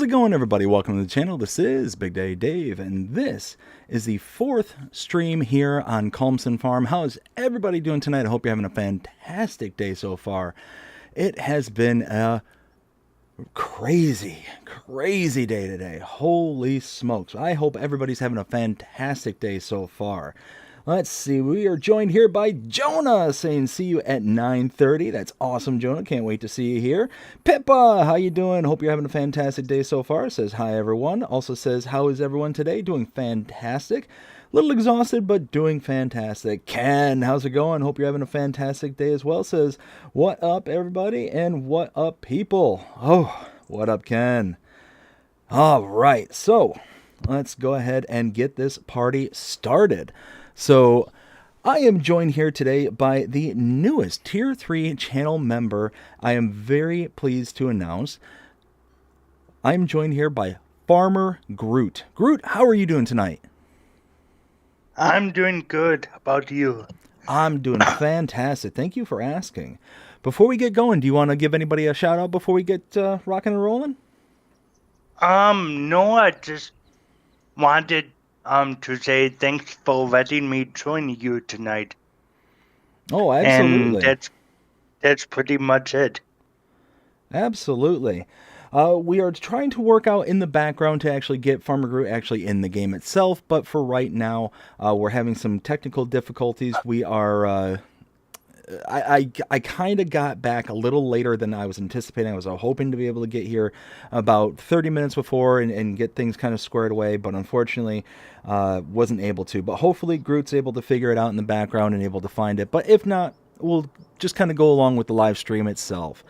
How's it going, everybody? Welcome to the channel. This is Big Day Dave, and this is the 4th stream here on Calmsden Farm. How's everybody doing tonight? I hope you're having a fantastic day so far. It has been a crazy day today. Holy smokes. I hope everybody's having a fantastic day so far. Let's see, we are joined here by Jonah saying see you at 9:30. That's awesome, Jonah. Can't wait to see you here. Pippa, how you doing? Hope you're having a fantastic day so far. Says hi, everyone. Also says, how is everyone today? Doing fantastic. A little exhausted, but doing fantastic. Ken, how's it going? Hope you're having a fantastic day as well. Says, what up, everybody? And what up, people? Oh, what up, Ken? All right, so let's go ahead and get this party started. So I am joined here today by the newest Tier 3 channel member. I am very pleased to announce I'm joined here by Farmer Groot. Groot, how are you doing tonight? I'm doing good. How about you? I'm doing fantastic. Thank you for asking. Before we get going, do you want to give anybody a shout out before we get rocking and rolling? No, I just wanted to say thanks for letting me join you tonight. Oh, absolutely. And that's pretty much it. Absolutely. We are trying to work out in the background to actually get Farmer Groot actually in the game itself, but for right now, we're having some technical difficulties. We are... I kind of got back a little later than I was anticipating. I was hoping to be able to get here about 30 minutes before and get things kind of squared away, but unfortunately wasn't able to. But hopefully Groot's able to figure it out in the background and able to find it. But if not, we'll just kind of go along with the live stream itself.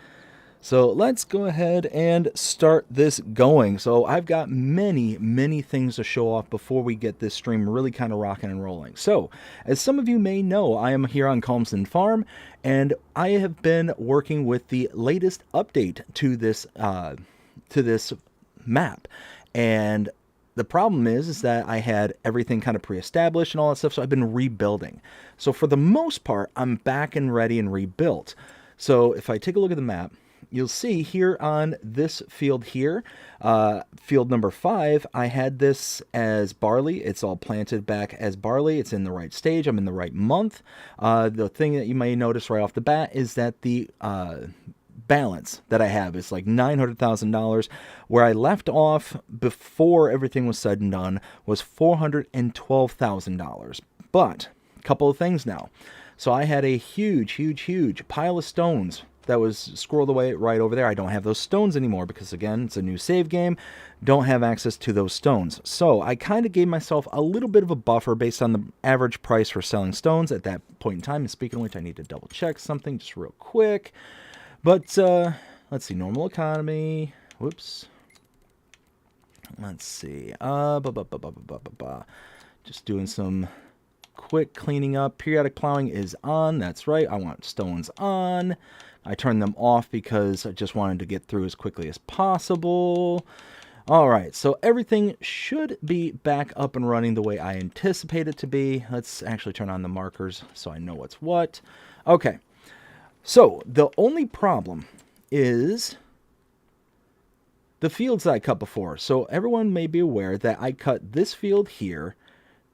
So let's go ahead and start this going. So I've got many things to show off before we get this stream really kind of rocking and rolling. So as some of you may know, I am here on Calmsden Farm, and I have been working with the latest update to this map. And the problem is that I had everything kind of pre-established and all that stuff, so I've been rebuilding. So for the most part, I'm back and ready and rebuilt. So if I take a look at the map, you'll see here on this field here, field number 5, I had this as barley. It's all planted back as barley. It's in the right stage. I'm in the right month. The thing that you may notice right off the bat is that the balance that I have is like $900,000. Where I left off before everything was said and done was $412,000. But a couple of things now. So I had a huge pile of stones that was squirreled away right over there. I don't have those stones anymore because, again, it's a new save game. Don't have access to those stones. So I kind of gave myself a little bit of a buffer based on the average price for selling stones at that point in time. And speaking of which, I need to double check something just real quick. But let's see, normal economy. Whoops. Let's see. Just doing some quick cleaning up. Periodic plowing is on. That's right. I want stones on. I turned them off because I just wanted to get through as quickly as possible. All right, so everything should be back up and running the way I anticipate it to be. Let's actually turn on the markers so I know what's what. Okay, so the only problem is the fields that I cut before. So everyone may be aware that I cut this field here,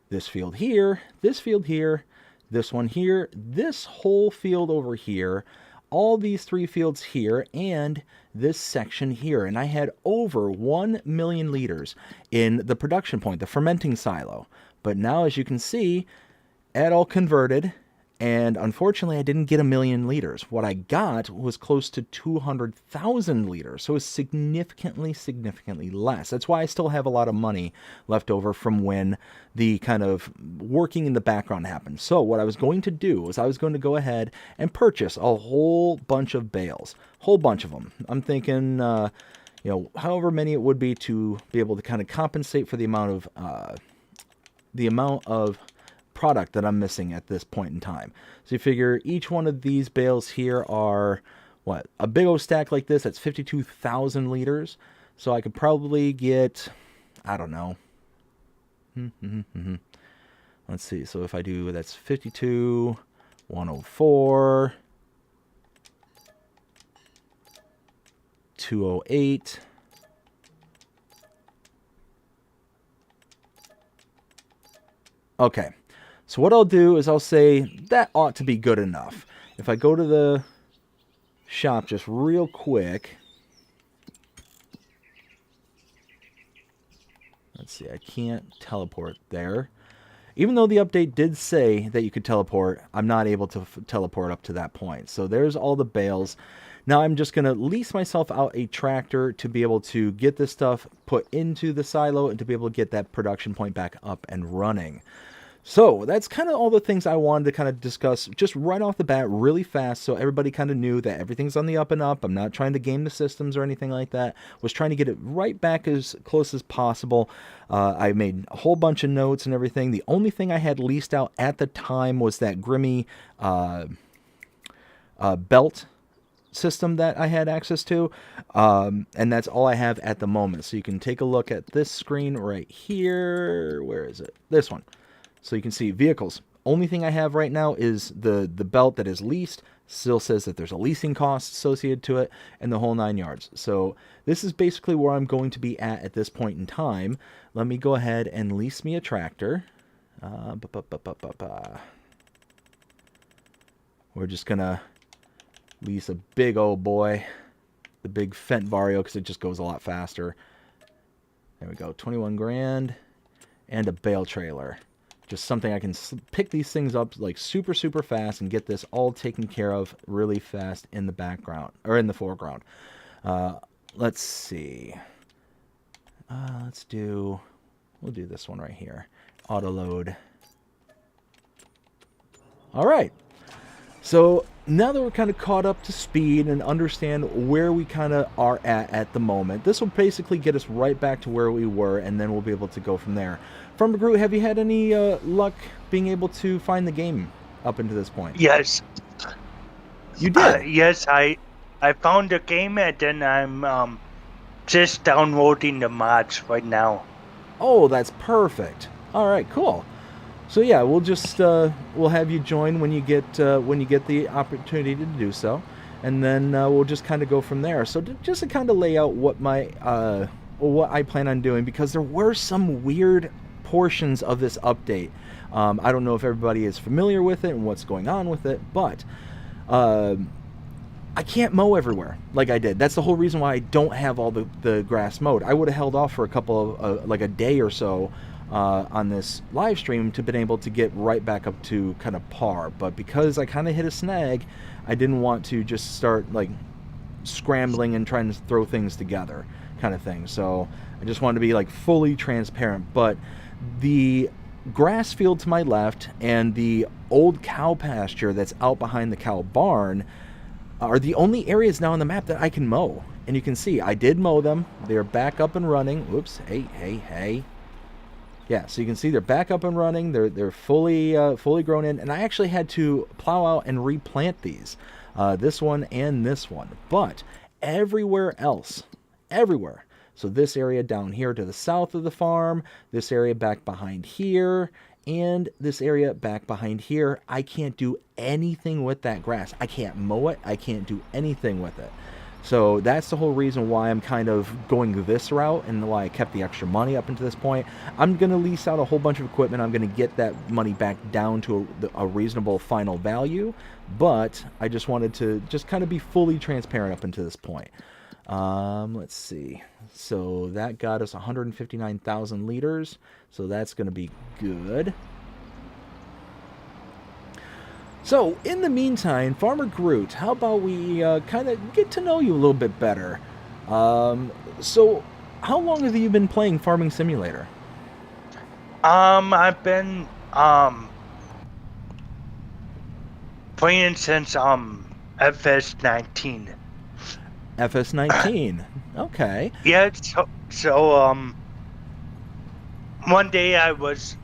this field here, this field here, this one here, this whole field over here, all these 3 fields here, and this section here. And I had over 1 million liters in the production point, the fermenting silo. But now, as you can see, it all converted, and unfortunately I didn't get 1 million liters. What I got was close to 200,000 liters, so it's significantly less. That's why I still have a lot of money left over from when the kind of working in the background happened. So what I was going to do was I was going to go ahead and purchase a whole bunch of bales, whole bunch of them. I'm thinking, however many it would be to be able to kind of compensate for the amount of product that I'm missing at this point in time. So you figure each one of these bales here are, what, a big old stack like this, that's 52,000 liters. So I could probably get, I don't know. Let's see, so if I do, that's 52, 104, 208, Okay. So what I'll do is I'll say that ought to be good enough. If I go to the shop just real quick. Let's see, I can't teleport there. Even though the update did say that you could teleport, I'm not able to teleport up to that point. So there's all the bales. Now I'm just going to lease myself out a tractor to be able to get this stuff put into the silo and to be able to get that production point back up and running. So that's kind of all the things I wanted to kind of discuss just right off the bat really fast, so everybody kind of knew that everything's on the up and up. I'm not trying to game the systems or anything like that. Was trying to get it right back as close as possible. I made a whole bunch of notes and everything. The only thing I had leased out at the time was that Grimmy belt system that I had access to, and that's all I have at the moment. So you can take a look at this screen right here. Where is it? This one. So you can see vehicles. Only thing I have right now is the belt that is leased. Still says that there's a leasing cost associated to it and the whole 9 yards. So this is basically where I'm going to be at this point in time. Let me go ahead and lease me a tractor. We're just going to lease a big old boy. The big Fendt Vario because it just goes a lot faster. There we go. 21 grand. And a bale trailer. Just something I can pick these things up like super, super fast and get this all taken care of really fast in the background or in the foreground. Let's see. We'll do this one right here. Auto load. All right. So now that we're kind of caught up to speed and understand where we kind of are at the moment, this will basically get us right back to where we were, and then we'll be able to go from there. Farmer Groot, have you had any luck being able to find the game up until this point? Yes. You did? Yes, I found the game and then I'm just downloading the mods right now. Oh, that's perfect. All right, cool. So yeah, we'll just we'll have you join when you get the opportunity to do so, and then we'll just kind of go from there. So just to kind of lay out what what I plan on doing, because there were some weird portions of this update. I don't know if everybody is familiar with it and what's going on with it, but I can't mow everywhere like I did. That's the whole reason why I don't have all the grass mowed. I would have held off for a couple of like a day or so on this live stream to been able to get right back up to kind of par, but because I kind of hit a snag, I didn't want to just start like scrambling and trying to throw things together kind of thing. So I just wanted to be like fully transparent. But the grass field to my left and the old cow pasture that's out behind the cow barn are the only areas now on the map that I can mow. And you can see I did mow them. They're back up and running. Whoops. Hey. Yeah, so you can see they're back up and running. They're fully grown in, and I actually had to plow out and replant these, this one and this one. But everywhere else, everywhere. So this area down here to the south of the farm, this area back behind here, and this area back behind here, I can't do anything with that grass. I can't mow it. I can't do anything with it. So that's the whole reason why I'm kind of going this route and why I kept the extra money up until this point. I'm going to lease out a whole bunch of equipment. I'm going to get that money back down to a reasonable final value. But I just wanted to just kind of be fully transparent up until this point. Let's see. So that got us 159,000 liters. So that's going to be good. So, in the meantime, Farmer Groot, how about we kind of get to know you a little bit better? So, how long have you been playing Farming Simulator? I've been playing since FS19. FS19. Okay. Yeah, so one day I was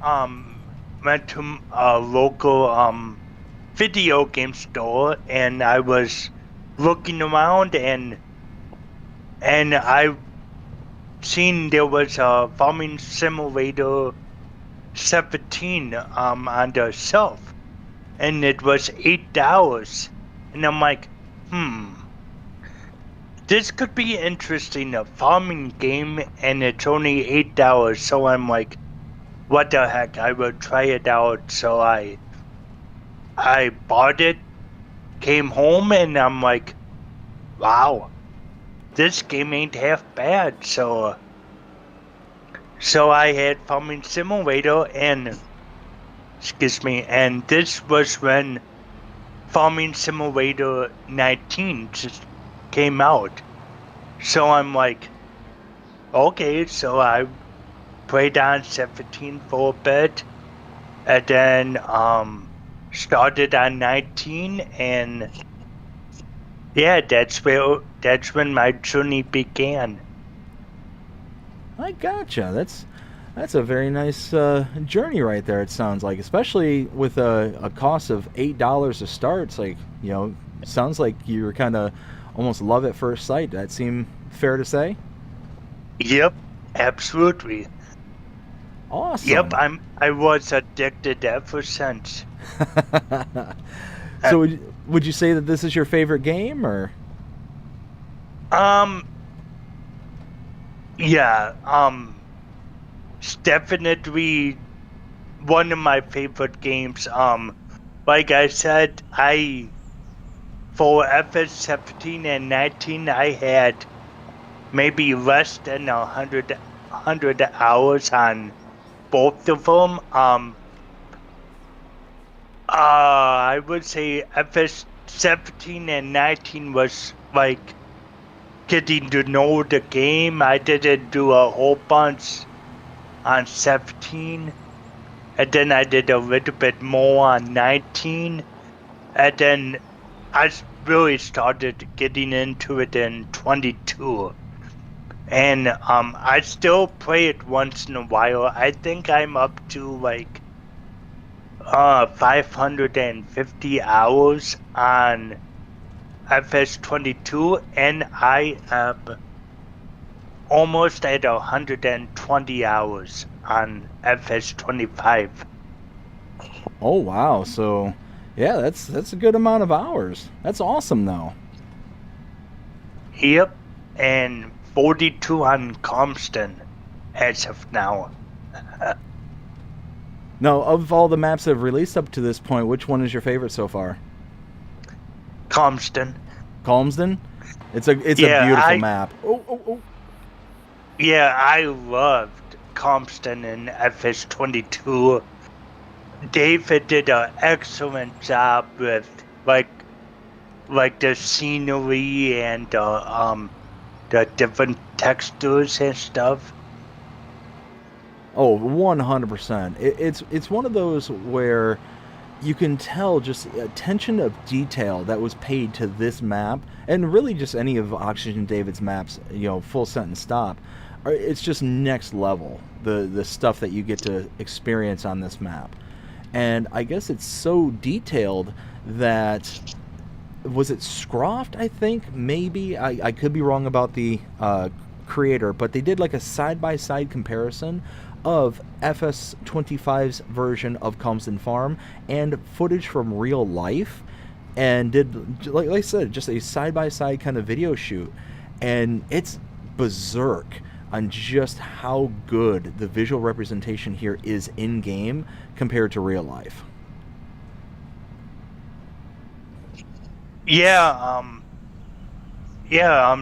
went to a local video game store, and I was looking around, and I seen there was a Farming Simulator 17 on the shelf, and it was $8, and I'm like, this could be interesting, a farming game, and it's only $8. So I'm like, what the heck, I will try it out. So I bought it, came home, and I'm like, wow, this game ain't half bad. So I had Farming Simulator and this was when Farming Simulator 19 just came out. So I'm like, okay, so I played on 17 for a bit, and then started on 19, and yeah, that's when my journey began. I gotcha. That's a very nice journey right there. It sounds like, especially with a cost of $8 to start. It's like, sounds like you were kind of almost love at first sight. That seem fair to say? Yep, absolutely. Awesome. Yep, I was addicted ever since. So would you say that this is your favorite game, or? Yeah, it's definitely one of my favorite games. Like I said, for FS17 and 19, I had maybe less than 100 hours on both of them. I would say FS17 and 19 was like getting to know the game. I didn't do a whole bunch on 17, and then I did a little bit more on 19, and then I really started getting into it in 22. And I still play it once in a while. I think I'm up to like 550 hours on FS22, and I am almost at 120 hours on FS25. Oh wow! So, yeah, that's a good amount of hours. That's awesome, though. Yep, and 42 on Calmsden as of now. Now, of all the maps that have released up to this point, which one is your favorite so far? Calmsden. Calmsden? It's a Yeah, beautiful map. Oh. Yeah, I loved Calmsden in FS22. David did an excellent job with like the scenery and the different textures and stuff. Oh, 100%. It's one of those where you can tell just attention of detail that was paid to this map, and really just any of Oxygendavid's maps, full sentence stop. It's just next level, the stuff that you get to experience on this map. And I guess it's so detailed that, was it Scroft, I think? Maybe. I could be wrong about the creator, but they did like a side-by-side comparison of FS25's version of Calmsden Farm and footage from real life, and did, like I said, just a side-by-side kind of video shoot. And it's berserk on just how good the visual representation here is in-game compared to real life. Yeah,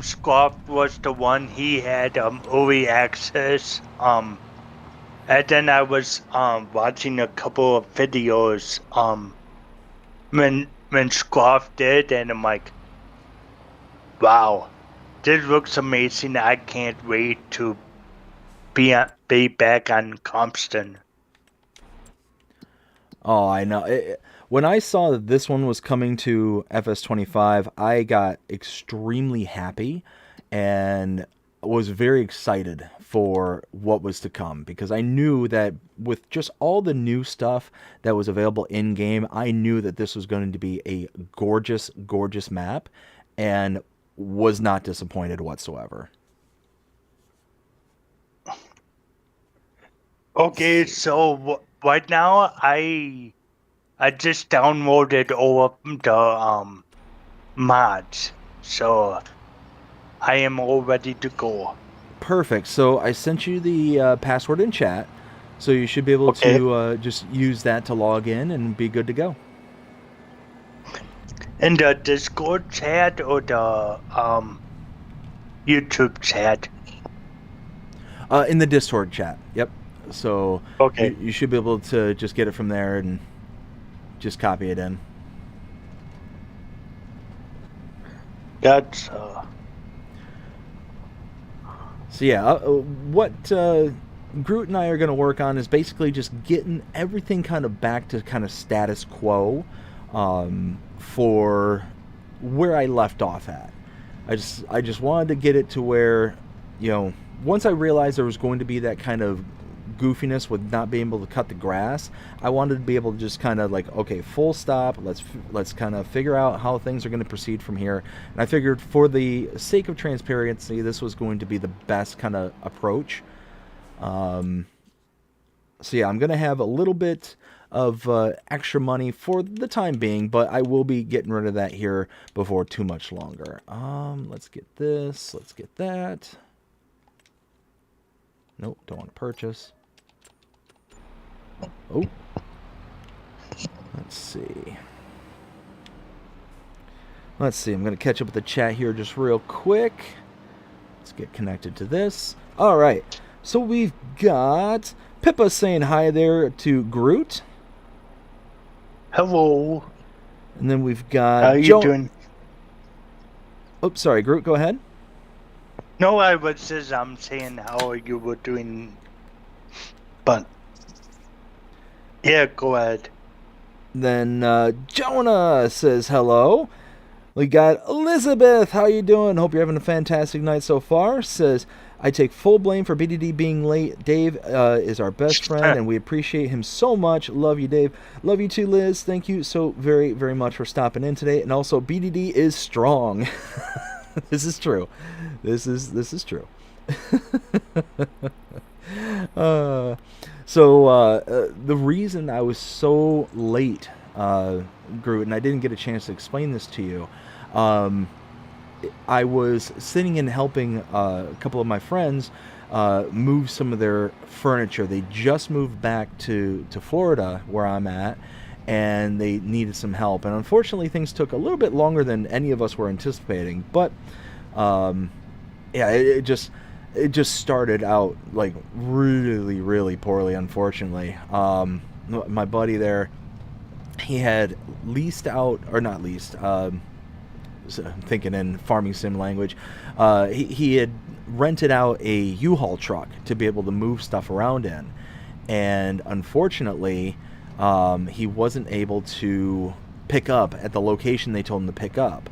Scott was the one. He had early access. And then I was watching a couple of videos when Scott did, and I'm like, wow, this looks amazing. I can't wait to be back on Calmsden. Oh, I know. When I saw that this one was coming to FS25, I got extremely happy and was very excited for what was to come, because I knew that with just all the new stuff that was available in game, I knew that this was going to be a gorgeous, gorgeous map, and was not disappointed whatsoever. Okay, so right now I just downloaded all of the mods, so I am all ready to go. Perfect. So I sent you the password in chat. So you should be able Okay. to just use that to log in and be good to go. In the Discord chat or the YouTube chat? In the Discord chat. Yep. So Okay. you should be able to just get it from there and just copy it in. That's So yeah, what Groot and I are going to work on is basically just getting everything kind of back to kind of status quo for where I left off at. I just wanted to get it to where, once I realized there was going to be that kind of goofiness with not being able to cut the grass, I wanted to be able to just kind of like, okay, full stop. Let's kind of figure out how things are going to proceed from here. And I figured, for the sake of transparency, this was going to be the best kind of approach. So yeah, I'm going to have a little bit of extra money for the time being, but I will be getting rid of that here before too much longer. Let's get this. Let's get that. Nope, don't want to purchase. Oh. Let's see. I'm going to catch up with the chat here just real quick. Let's get connected to this. All right. So we've got Pippa saying hi there to Groot. hello. And then we've got How you doing? Oh, sorry, Groot, go ahead. No, I was just saying how you were doing, but yeah, go ahead. Then Jonah says hello. We got Elizabeth. How you doing? Hope you're having a fantastic night so far. Says, I take full blame for BDD being late. Dave is our best friend, and we appreciate him so much. Love you, Dave. Love you too, Liz. Thank you so very, very much for stopping in today. And also, BDD is strong. This is true. This is true. The reason I was so late, Groot, and I didn't get a chance to explain this to you, I was sitting and helping a couple of my friends move some of their furniture. They just moved back to Florida, where I'm at, and they needed some help. And unfortunately, things took a little bit longer than any of us were anticipating. But yeah, it just started out like really, really poorly, unfortunately. My buddy there, he had leased out, or not leased, thinking in farming sim language, he had rented out a U-Haul truck to be able to move stuff around in. And unfortunately, he wasn't able to pick up at the location they told him to pick up.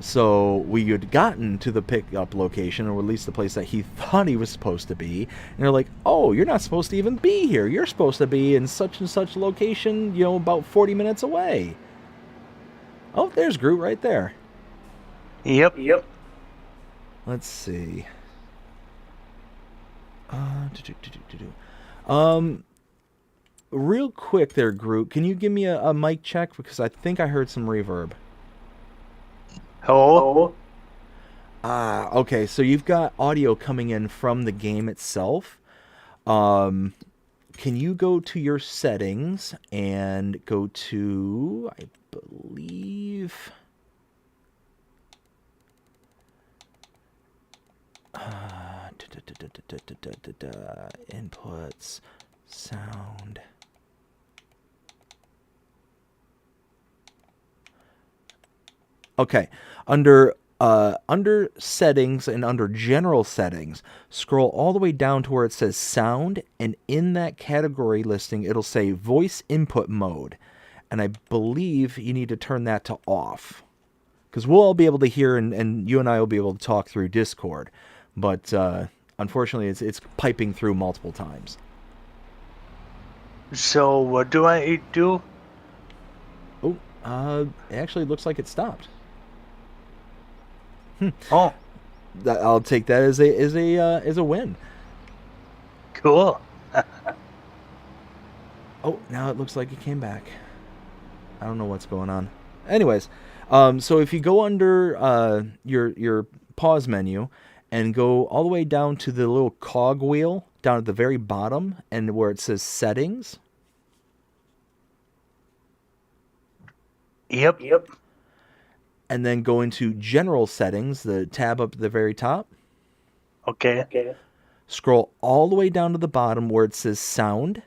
So we had gotten to the pickup location, or at least the place that he thought he was supposed to be. And they're like, oh, you're not supposed to even be here. You're supposed to be in such and such location, about 40 minutes away. Oh, there's Groot right there. Yep. Let's see. Real quick there, Groot, can you give me a mic check? Because I think I heard some reverb. Hello. Okay, so you've got audio coming in from the game itself. Can you go to your settings and go to, I believe, inputs, sound. Okay, under settings and under general settings, scroll all the way down to where it says sound, and in that category listing, it'll say voice input mode. And I believe you need to turn that to off, because we'll all be able to hear, and you and I will be able to talk through Discord. But unfortunately, it's piping through multiple times. So what do I do? Oh, it actually looks like it stopped. Oh, I'll take that as a win. cool. Oh, now it looks like it came back. I don't know what's going on. Anyways, so if you go under your pause menu and go all the way down to the little cog wheel down at the very bottom and where it says settings. Yep. And then go into general settings, the tab up at the very top. Okay. Scroll all the way down to the bottom where it says sound.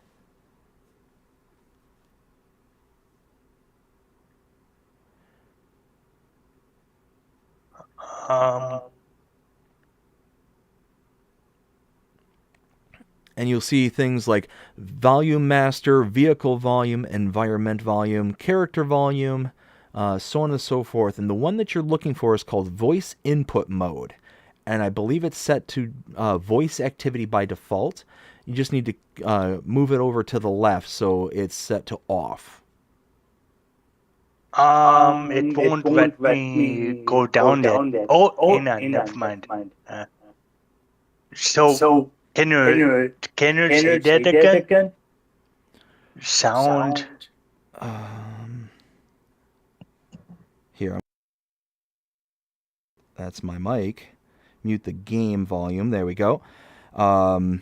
And you'll see things like volume master, vehicle volume, environment volume, character volume, so on and so forth. And the one that you're looking for is called voice input mode. And I believe it's set to voice activity by default. You just need to move it over to the left so it's set to off. It won't let me go down that. Oh, never mind. So can you say that again? Sound. Here. That's my mic. Mute the game volume. There we go. So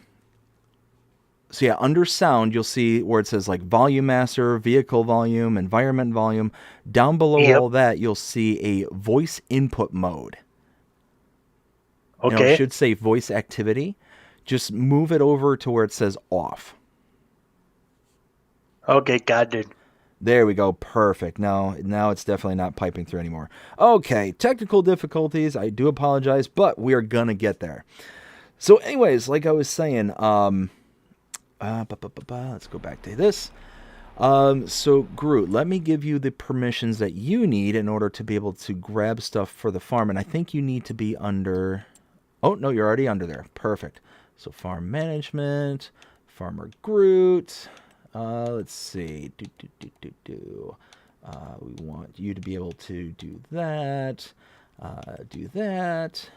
yeah, under sound, you'll see where it says like volume master, vehicle volume, environment volume. Down below all that, you'll see a voice input mode. Okay. It should say voice activity. Just move it over to where it says off. Okay, got it. There we go. Perfect. Now it's definitely not piping through anymore. Okay, technical difficulties. I do apologize, but we are going to get there. So anyways, like I was saying, let's go back to this. So Groot, let me give you the permissions that you need in order to be able to grab stuff for the farm. And I think you need to be under... Oh, no, you're already under there. Perfect. So farm management, Farmer Groot. Let's see. We want you to be able to do that. Do that.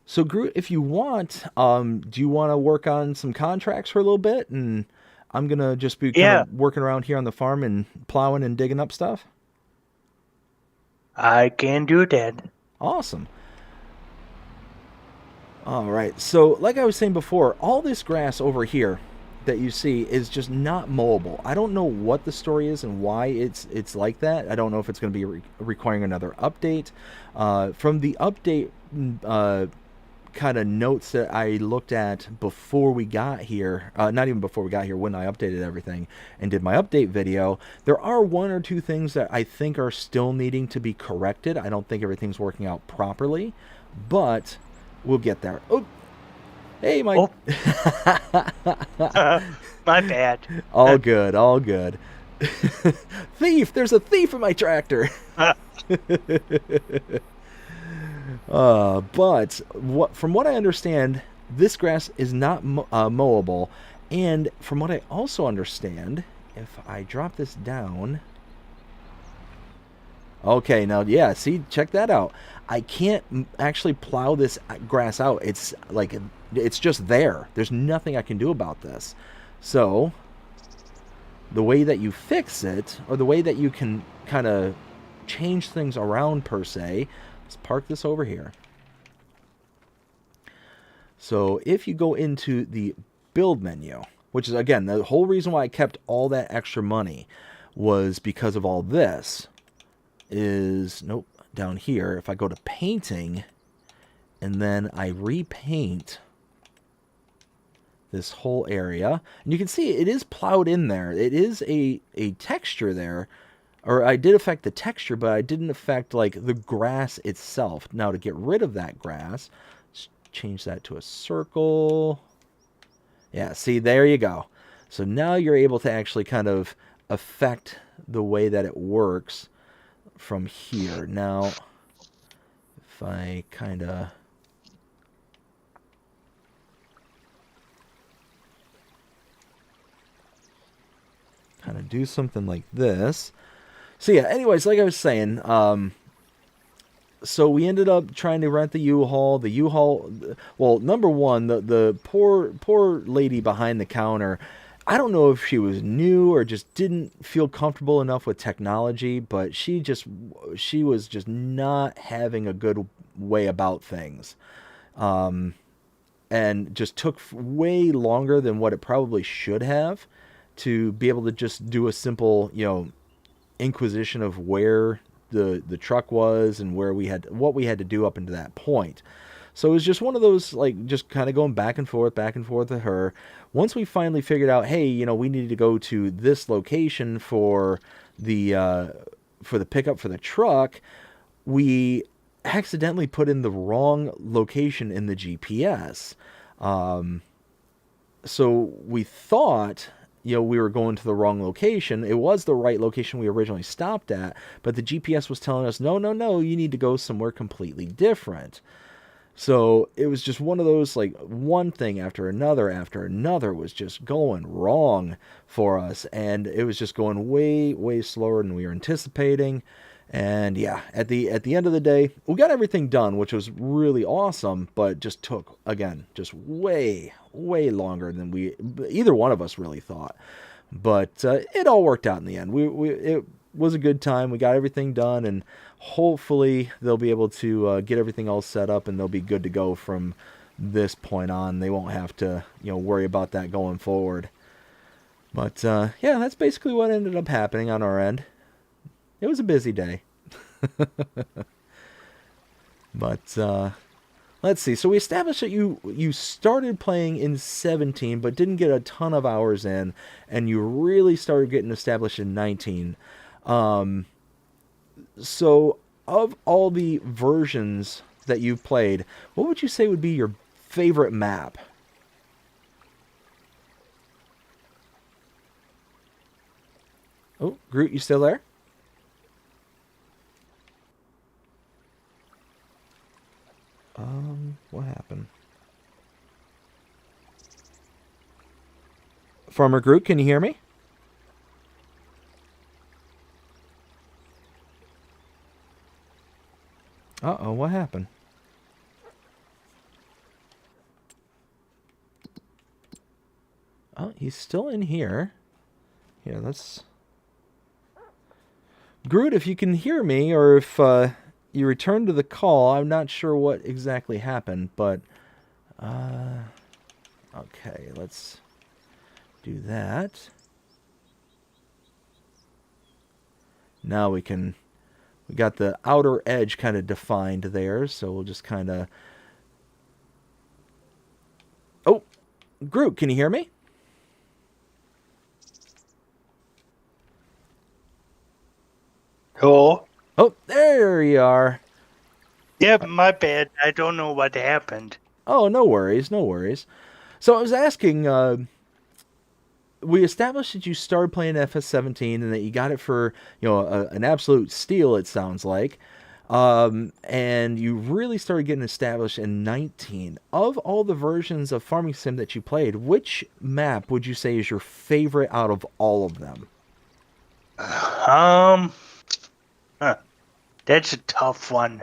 So Groot, if you want, do you want to work on some contracts for a little bit? And I'm going to just be kind of working around here on the farm and plowing and digging up stuff? I can do that. Awesome. All right. So like I was saying before, all this grass over here that you see is just not mowable. I don't know what the story is and why it's like that. I don't know if it's going to be requiring another update. From the update kind of notes that I looked at before we got here, not even before we got here, when I updated everything and did my update video, there are one or two things that I think are still needing to be corrected. I don't think everything's working out properly, but we'll get there. Oh, hey, Mike. Oh. My bad. All good, all good. Thief! There's a thief in my tractor. But from what I understand, this grass is not mowable. And from what I also understand, if I drop this down... Okay, now, yeah, see, check that out. I can't actually plow this grass out. It's like, it's just there. There's nothing I can do about this. So, the way that you fix it, or the way that you can kind of change things around, per se, let's park this over here. So, if you go into the build menu, which is, again, the whole reason why I kept all that extra money was because of all this. Nope, down here, if I go to painting and then I repaint this whole area, and you can see it is plowed in there. It is a texture there, or I did affect the texture, but I didn't affect like the grass itself. Now to get rid of that grass, let's change that to a circle. Yeah, see, there you go. So now you're able to actually kind of affect the way that it works from here. Now, if I kind of do something like this. So yeah, anyways, like I was saying, so we ended up trying to rent the U-Haul. The U-Haul, well, number one, the poor lady behind the counter, I don't know if she was new or just didn't feel comfortable enough with technology, but she was just not having a good way about things. And and just took way longer than what it probably should have to be able to just do a simple, inquisition of where the truck was and what we had to do up into that point. So it was just one of those, like, just kind of going back and forth with her. Once we finally figured out, hey, we needed to go to this location for the pickup for the truck, we accidentally put in the wrong location in the GPS. So we thought, we were going to the wrong location. It was the right location we originally stopped at, but the GPS was telling us, no, you need to go somewhere completely different. So it was just one of those, like, one thing after another was just going wrong for us. And it was just going way, way slower than we were anticipating. And yeah, at the end of the day, we got everything done, which was really awesome, but just took, again, just way, way longer than either one of us really thought. But it all worked out in the end. It was a good time. We got everything done, and hopefully they'll be able to get everything all set up, and they'll be good to go from this point on. They won't have to, worry about that going forward. But yeah, that's basically what ended up happening on our end. It was a busy day. But let's see. So we established that you started playing in 17, but didn't get a ton of hours in, and you really started getting established in 19. So of all the versions that you've played, what would you say would be your favorite map? Oh, Groot, you still there? What happened? Farmer Groot, can you hear me? Uh-oh, what happened? Oh, he's still in here. Yeah, that's... Groot, if you can hear me, or if you return to the call, I'm not sure what exactly happened, but... okay, let's do that. Now we got the outer edge kind of defined there, so we'll just kind of... Oh, Groot, can you hear me? Hello? Oh, there you are. Yeah, my bad. I don't know what happened. Oh, no worries, no worries. So I was asking, we established that you started playing FS17 and that you got it for, an absolute steal, it sounds like. And you really started getting established in 19. Of all the versions of Farming Sim that you played, which map would you say is your favorite out of all of them? That's a tough one.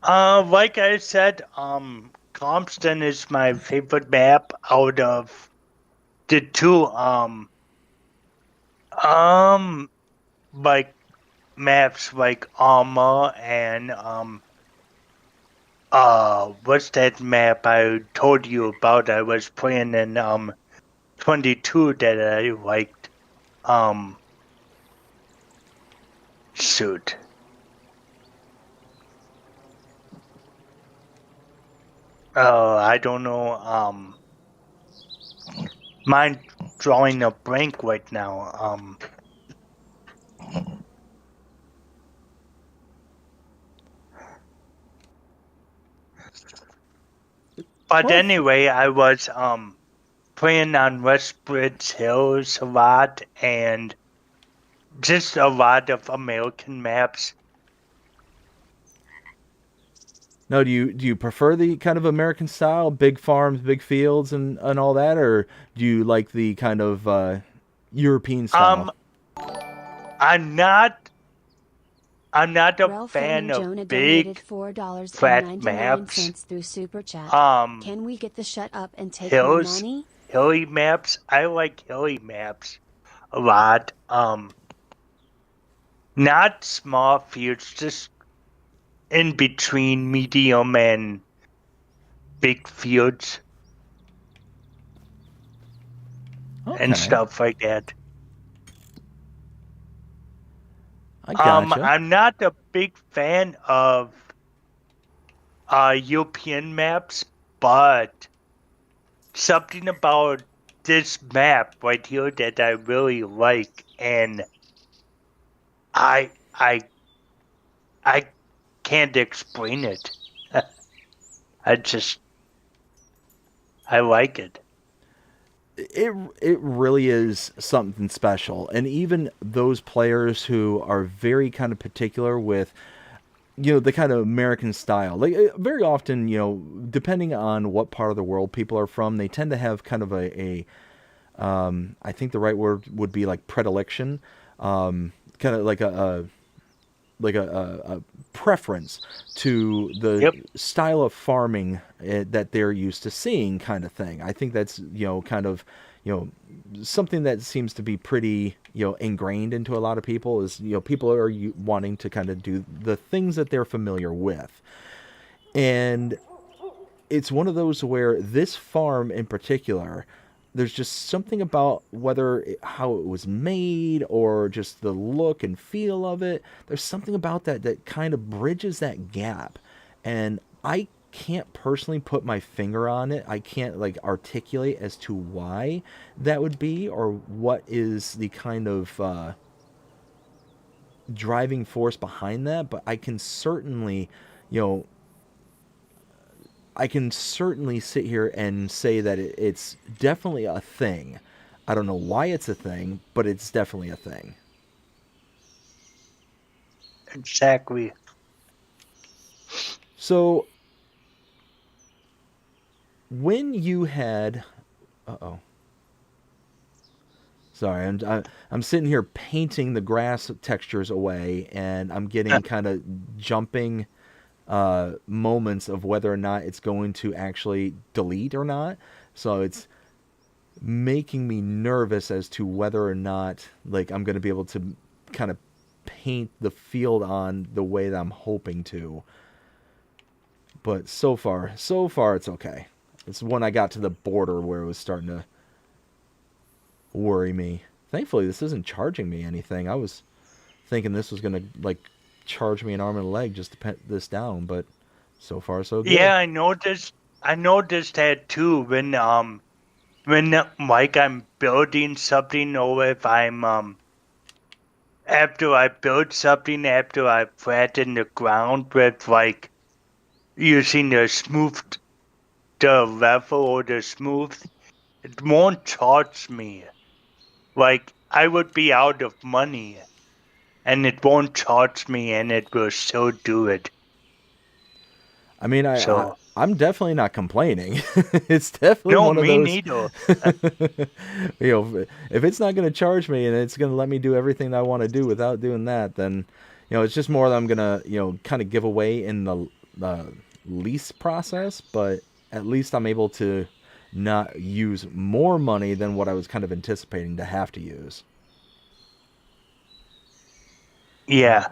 Like I said, Calmsden is my favorite map out of the two, like maps like Alma and, what's that map I told you about? I was playing in, 22 that I liked, shoot. I don't know, mind drawing a blank right now, but Well, anyway, I was, playing on Westbridge Hills a lot and just a lot of American maps. no, do you prefer the kind of American style, big farms, big fields, and all that, or do you like the kind of European style? I'm not a Ralph fan of Jonah big flat maps. through Super Chat. Um, Can we get the shut up and take hills, my money? hilly maps. I like hilly maps a lot. Not small fields, just in between medium and big fields Okay. and stuff like that. I gotcha. I'm not a big fan of European maps, but something about this map right here that I really like, and I I I can't explain it. I just I like it. It really is something special, and even those players who are very kind of particular with the kind of American style, like very often, depending on what part of the world people are from, they tend to have kind of a I think the right word would be like predilection, kind of like a preference to the Yep. style of farming that they're used to seeing, kind of thing. I think that's kind of something that seems to be pretty ingrained into a lot of people is people are wanting to kind of do the things that they're familiar with. And it's one of those where this farm in particular, there's just something about how it was made or just the look and feel of it. There's something about that kind of bridges that gap. And I can't personally put my finger on it. I can't like articulate as to why that would be or what is the kind of driving force behind that, but you know, I can certainly sit here and say that it's definitely a thing. I don't know why it's a thing, but it's definitely a thing. Exactly. So when you had, uh-oh, sorry, I'm sitting here painting the grass textures away, and I'm getting kind of jumping moments of whether or not it's going to actually delete or not. So it's making me nervous as to whether or not like I'm going to be able to kind of paint the field on the way that I'm hoping to. But so far it's okay. It's when I got to the border where it was starting to worry me. Thankfully, this isn't charging me anything. I was thinking this was going to like charge me an arm and a leg just to pet this down, but so far so good. Yeah, I noticed. I noticed that too when like I'm building something or if I'm after I build something after I flatten the ground with like using the level or the smooth, it won't charge me. Like I would be out of money and it won't charge me and it will still do it. I mean, So I'm definitely not complaining. It's definitely no, one of me those, neither. if it's not going to charge me and it's going to let me do everything I want to do without doing that, then, it's just more that I'm going to, kind of give away in the lease process, but at least I'm able to not use more money than what I was kind of anticipating to have to use. Yeah.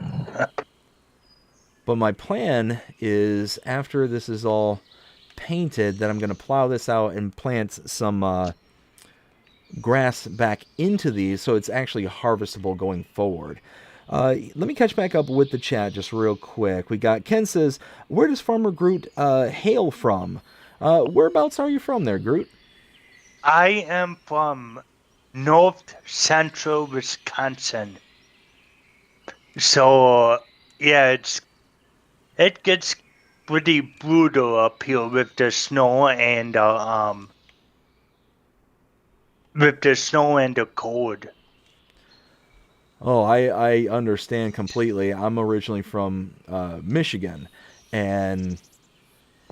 But my plan is after this is all painted that I'm going to plow this out and plant some grass back into these so it's actually harvestable going forward. Let me catch back up with the chat just real quick. We got Ken says, where does Farmer Groot hail from? Whereabouts are you from there, Groot? I am from north central Wisconsin. So yeah, it gets pretty brutal up here with the snow and the cold. Oh, I understand completely. I'm originally from Michigan, and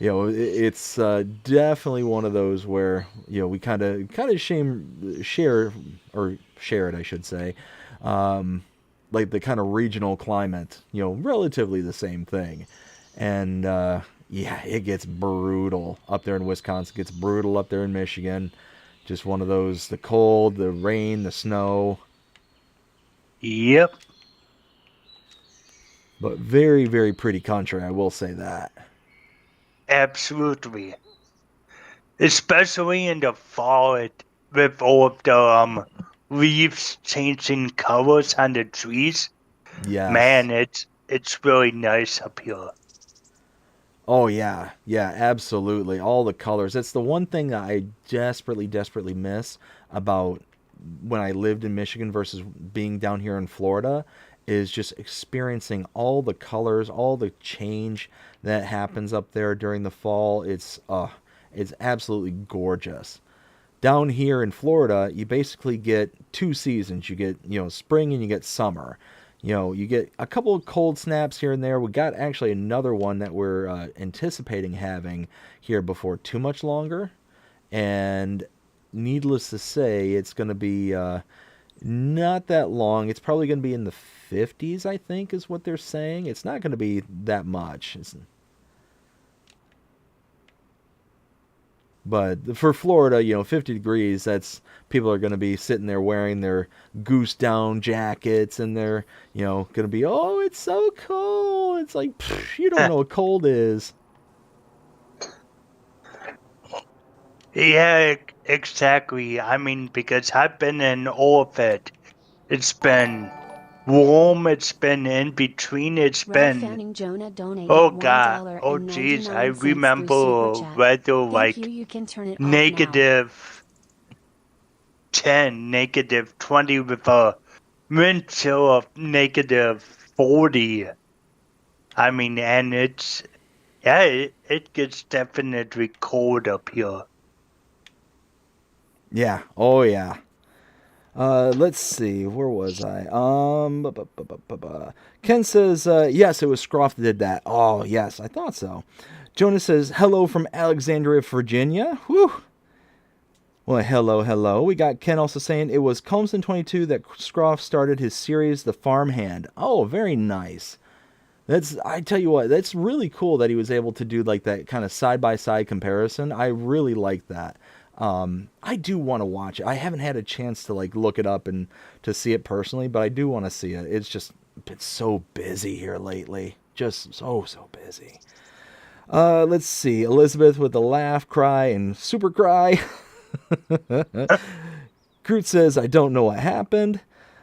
it's definitely one of those where we kind of share it, I should say, like the kind of regional climate, relatively the same thing, and yeah, it gets brutal up there in Wisconsin. It gets brutal up there in Michigan. Just one of those, the cold, the rain, the snow. Yep. But very, very pretty country, I will say that. Absolutely. especially in the fall with all of the leaves changing colors on the trees. Yes. Man, it's really nice up here. Oh yeah, yeah, absolutely. All the colors. It's the one thing that I desperately, desperately miss about when I lived in Michigan versus being down here in Florida is just experiencing all the colors, all the change that happens up there during the fall. It's absolutely gorgeous. Down here in Florida, you basically get two seasons. You get, spring and you get summer. You get a couple of cold snaps here and there. We got actually another one that we're anticipating having here before too much longer. And needless to say, it's going to be not that long. It's probably going to be in the 50s, I think, is what they're saying. It's not going to be that much. But for Florida, 50 degrees, that's people are going to be sitting there wearing their goose down jackets and they're, going to be, oh, it's so cold. It's like, you don't know what cold is. Yeah, exactly. I mean, because I've been in all of it. It's been warm, it's been in between, it's been... Fanning Jonah donated Oh God, oh $1.99 jeez, I through remember Super Chat. weather Thank like you. You can turn it off now. negative 10, negative 20 with a wind chill of negative 40. I mean, and it gets definitely cold up here. Yeah. Oh, yeah. Let's see. Where was I? Ken says, yes, it was Scroff that did that. Oh, yes, I thought so. Jonas says, hello from Alexandria, Virginia. Whew. Well, hello, hello. We got Ken also saying it was Calmsden 22 that Scroff started his series, The Farmhand. Oh, very nice. I tell you what, that's really cool that he was able to do like that kind of side-by-side comparison. I really like that. I do want to watch it. I haven't had a chance to like look it up and to see it personally, but I do want to see it. It's just been so busy here lately. Just so busy. Let's see. Elizabeth with the laugh, cry, and super cry. Groot says, I don't know what happened.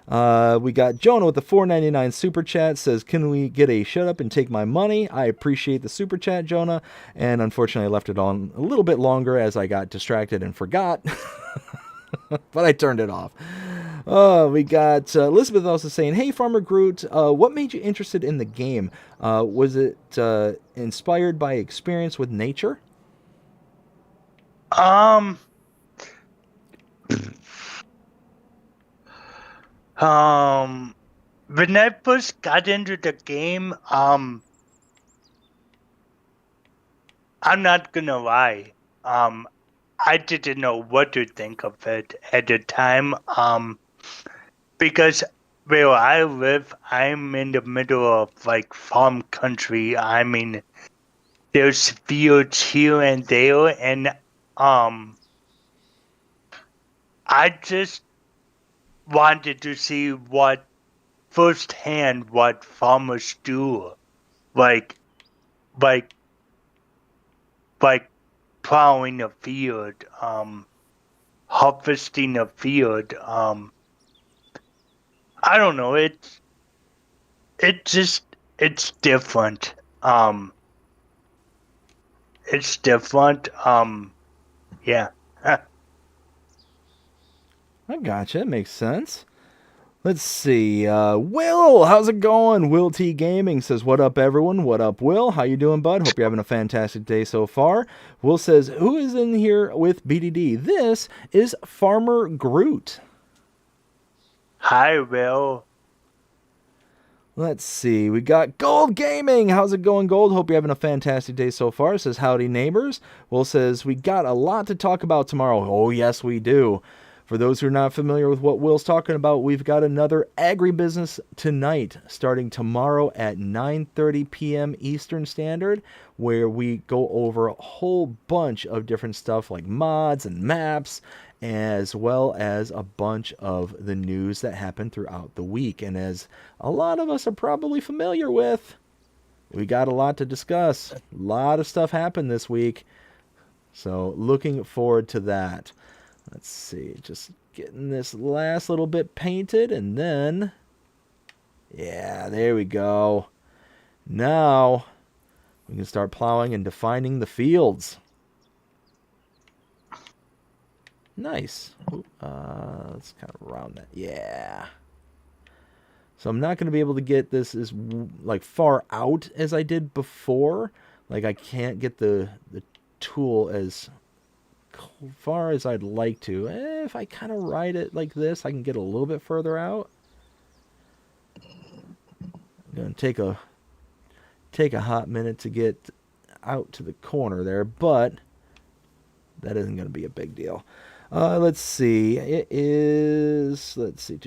We got Jonah with the $4.99 super chat, says, can we get a shut up and take my money? I appreciate the super chat, Jonah, and unfortunately I left it on a little bit longer as I got distracted and forgot, but I turned it off. We got Elizabeth also saying, hey, Farmer Groot, what made you interested in the game? Was it inspired by experience with nature? When I first got into the game, I'm not gonna lie. I didn't know what to think of it at the time. Because where I live, I'm in the middle of like farm country. I mean, there's fields here and there, and I just wanted to see firsthand what farmers do, like plowing a field, harvesting a field. I don't know. It's different. It's different. Yeah. I gotcha. It makes sense. Let's see. Will, how's it going? Will T Gaming says, what up, everyone? What up, Will? How you doing, bud? Hope you're having a fantastic day so far. Will says, who is in here with BDD? This is Farmer Groot. Hi, Will. Let's see. We got Gold Gaming. How's it going, Gold? Hope you're having a fantastic day so far. Says, howdy, neighbors. Will says, we got a lot to talk about tomorrow. Oh, yes, we do. For those who are not familiar with what Will's talking about, we've got another agribusiness tonight, starting tomorrow at 9:30 p.m. Eastern Standard, where we go over a whole bunch of different stuff like mods and maps, as well as a bunch of the news that happened throughout the week. And as a lot of us are probably familiar with, we got a lot to discuss. A lot of stuff happened this week. So looking forward to that. Let's see, just getting this last little bit painted, and then, yeah, there we go. Now we can start plowing and defining the fields. Nice. Let's kind of round that. Yeah. So I'm not going to be able to get this as like far out as I did before. Like I can't get the tool as far as I'd like to. If I kind of ride it like this, I can get a little bit further out. I'm going to take a hot minute to get out to the corner there, but that isn't going to be a big deal. Let's see. It is, let's see.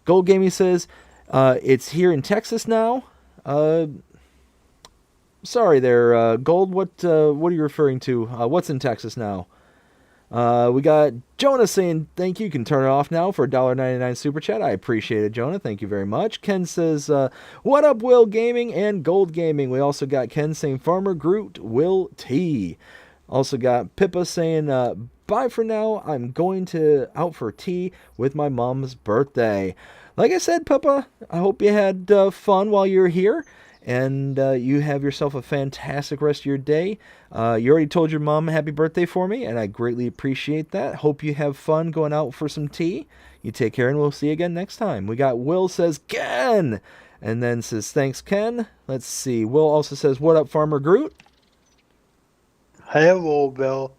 Gold Gaming says it's here in Texas now. Sorry there, Gold. What are you referring to? What's in Texas now? We got Jonah saying thank you. You can turn it off now for $1.99 super chat. I appreciate it, Jonah. Thank you very much. Ken says, what up, Will Gaming and Gold Gaming? We also got Ken saying Farmer Groot, Will T. Also got Pippa saying, bye for now. I'm going out for tea with my mom's birthday. Like I said, Pippa, I hope you had fun while you were here. And you have yourself a fantastic rest of your day. You already told your mom happy birthday for me, and I greatly appreciate that. Hope you have fun going out for some tea. You take care, and we'll see you again next time. We got Will says, Ken! And then says, thanks, Ken. Let's see. Will also says, what up, Farmer Groot? Hello, Bill.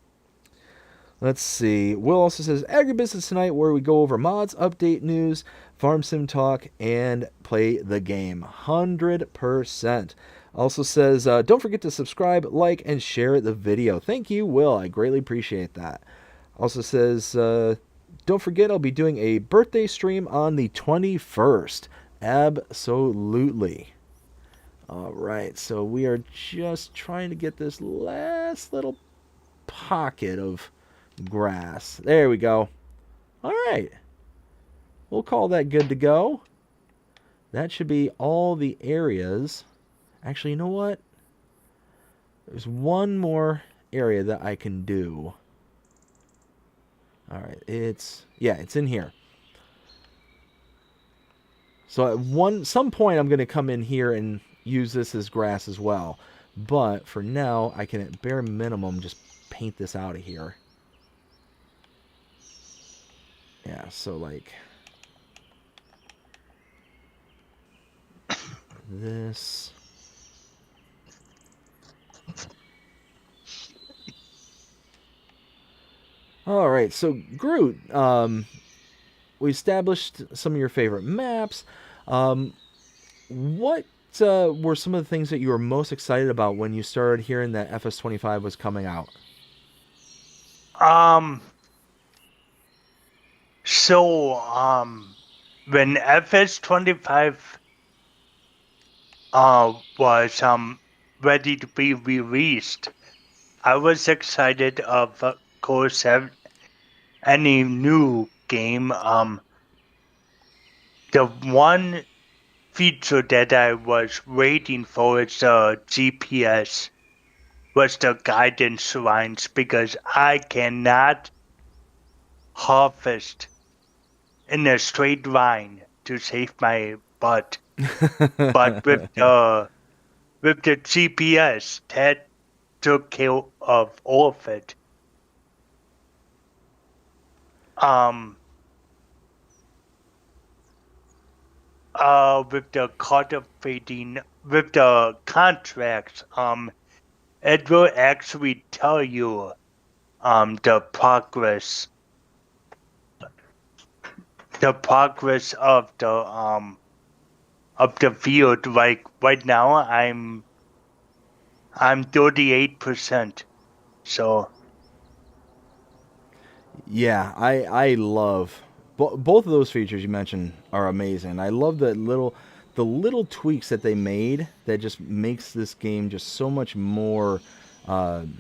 Let's see. Will also says, Agribusiness Tonight, where we go over mods, update news, farm sim talk, and play the game. 100%. Also says, don't forget to subscribe, like, and share the video. Thank you, Will. I greatly appreciate that. Also says, don't forget I'll be doing a birthday stream on the 21st. Absolutely. All right, so we are just trying to get this last little pocket of grass. There we go. All right. We'll call that good to go. That should be all the areas. Actually, you know what? There's one more area that I can do. All right, it's in here. So at some point I'm going to come in here and use this as grass as well. But for now, I can at bare minimum just paint this out of here. Yeah, so like this. All right, so Groot, we established some of your favorite maps. What were some of the things that you were most excited about when you started hearing that FS25 was coming out? When FS25 was ready to be released, I was excited of course any new game. The one feature that I was waiting for is the GPS, was the guidance lines, because I cannot harvest in a straight line to save my butt. But with the GPS, that took care of all of it. With the cultivating, with the contracts, it will actually tell you the progress of the field. Like right now I'm 38%. So yeah, I love both of those features you mentioned are amazing. I love the little tweaks that they made that just makes this game just so much more kind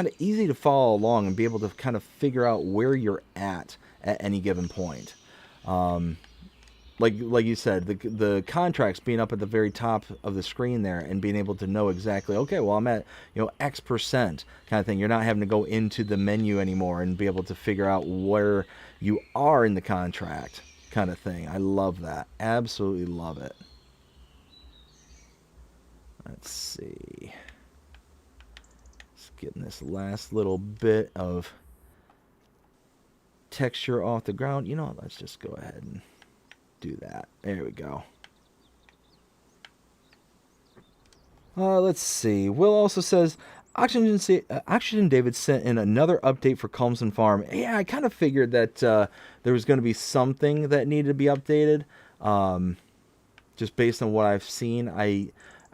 of easy to follow along and be able to kind of figure out where you're at any given point. like you said, the contracts being up at the very top of the screen there and being able to know exactly, okay, well, I'm at, X% kind of thing. You're not having to go into the menu anymore and be able to figure out where you are in the contract kind of thing. I love that. Absolutely love it. Let's see. Just getting this last little bit of texture off the ground. You know what? Let's just go ahead and do that. There we go. Let's see. Will also says, Oxygendavid sent in another update for Calmsden Farm. Yeah, I kind of figured that there was going to be something that needed to be updated. Just based on what I've seen,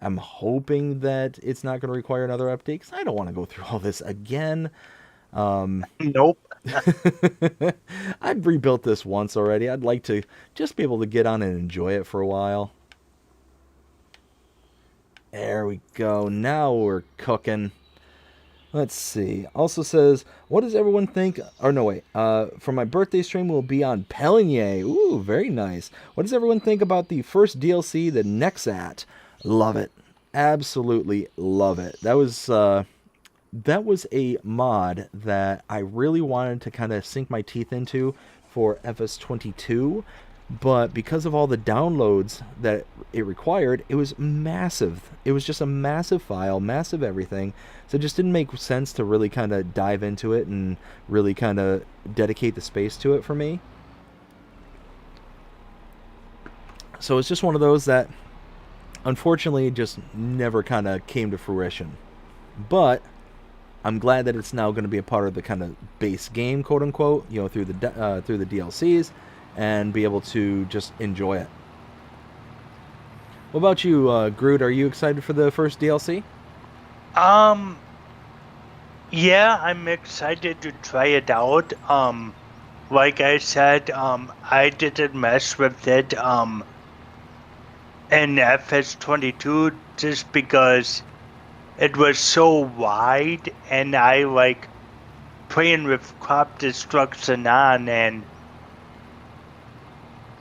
I'm hoping that it's not going to require another update, because I don't want to go through all this again. Nope. I've rebuilt this once already. I'd like to just be able to get on and enjoy it for a while. There we go. Now we're cooking. Let's see. Also says, what does everyone think? Or no, wait. For my birthday stream, we'll be on Peligny. Ooh, very nice. What does everyone think about the first DLC, the Nexat? Love it. Absolutely love it. That was a mod that I really wanted to kind of sink my teeth into for FS22, but because of all the downloads that it required, it was massive. It was just a massive file, massive everything, so it just didn't make sense to really kind of dive into it and really kind of dedicate the space to it for me. So it's just one of those that unfortunately just never kind of came to fruition. But I'm glad that it's now going to be a part of the kind of base game, quote unquote, through the DLCs, and be able to just enjoy it. What about you, Groot? Are you excited for the first DLC? Yeah, I'm excited to try it out. Like I said, I didn't mess with it in FS22 just because it was so wide, and I like playing with crop destruction on, and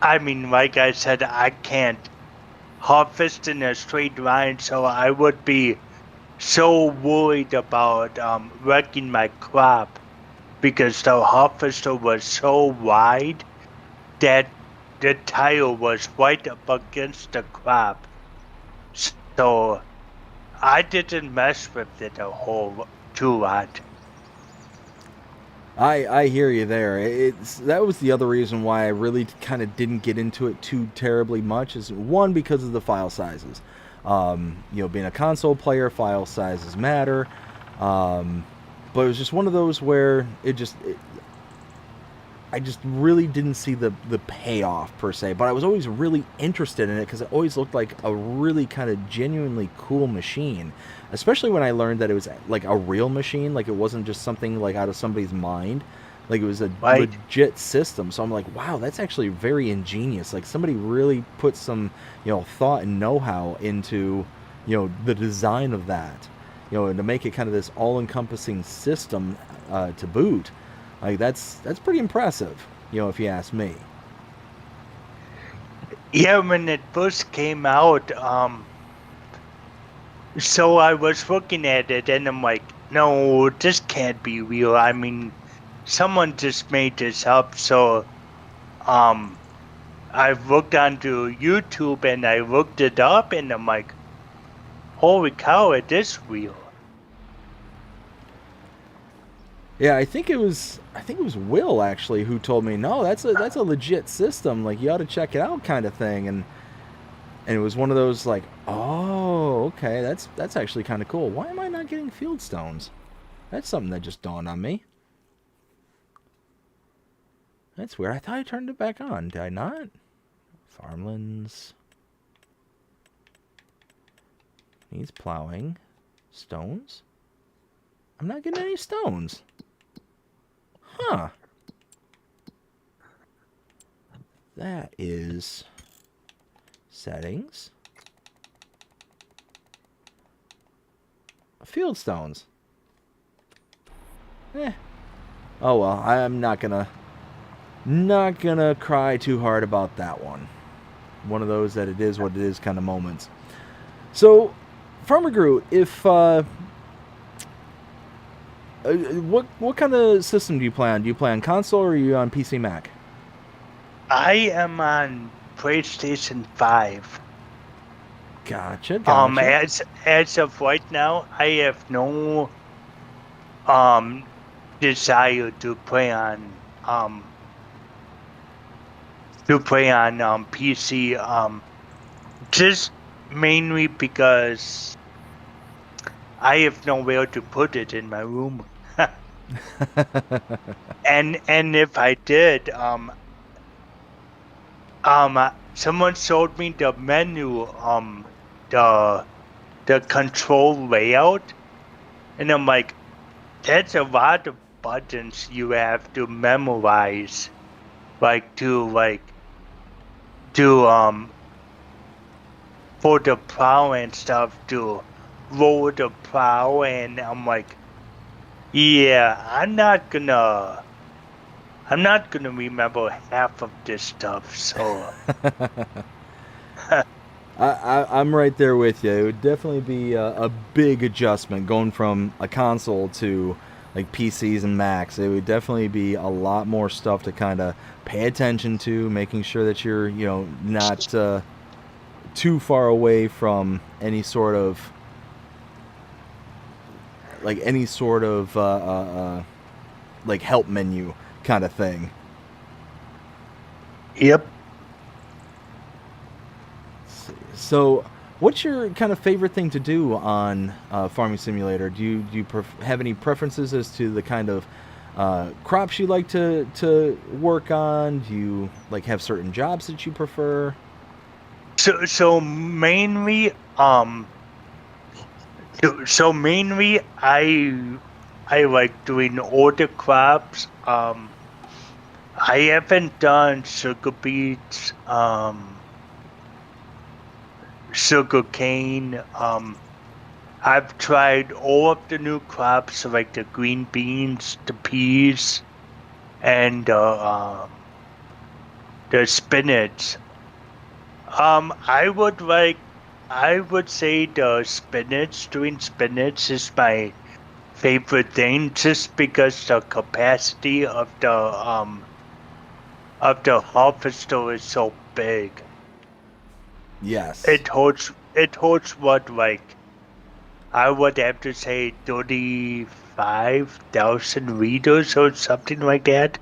I mean, like I said, I can't harvest in a straight line, so I would be so worried about wrecking my crop because the harvester was so wide that the tile was right up against the crop. So I didn't mess with it too lot. I hear you there. That was the other reason why I really kind of didn't get into it too terribly much. Is one, because of the file sizes. Being a console player, file sizes matter. But it was just one of those where I just really didn't see the payoff per se. But I was always really interested in it because it always looked like a really kind of genuinely cool machine. Especially when I learned that it was like a real machine, like it wasn't just something like out of somebody's mind. Like it was a legit system. So I'm like, wow, that's actually very ingenious. Like somebody really put some, thought and know-how into, the design of that. And to make it kind of this all-encompassing system to boot. Like that's pretty impressive, if you ask me. Yeah, when it first came out, so I was looking at it and I'm like, no, this can't be real. I mean, someone just made this up. So I looked onto YouTube and I looked it up and I'm like, holy cow, it is real. Yeah, I think it was Will actually who told me, no, that's a legit system. Like you ought to check it out, kind of thing. And it was one of those like, oh, okay, that's actually kind of cool. Why am I not getting field stones? That's something that just dawned on me. That's weird. I thought I turned it back on. Did I not? Farmlands. Needs plowing. Stones? I'm not getting any stones. Huh. That is settings. Field stones. Oh well, I'm not gonna cry too hard about that one. one of those that it is what it is kind of moments. So, Farmer Groot, if what kind of system do you play on? Do you play on console or are you on PC Mac? I am on PlayStation 5. Gotcha. As of right now, I have no desire to play on PC. Just mainly because I have nowhere to put it in my room. and if I did, someone showed me the menu, the control layout, and I'm like, that's a lot of buttons you have to memorize, for the plow and stuff, to lower the plow, and I'm like, yeah, I'm not gonna remember half of this stuff, so. I'm right there with you. It would definitely be a big adjustment going from a console to like PCs and Macs. It would definitely be a lot more stuff to kind of pay attention to, making sure that you're, not too far away from any sort of like help menu kind of thing. Yep. So, what's your kind of favorite thing to do on Farming Simulator? Do you have any preferences as to the kind of crops you like to work on? Do you like have certain jobs that you prefer? So mainly, I like doing all the crops. I haven't done sugar beets, sugar cane. I've tried all of the new crops, like the green beans, the peas, and the spinach. I would say the spinach, doing spinach is my favorite thing, just because the capacity of the harvester is so big. Yes. It holds what, like, I would have to say 35,000 liters or something like that.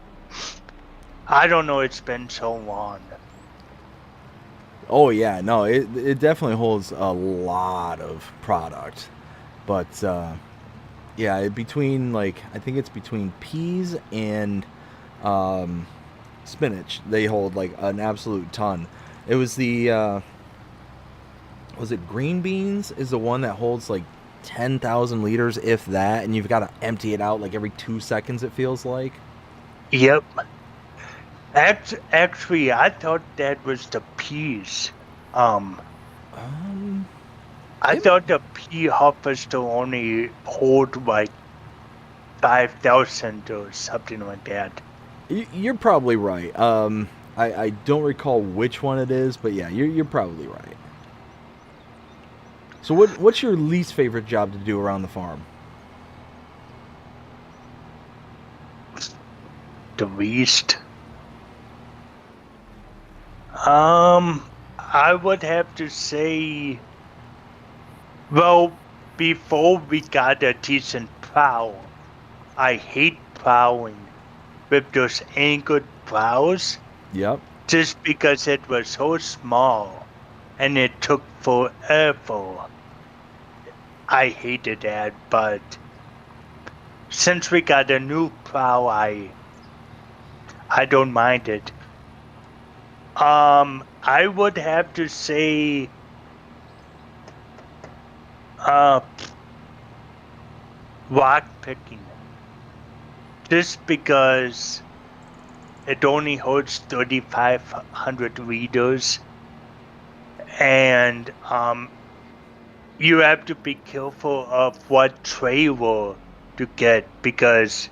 I don't know, it's been so long. Oh yeah, no, it definitely holds a lot of product, but yeah, between I think it's between peas and spinach, they hold like an absolute ton. It was the was it green beans is the one that holds like 10,000 liters, if that, and you've got to empty it out like every 2 seconds. It feels like. Yep. Actually, I thought that was the peas. I thought the pea harvester only hold like 5,000 or something like that. You're probably right. I don't recall which one it is, but yeah, you're probably right. So what's your least favorite job to do around the farm? The least. I would have to say, well, before we got a decent plow, I hate plowing with those angled plows. Yep. Just because it was so small and it took forever. I hated that, but since we got a new plow, I don't mind it. I would have to say, rock picking. Just because it only holds 3,500 liters, and you have to be careful of what trailer to get, because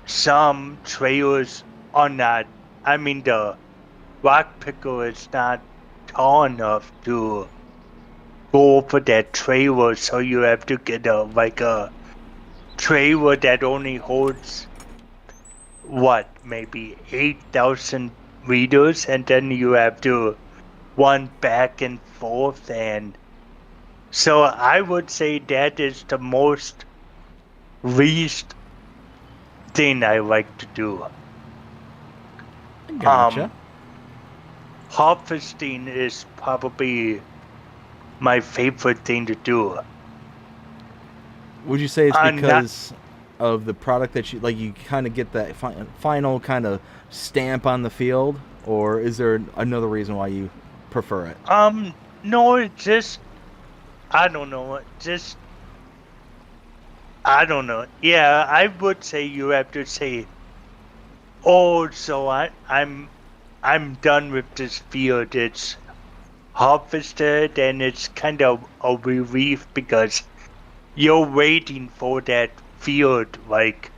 some trailers are not, I mean, the rock picker is not tall enough to go over that trailer, so you have to get a trailer that only holds maybe 8,000 liters, and then you have to run back and forth, and so I would say that is the most least thing I like to do. Gotcha. Harvesting is probably my favorite thing to do. Would you say it's not- because of the product that you kind of get that final kind of stamp on the field, or is there another reason why you prefer it? No, it's just, I don't know, I don't know. Yeah, I would say you have to say, oh, so I'm done with this field. It's harvested, and it's kind of a relief because you're waiting for that field like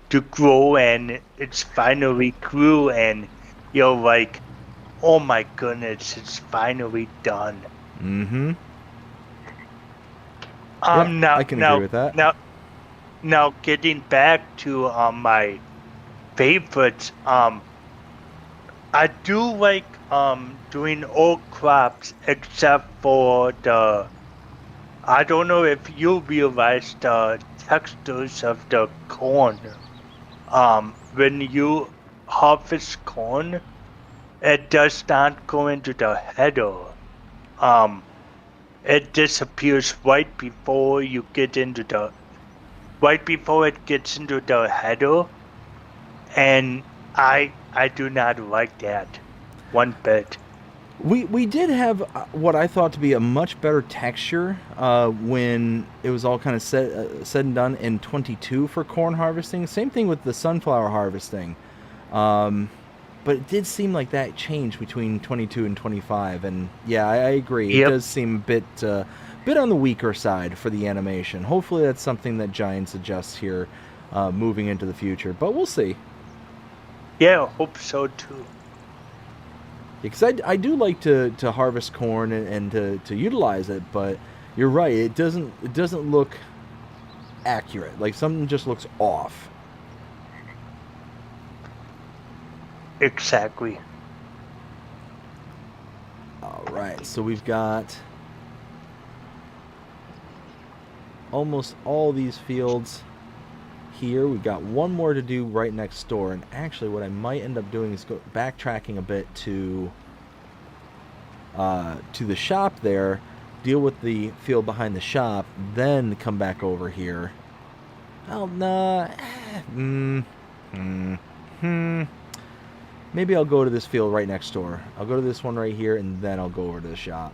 to grow, and it's finally grew, and you're like, oh my goodness, it's finally done. Mm-hmm. Now I can agree with that. Now getting back to my favorites, I do like doing all crops except for I don't know if you realize the textures of the corn. When you harvest corn, it does not go into the header. It disappears right before it gets into the header, and I do not like that one bit. We did have what I thought to be a much better texture when it was all kind of said and done in 22 for corn harvesting. Same thing with the sunflower harvesting. But it did seem like that changed between 22 and 25. And yeah, I agree. Yep. It does seem a bit on the weaker side for the animation. Hopefully that's something that Giants adjusts here moving into the future. But we'll see. Yeah, I hope so too. Because I do like to harvest corn and to utilize it, but you're right, it doesn't look accurate. Like something just looks off. Exactly. All right, so we've got almost all these fields here. We've got one more to do right next door, and actually what I might end up doing is backtracking a bit to the shop there, deal with the field behind the shop, then come back over here. Oh, no. Maybe I'll go to this field right next door. I'll go to this one right here, and then I'll go over to the shop.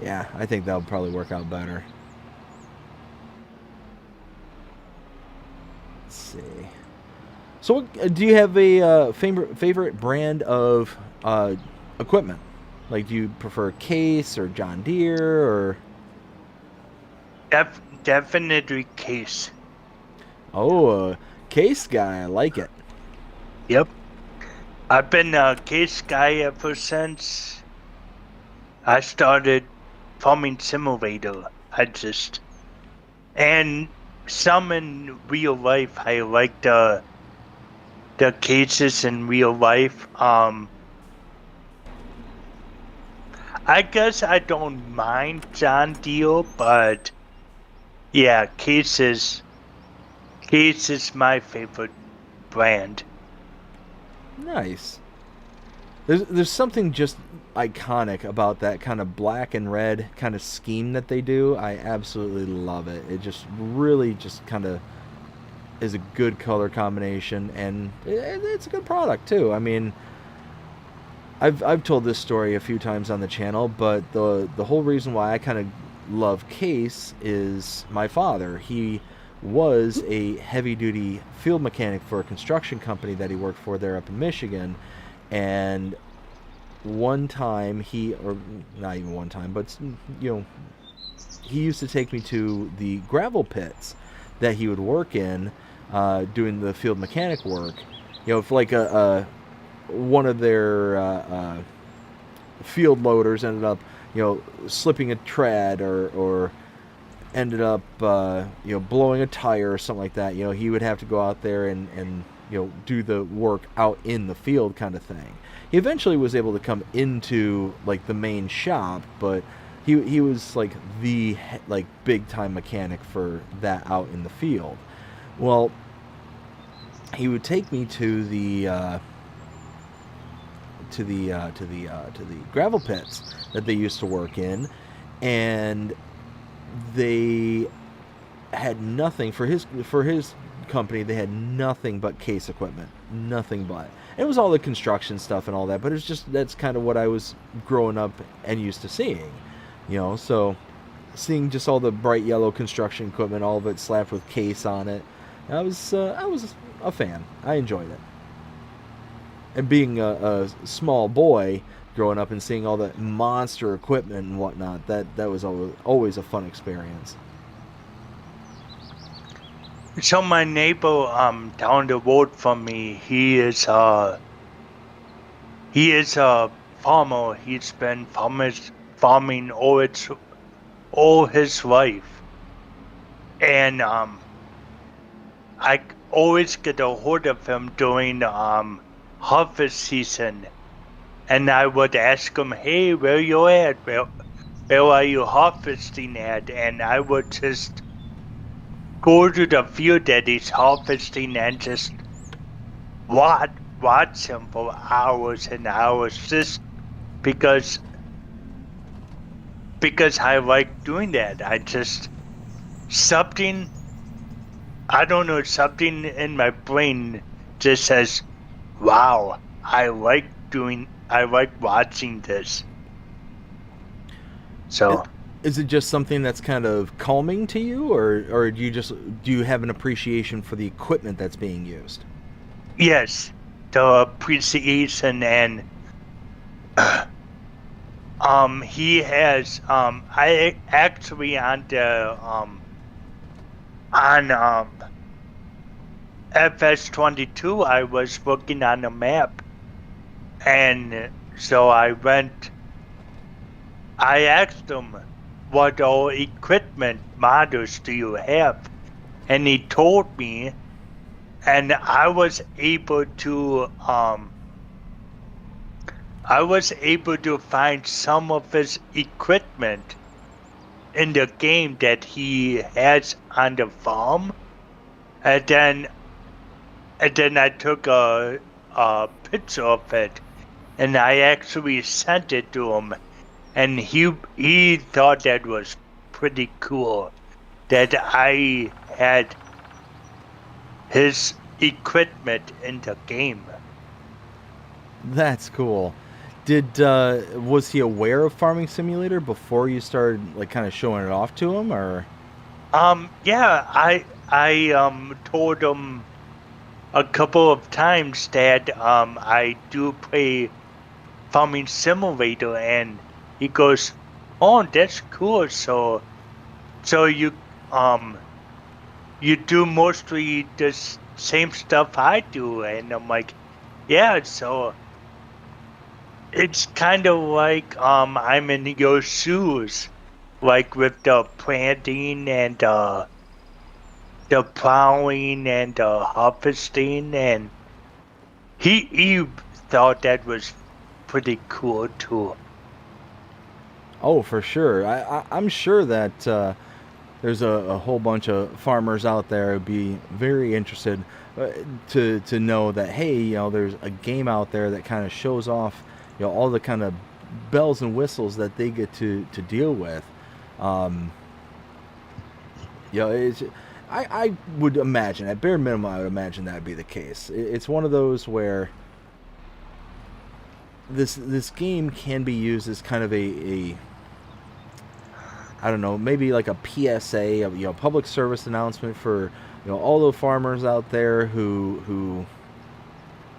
Yeah, I think that'll probably work out better. Let's see. So, do you have a favorite brand of equipment? Like, do you prefer Case or John Deere or? Definitely Case. Oh, Case guy, I like it. Yep. I've been a Case guy ever since I started Farming Simulator. And some in real life, I like the cases in real life. I guess I don't mind John Deere, but yeah, Case is my favorite brand. Nice. There's something just iconic about that kind of black and red kind of scheme that they do. I absolutely love it. It just really just kind of is a good color combination, and it's a good product too. I mean, I've told this story a few times on the channel, but the whole reason why I kind of love Case is my father. He was a heavy-duty field mechanic for a construction company that he worked for there up in Michigan, and one time or not even one time, but he used to take me to the gravel pits that he would work in, doing the field mechanic work. if like one of their field loaders ended up, slipping a tread or ended up, blowing a tire or something like that, he would have to go out there and do the work out in the field kind of thing. He eventually was able to come into like the main shop, but he was like the like big time mechanic for that out in the field. Well, he would take me to the gravel pits that they used to work in, and they had nothing for his company. They had nothing but case equipment, nothing but. It was all the construction stuff and all that, but it's just that's kind of what I was growing up and used to seeing, So seeing just all the bright yellow construction equipment, all of it slapped with case on it, I was a fan. I enjoyed it. And being a small boy growing up and seeing all that monster equipment and whatnot, that was always a fun experience. So my neighbor down the road from me, he is a farmer. He's been farming all his life, and I always get a hold of him during harvest season, and I would ask him, "Hey, where you at? Where are you harvesting at?" And I would just go to the field that he's harvesting and just watch him for hours and hours, just because I like doing that. I just something in my brain just says, "Wow, I like watching this." So. Is it just something that's kind of calming to you, or do you have an appreciation for the equipment that's being used? Yes, the appreciation, and he has I actually on FS22 I was looking on the map, and so I asked him, "What all equipment models do you have?" And he told me, and I was able to find some of his equipment in the game that he has on the farm, and then I took a picture of it, and I actually sent it to him. And he thought that was pretty cool, that I had his equipment in the game. That's cool. Was he aware of Farming Simulator before you started like kind of showing it off to him, or? Yeah, I told him a couple of times that I do play Farming Simulator, and he goes, "Oh, that's cool. So you do mostly the same stuff I do." And I'm like, "Yeah." So it's kind of like I'm in your shoes, like with the planting and the plowing and the harvesting, and he thought that was pretty cool too. Oh, for sure. I'm sure that there's a whole bunch of farmers out there who'd be very interested to know that, hey, there's a game out there that kind of shows off, all the kind of bells and whistles that they get to deal with. I would imagine, at bare minimum, I would imagine that would be the case. It's one of those where this game can be used as kind of a I don't know, maybe like a PSA, public service announcement for all the farmers out there who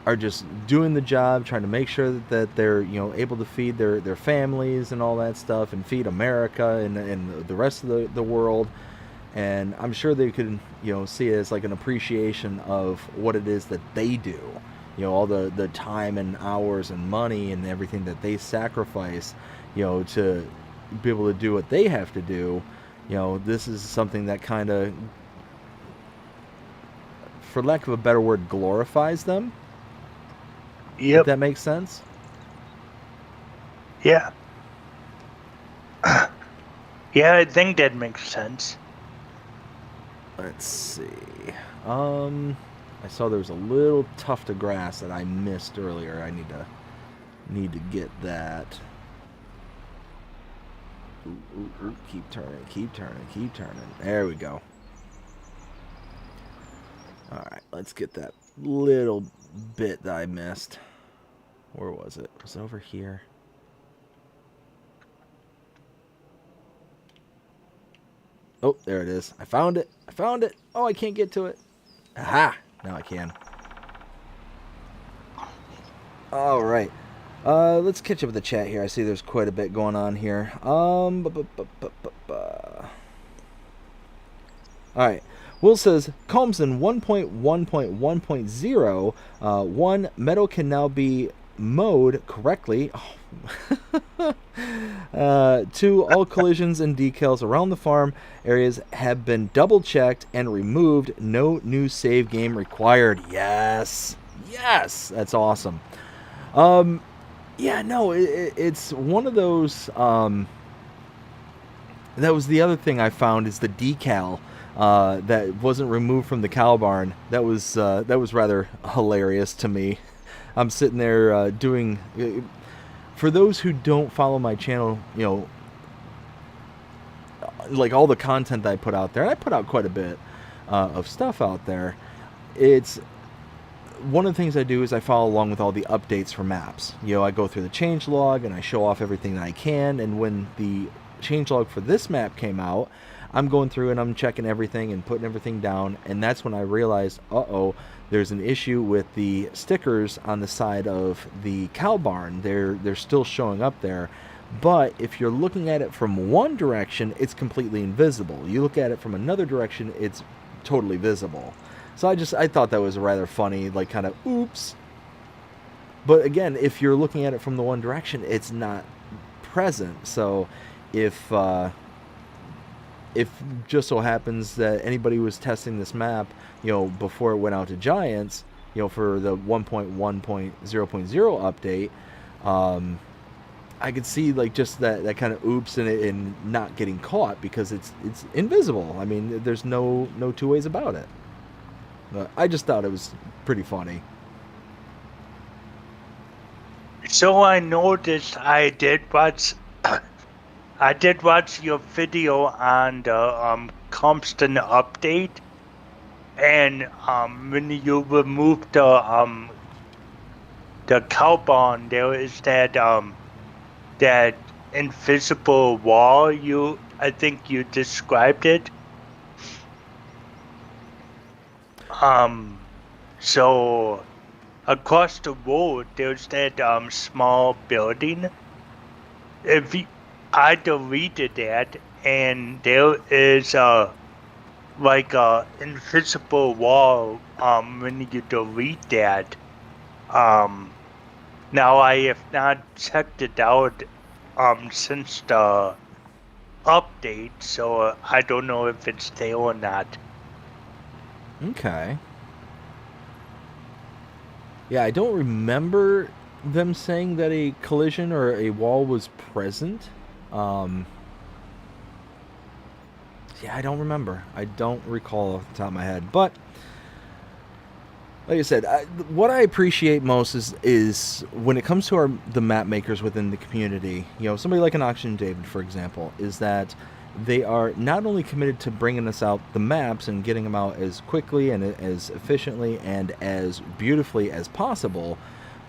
are just doing the job, trying to make sure that they're able to feed their families and all that stuff, and feed America and the rest of the world. And I'm sure they could see it as like an appreciation of what it is that they do, you know, all the time and hours and money and everything that they sacrifice, you know, to be able to do what they have to do. You know, this is something that kind of, for lack of a better word, glorifies them. If Yep. that makes sense. Yeah. Yeah, I think that makes sense. Let's see. I saw there was a little tuft of grass that I missed earlier. I need to get that. Ooh, keep turning, keep turning, keep turning. There we go. All right, let's get that little bit that I missed. Where was it? Was it over here? Oh, there it is. I found it. I found it. Oh, I can't get to it. Aha! Now I can. All right. Let's catch up with the chat here. I see there's quite a bit going on here. All right. Will says, Calmsden 1.1.1.0, one, meadow can now be mowed correctly. Oh. 2, all collisions and decals around the farm areas have been double checked and removed. No new save game required. Yes. Yes. That's awesome. Yeah, no, it's one of those, that was the other thing I found is the decal that wasn't removed from the cow barn. That was rather hilarious to me. I'm sitting there doing. For those who don't follow my channel, you know, like all the content that I put out there, and I put out quite a bit of stuff out there. It's one of the things I do is I follow along with all the updates for maps. You know, I go through the changelog and I show off everything that I can. And when the changelog for this map came out, I'm going through and I'm checking everything and putting everything down. And that's when I realized, uh-oh, there's an issue with the stickers on the side of the cow barn. They're still showing up there. But if you're looking at it from one direction, it's completely invisible. You look at it from another direction, it's totally visible. So I thought that was rather funny, like kind of oops. But again, if you're looking at it from the one direction, it's not present. So if just so happens that anybody was testing this map, you know, before it went out to Giants, you know, for the 1.1.0.0 update, I could see like just that kind of oops and not getting caught because it's invisible. I mean, there's no two ways about it. I just thought it was pretty funny. So I noticed I did watch your video on the Calmsden update, and when you removed the cow barn, there is that that invisible wall. I think you described it. So across the road, there's that small building. I deleted that, and there is like a invisible wall when you delete that. Now I have not checked it out since the update, so I don't know if it's there or not. Okay. Yeah, I don't remember them saying that a collision or a wall was present. Yeah, I don't remember. I don't recall off the top of my head. But like I said, what I appreciate most is when it comes to the map makers within the community. You know, somebody like an Oxygendavid, for example, is that they are not only committed to bringing us out the maps and getting them out as quickly and as efficiently and as beautifully as possible,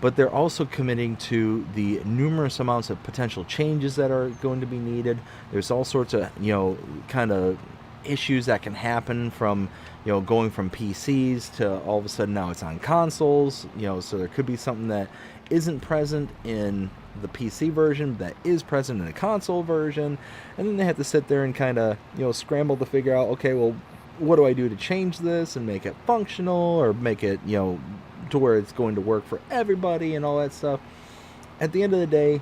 but they're also committing to the numerous amounts of potential changes that are going to be needed. There's all sorts of, you know, kind of issues that can happen from, you know, going from PCs to all of a sudden now it's on consoles, you know, so there could be something that isn't present in the PC version that is present in a console version, and then they have to sit there and kind of, you know, scramble to figure out, okay, well, what do I do to change this and make it functional or make it, you know, to where it's going to work for everybody and all that stuff. At the end of the day,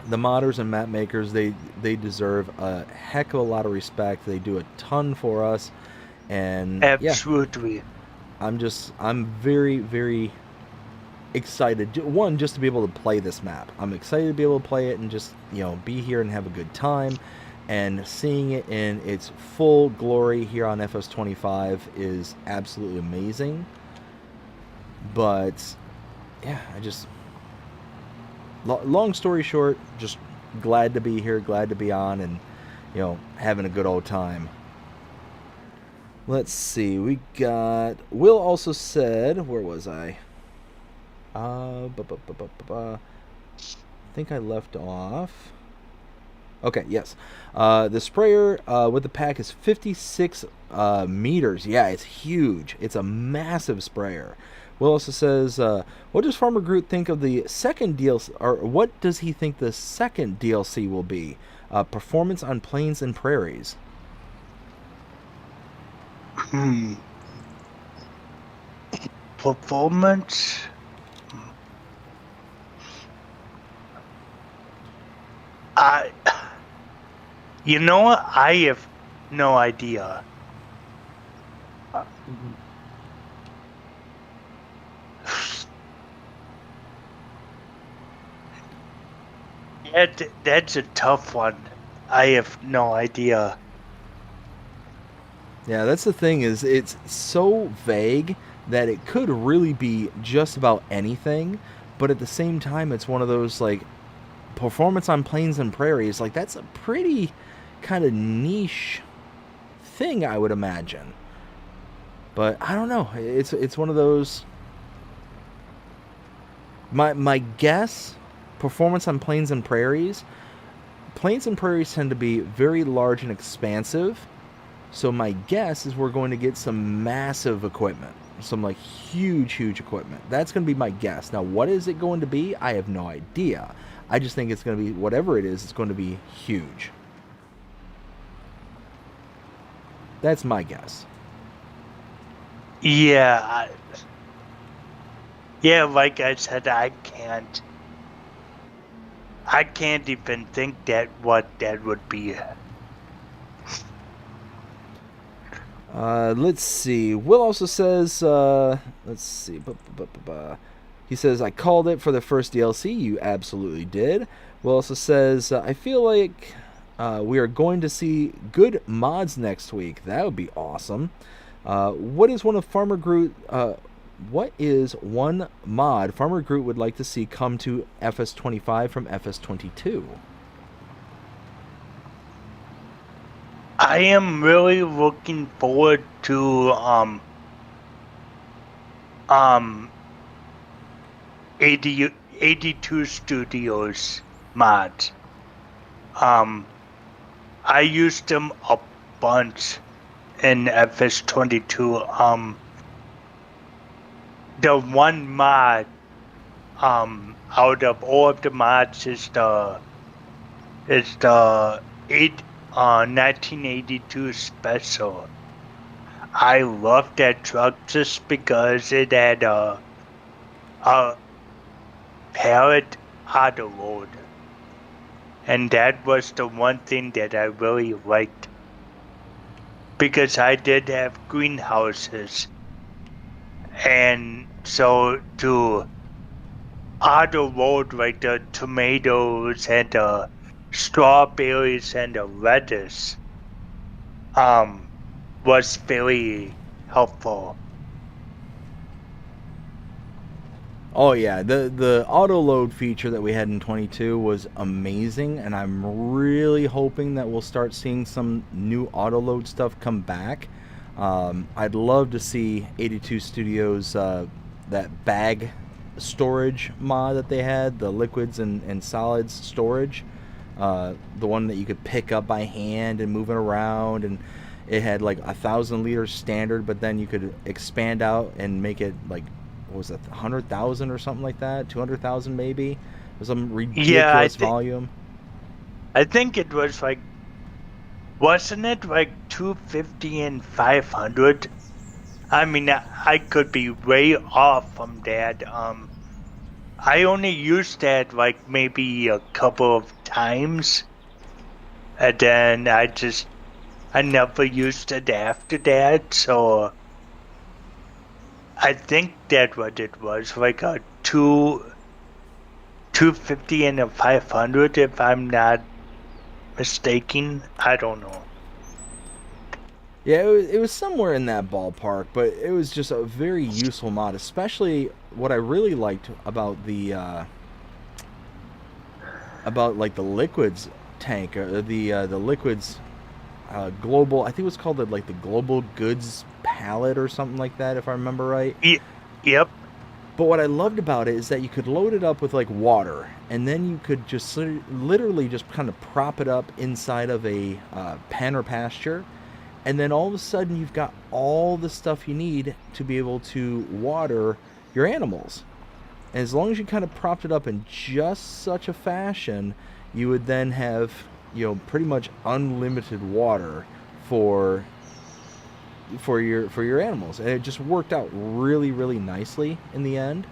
the modders and map makers, they deserve a heck of a lot of respect. They do a ton for us, and Absolutely. I'm very, very excited. One, just to be able to play this map. I'm excited to be able to play it and just, be here and have a good time. And seeing it in its full glory here on FS25 is absolutely amazing. But yeah, long story short, just glad to be here, glad to be on, and having a good old time. Let's see, we got Will also said, where was I? I think I left off. Okay, yes. The sprayer with the pack is 56 meters. Yeah, it's huge. It's a massive sprayer. Will also says, what does Farmer Groot think of the second DLC, or what does he think the second DLC will be? Performance on Plains and Prairies. Performance? You know what? I have no idea. That's a tough one. I have no idea. Yeah, that's the thing, is it's so vague that it could really be just about anything, but at the same time, it's one of those, like, performance on Plains and Prairies, like, that's a pretty kind of niche thing, I would imagine. But I don't know. It's one of those. My guess, performance on Plains and Prairies. Plains and Prairies tend to be very large and expansive. So my guess is we're going to get some massive equipment. Some, like, huge equipment. That's going to be my guess. Now, what is it going to be? I have no idea. I just think it's going to be, whatever it is, it's going to be huge. That's my guess. Yeah. Like I said, I can't even think what that would be. Let's see. Will also says, let's see. He says, I called it for the first DLC. You absolutely did. Will also says, I feel like we are going to see good mods next week. That would be awesome. What is one mod Farmer Groot would like to see come to FS25 from FS22? I am really looking forward to 82 Studios mods. I used them a bunch in FS22. The one mod out of all of the mods is the 1982 special. I love that truck just because it had a pallet auto load, and that was the one thing that I really liked, because I did have greenhouses, and so to auto load, like, the tomatoes and the strawberries and the lettuce was very helpful. Oh yeah, the auto load feature that we had in 22 was amazing, and I'm really hoping that we'll start seeing some new auto load stuff come back. I'd love to see 82 Studios, that bag storage mod that they had, the liquids and solids storage, the one that you could pick up by hand and move it around, and it had like 1,000 liters standard, but then you could expand out and make it like, what was that, 100,000 or something like that, 200,000 maybe, some ridiculous volume. I think it was like, wasn't it like 250 and 500? I mean, I could be way off from that. I only used that like maybe a couple of times, and then I never used it after that. So I think that's what it was, like a 250 and a 500, if I'm not mistaken. I don't know. Yeah, it was somewhere in that ballpark, but it was just a very useful mod. Especially what I really liked about like the liquids tank, or the liquids global. I think it was called like the global goods pallet or something like that, if I remember right. Yep. But what I loved about it is that you could load it up with like water, and then you could just literally just kind of prop it up inside of a pen or pasture, and then all of a sudden you've got all the stuff you need to be able to water your animals. And as long as you kind of propped it up in just such a fashion, you would then have, pretty much unlimited water for your animals. And it just worked out really, really nicely in the end.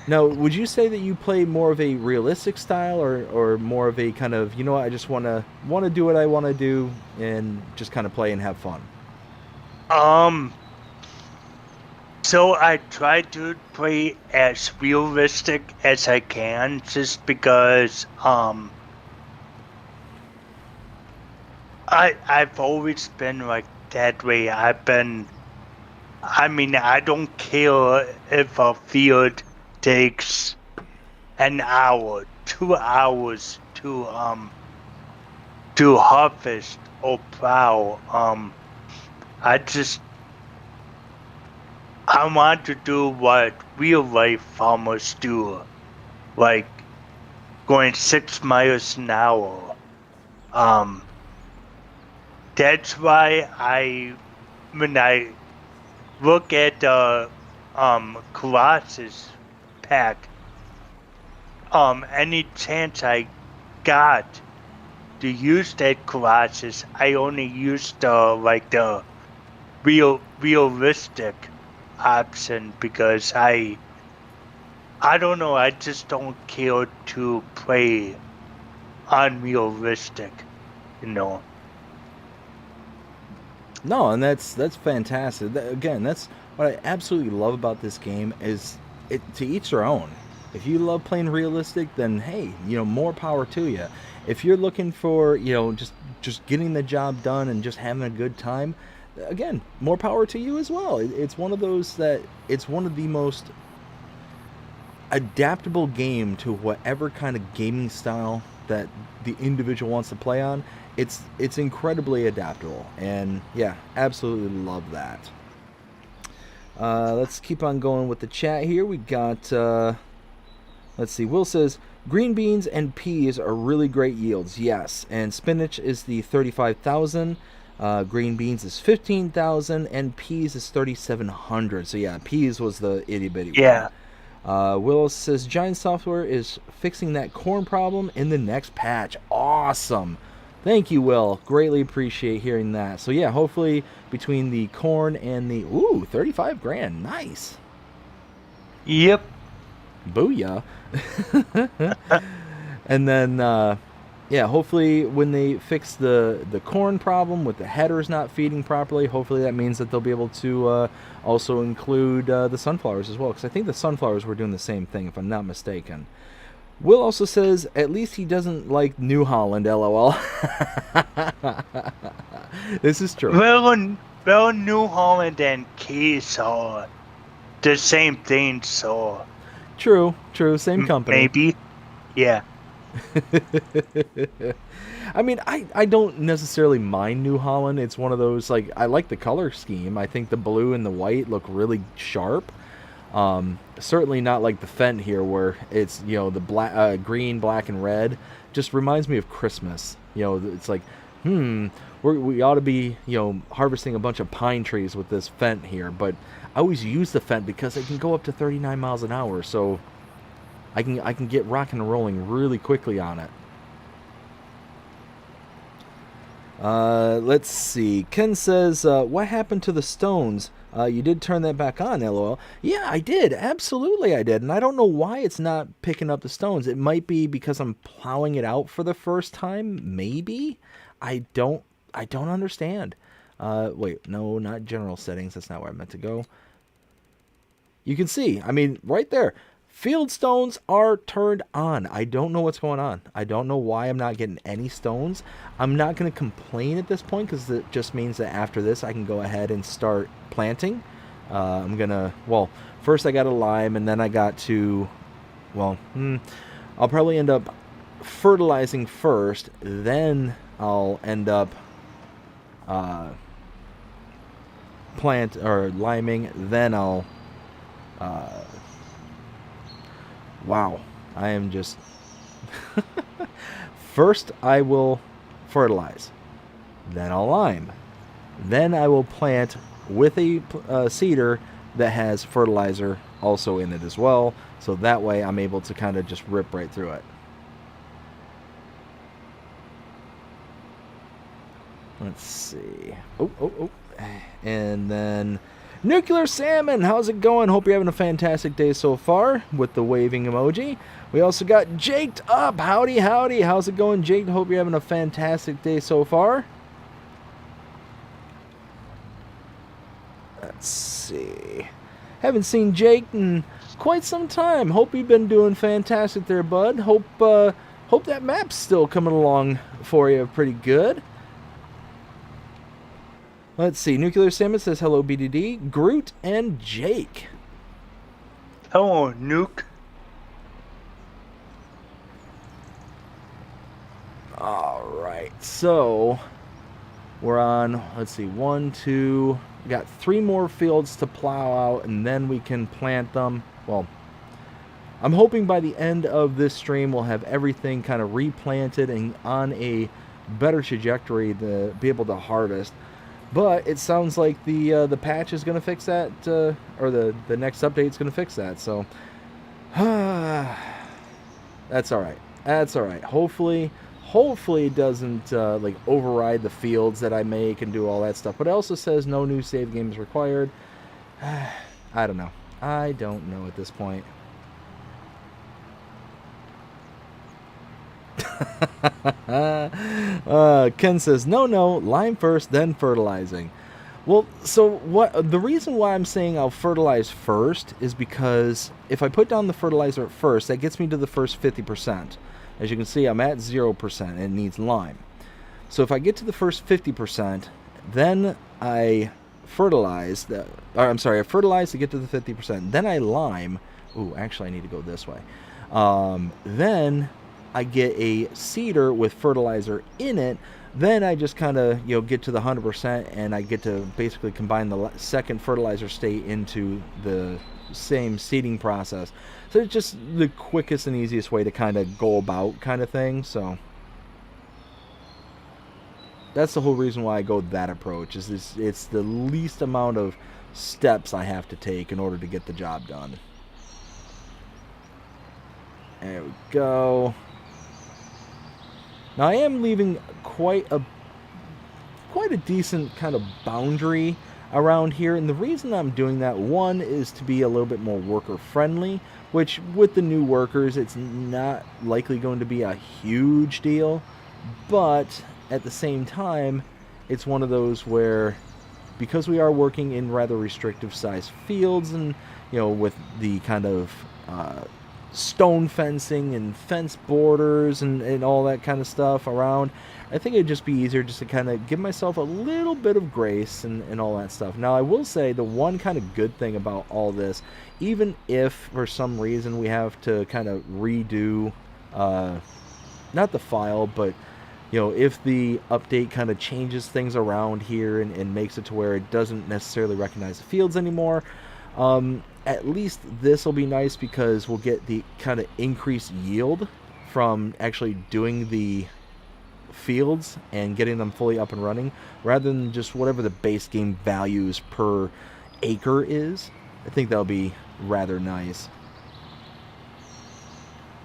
Now, would you say that you play more of a realistic style, or more of a kind of, I just want to do what I want to do and just kind of play and have fun? So I try to play as realistic as I can, just because I've always been like that way. I don't care if a field takes an hour, 2 hours to harvest or plow. I want to do what real life farmers do, like going 6 miles an hour. That's why when I look at the Colossus pack, any chance I got to use that Colossus, I only used the realistic option, because I don't know, I just don't care to play unrealistic, No, and that's fantastic. Again, that's what I absolutely love about this game, is it to each their own. If you love playing realistic, then hey, more power to you. If you're looking for, just getting the job done and just having a good time, again, more power to you as well. It's one of those that it's one of the most adaptable game to whatever kind of gaming style that the individual wants to play on. It's incredibly adaptable, and yeah, absolutely love that. Let's keep on going with the chat here. We got let's see, Will says green beans and peas are really great yields. Yes, and spinach is the 35,000. Green beans is 15,000, and peas is 3,700. So yeah, peas was the itty bitty yeah. one. Will says Giant Software is fixing that corn problem in the next patch. Awesome. Thank you, Will. Greatly appreciate hearing that. So yeah, hopefully between the corn and the 35 grand. Nice. Yep. Booyah. And then yeah, hopefully when they fix the corn problem with the headers not feeding properly, hopefully that means that they'll be able to also include the sunflowers as well, because I think the sunflowers were doing the same thing, if I'm not mistaken. Will also says, at least he doesn't like New Holland, LOL. This is true. Well, New Holland and Keys are the same thing, so... True, same company. Maybe, yeah. I mean, I don't necessarily mind New Holland. It's one of those, like, I like the color scheme. I think the blue and the white look really sharp. Certainly not like the Fent here, where it's, the black, green, black, and red. Just reminds me of Christmas. It's like, we ought to be, harvesting a bunch of pine trees with this Fent here. But I always use the Fent because it can go up to 39 miles an hour, so I can get rocking and rolling really quickly on it. Let's see. Ken says, what happened to the stones? You did turn that back on, LOL. Yeah, I did. Absolutely, I did. And I don't know why it's not picking up the stones. It might be because I'm plowing it out for the first time. Maybe. I don't understand. Wait, no, not general settings. That's not where I meant to go. You can see, I mean, right there. Field stones are turned on. I don't know what's going on. I don't know why I'm not getting any stones. I'm not going to complain at this point because it just means that after this I can go ahead and start planting. I'm going to, well, first I got a lime and then I got to, well, I'll probably end up fertilizing first. Then I'll end up liming. Then I'll... wow, I am just... First, I will fertilize. Then I'll lime. Then I will plant with a seeder that has fertilizer also in it as well. So that way I'm able to kind of just rip right through it. Let's see. Oh. And then... Nuclear Salmon, how's it going? Hope you're having a fantastic day so far with the waving emoji. We also got Jaked Up. Howdy. How's it going, Jake? Hope you're having a fantastic day so far. Let's see. Haven't seen Jake in quite some time. Hope you've been doing fantastic there, bud. Hope that map's still coming along for you pretty good. Let's see. Nuclear Salmon says hello, BDD, Groot, and Jake. Hello, Nuke. Alright, so we're on, let's see, 1, 2, we got 3 more fields to plow out, and then we can plant them. Well, I'm hoping by the end of this stream we'll have everything kind of replanted and on a better trajectory to be able to harvest. But it sounds like the patch is going to fix that, or the next update is going to fix that. So that's all right. That's all right. Hopefully it doesn't like override the fields that I make and do all that stuff. But it also says no new save games required. I don't know. I don't know at this point. Ken says no, lime first, then fertilizing. Well, so what the reason why I'm saying I'll fertilize first is because if I put down the fertilizer at first, that gets me to the first 50%. As you can see, I'm at 0% and it needs lime. So if I get to the first 50%, then I fertilize I fertilize to get to the 50%. Then I lime. Ooh, actually I need to go this way. Then I get a seeder with fertilizer in it. Then I just kind of, get to the 100% and I get to basically combine the second fertilizer state into the same seeding process. So it's just the quickest and easiest way to kind of go about kind of thing. So that's the whole reason why I go that approach. It's the least amount of steps I have to take in order to get the job done. There we go. Now I am leaving quite a decent kind of boundary around here, and the reason I'm doing that, one, is to be a little bit more worker friendly, which with the new workers it's not likely going to be a huge deal, but at the same time it's one of those where, because we are working in rather restrictive sized fields and with the kind of stone fencing and fence borders and all that kind of stuff around, I think it'd just be easier just to kind of give myself a little bit of grace and all that stuff. Now I will say the one kind of good thing about all this, even if for some reason we have to kind of redo not the file, but if the update kind of changes things around here and makes it to where it doesn't necessarily recognize the fields anymore, at least this will be nice because we'll get the kind of increased yield from actually doing the fields and getting them fully up and running, rather than just whatever the base game values per acre is. I think that'll be rather nice.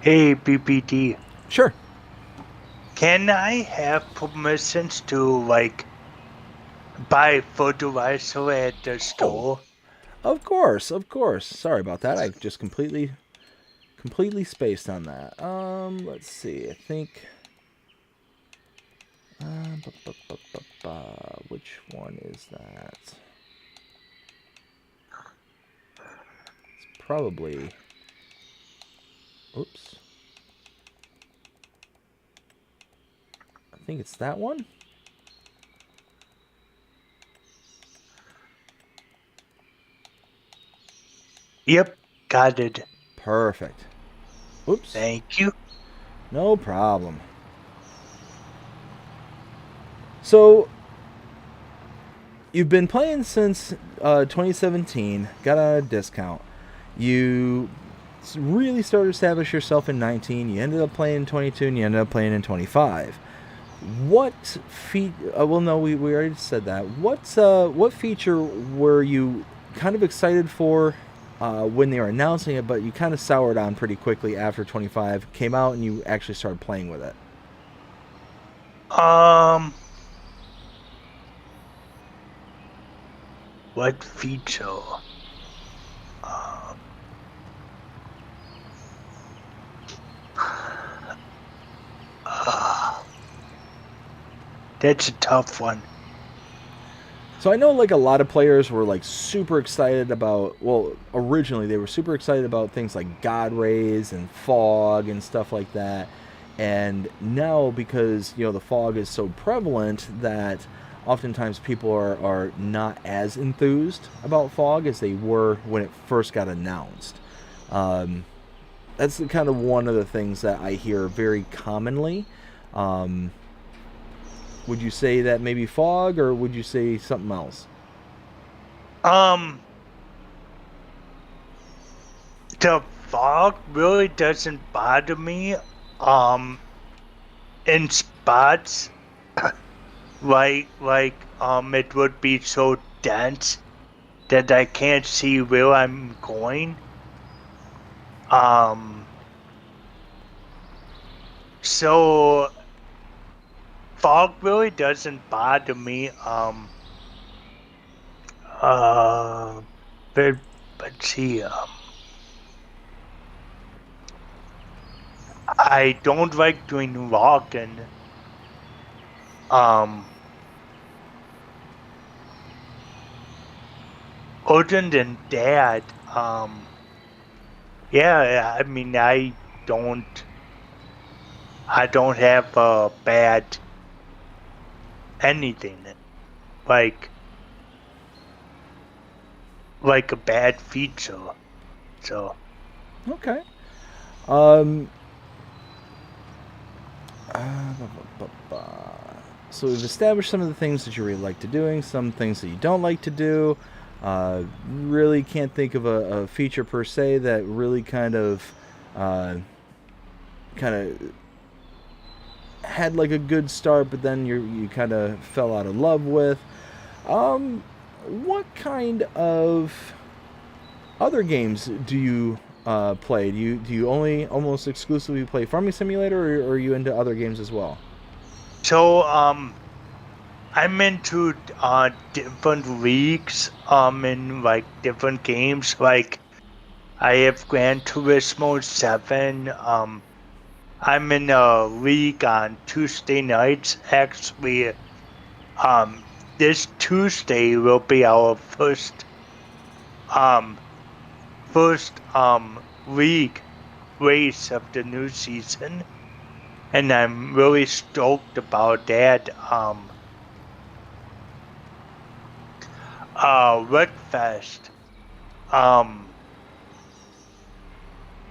Hey, BBD. Sure. can I have permissions to like buy fertilizer at the store? Of course, of course. Sorry about that. I just completely spaced on that. Let's see. I think. Which one is that? It's probably. Oops. I think it's that one. Yep, got it. Perfect. Oops. Thank you. No problem. So, you've been playing since 2017, got a discount. You really started to establish yourself in 19, you ended up playing in 22, and you ended up playing in 25. What well, no, we already said that. What feature were you kind of excited for when they were announcing it, but you kind of soured on pretty quickly after 25 came out and you actually started playing with it? What feature? That's a tough one. So I know like a lot of players were like super excited about, well, originally they were super excited about things like God rays and fog and stuff like that. And now because, the fog is so prevalent that oftentimes people are not as enthused about fog as they were when it first got announced. That's kind of one of the things that I hear very commonly. Would you say that maybe fog, or would you say something else? The fog really doesn't bother me. In spots, it would be so dense that I can't see where I'm going. So fog really doesn't bother me. But let's see. I don't like doing walking. Other than that, yeah, I mean, I don't have a bad anything like a bad feature. So Okay. So we've established some of the things that you really like to doing, some things that you don't like to do. Really can't think of a feature per se that really kind of had like a good start, but then you kind of fell out of love with. What kind of other games do you play? Do you only almost exclusively play Farming Simulator, or are you into other games as well? So I'm into different leagues in like different games. Like I have Gran Turismo 7. I'm in a league on Tuesday nights. Actually, this Tuesday will be our first league race of the new season, and I'm really stoked about that. Wreckfest.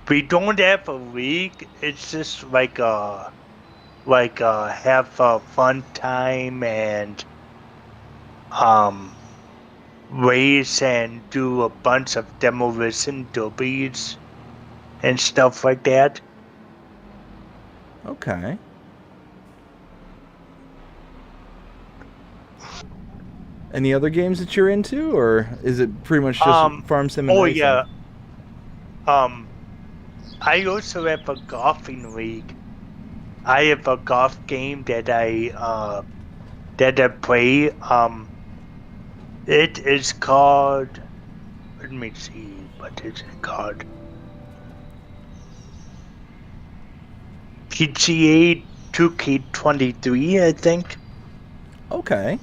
We don't have a league. It's just like a have a fun time and race and do a bunch of demolition derbies and stuff like that. Okay. Any other games that you're into, or is it pretty much just Farm Sim and racing? Yeah. I also have a golfing league. I have a golf game that I play. It is called. Let me see. What is it called? PGA 2K23, I think. Okay.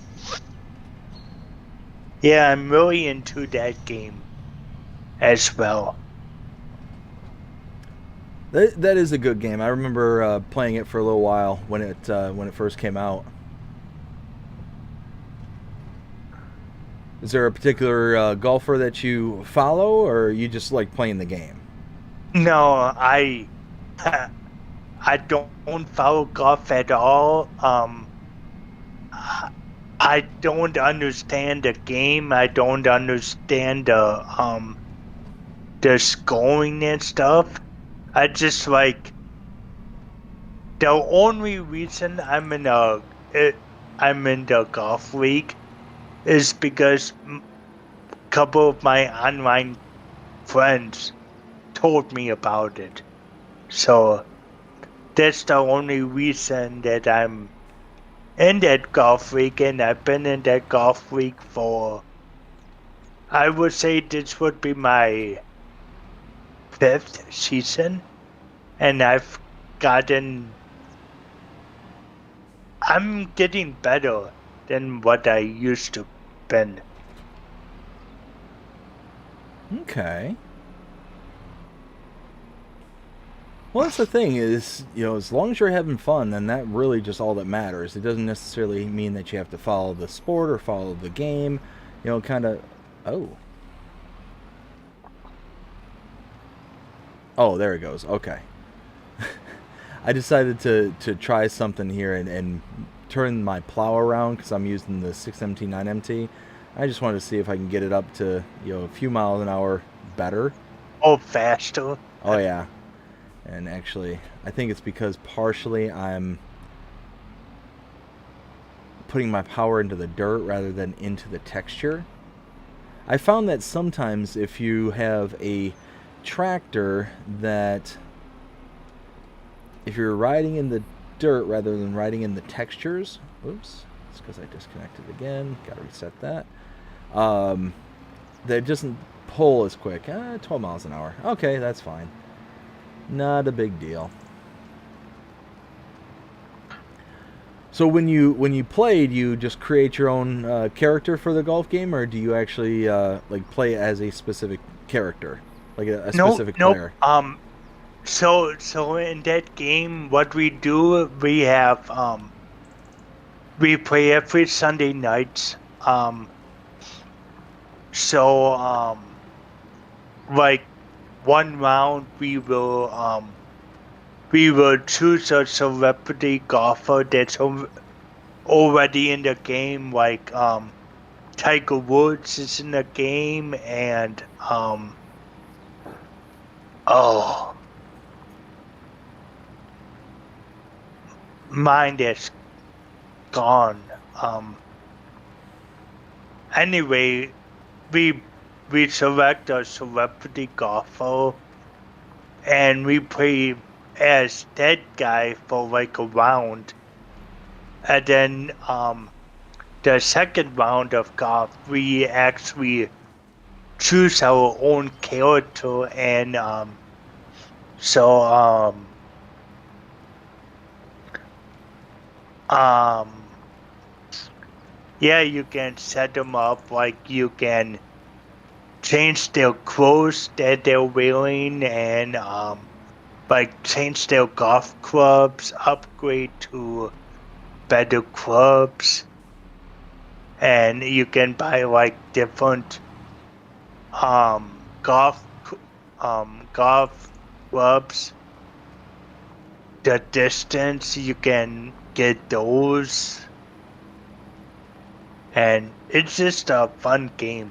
Yeah, I'm really into that game as well. That is a good game. I remember playing it for a little while when it first came out. Is there a particular golfer that you follow, or you just like playing the game? No, I don't follow golf at all. I don't understand the game. I don't understand the scoring and stuff. I just like the only reason I'm in the golf league is because a couple of my online friends told me about it. So that's the only reason that I'm in that golf league, and I've been in that golf league for, I would say this would be my 5th season, and I'm getting better than what I used to been. Okay. Well, that's the thing is, as long as you're having fun, then that really just all that matters. It doesn't necessarily mean that you have to follow the sport or follow the game. Kind of. Oh, there it goes. Okay. I decided to try something here and turn my plow around because I'm using the 6MT9MT. I just wanted to see if I can get it up to a few miles an hour better. Oh, faster. Oh yeah. And actually, I think it's because partially I'm putting my power into the dirt rather than into the texture. I found that sometimes if you have a tractor that if you're riding in the dirt rather than riding in the textures, oops, it's because I disconnected again, gotta reset that, that doesn't pull as quick. 12 miles an hour. Okay, that's fine. Not a big deal. So when you played, you just create your own character for the golf game, or do you actually like play as a specific character, like a specific player? So in that game, what we do, we have we play every Sunday nights. Like one round we will choose a celebrity golfer that's already in the game, like Tiger Woods is in the game, and mind is gone. Anyway, we select a celebrity golfer, and we play as that guy for like a round, and then the second round of golf we actually choose our own character, and yeah, you can set them up, like you can change their clothes that they're wearing, and like change their golf clubs, upgrade to better clubs, and you can buy like different golf clubs. The distance, you can get those, and it's just a fun game.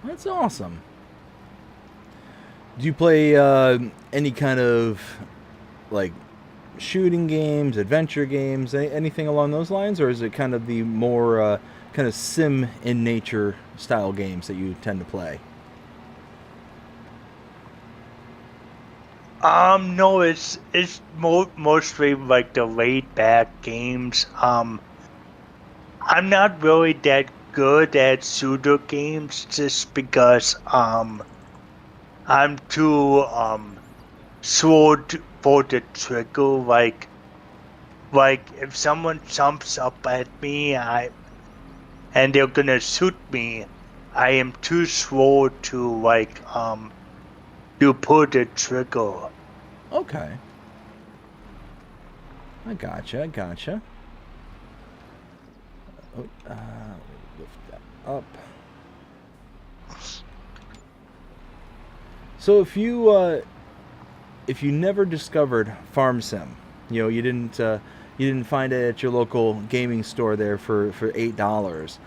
That's awesome. Do you play any kind of like shooting games, adventure games, anything along those lines, or is it kind of the more kind of sim in nature style games that you tend to play? No, it's mostly like the laid back games. I'm not really that good at pseudo games just because I'm too slow for the trigger. Like if someone jumps up at me, and they're gonna shoot me, I am too slow to to pull the trigger. Okay. I gotcha. Oh, lift that up. So if you never discovered Farm Sim, you didn't find it at your local gaming store there for $8.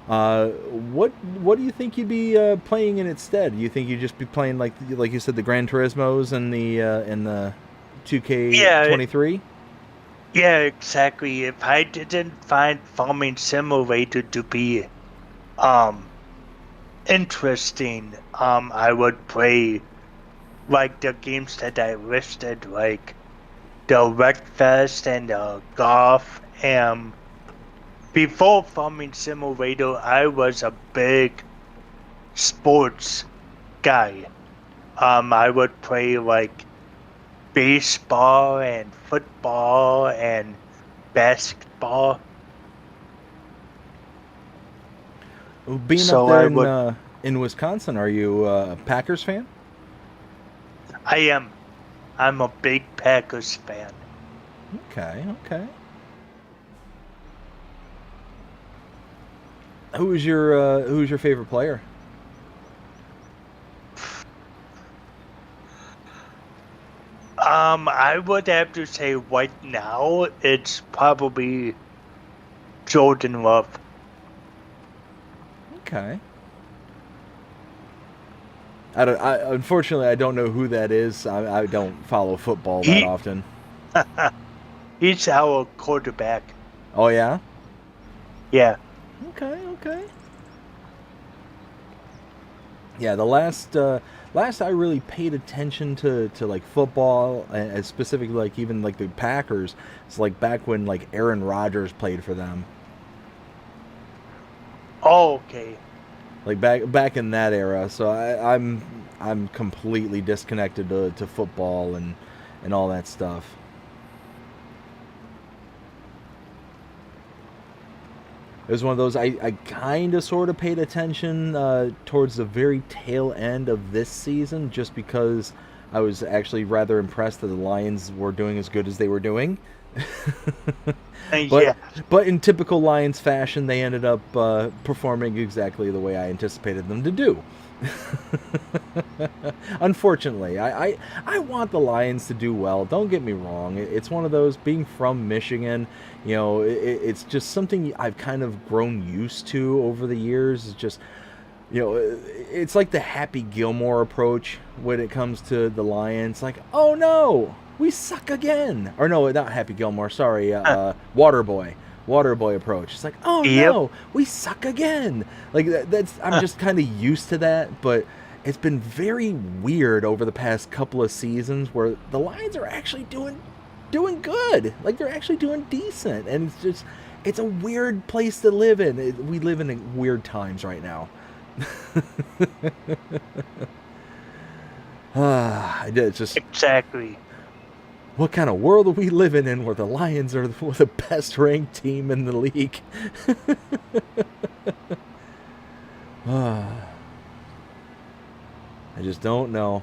What do you think you'd be playing in instead? You think you'd just be playing like you said, the Gran Turismos and the Yeah, 2K23? yeah, exactly. If I didn't find Farming Simulator to be um interesting, I would play like the games that I listed, like the Wreckfest and Golf. And before Farming Simulator, I was a big sports guy. I would play like baseball and football and basketball. Being up So there I would, in Wisconsin, are you a Packers fan? I am, I'm a big Packers fan. Okay. Who's your favorite player? I would have to say right now it's probably Jordan Love. Okay. Unfortunately, I don't know who that is. I don't follow football that He, often. he's our quarterback. Oh yeah. Yeah. Okay. Yeah, the last I really paid attention to like football, and specifically like even like the Packers. It's like back when like Aaron Rodgers played for them. Oh, okay. Like back in that era. So I'm completely disconnected to football and all that stuff. It was one of those I kind of sort of paid attention towards the very tail end of this season, just because I was actually rather impressed that the Lions were doing as good as they were doing. Yeah. But in typical Lions fashion, they ended up performing exactly the way I anticipated them to do. Unfortunately, I want the Lions to do well. Don't get me wrong. It's one of those, being from Michigan, it's just something I've kind of grown used to over the years. It's just, it's like the Happy Gilmore approach when it comes to the Lions. Like, oh no, we suck again. Or no, not Happy Gilmore. Sorry, Waterboy approach. It's like, oh Yep. no, we suck again. Like that's I'm just kind of used to that, but it's been very weird over the past couple of seasons where the Lions are actually doing good. Like they're actually doing decent, and it's a weird place to live in. We live in weird times right now. It's just, Exactly. what kind of world are we living in where the Lions are the best ranked team in the league? I just don't know.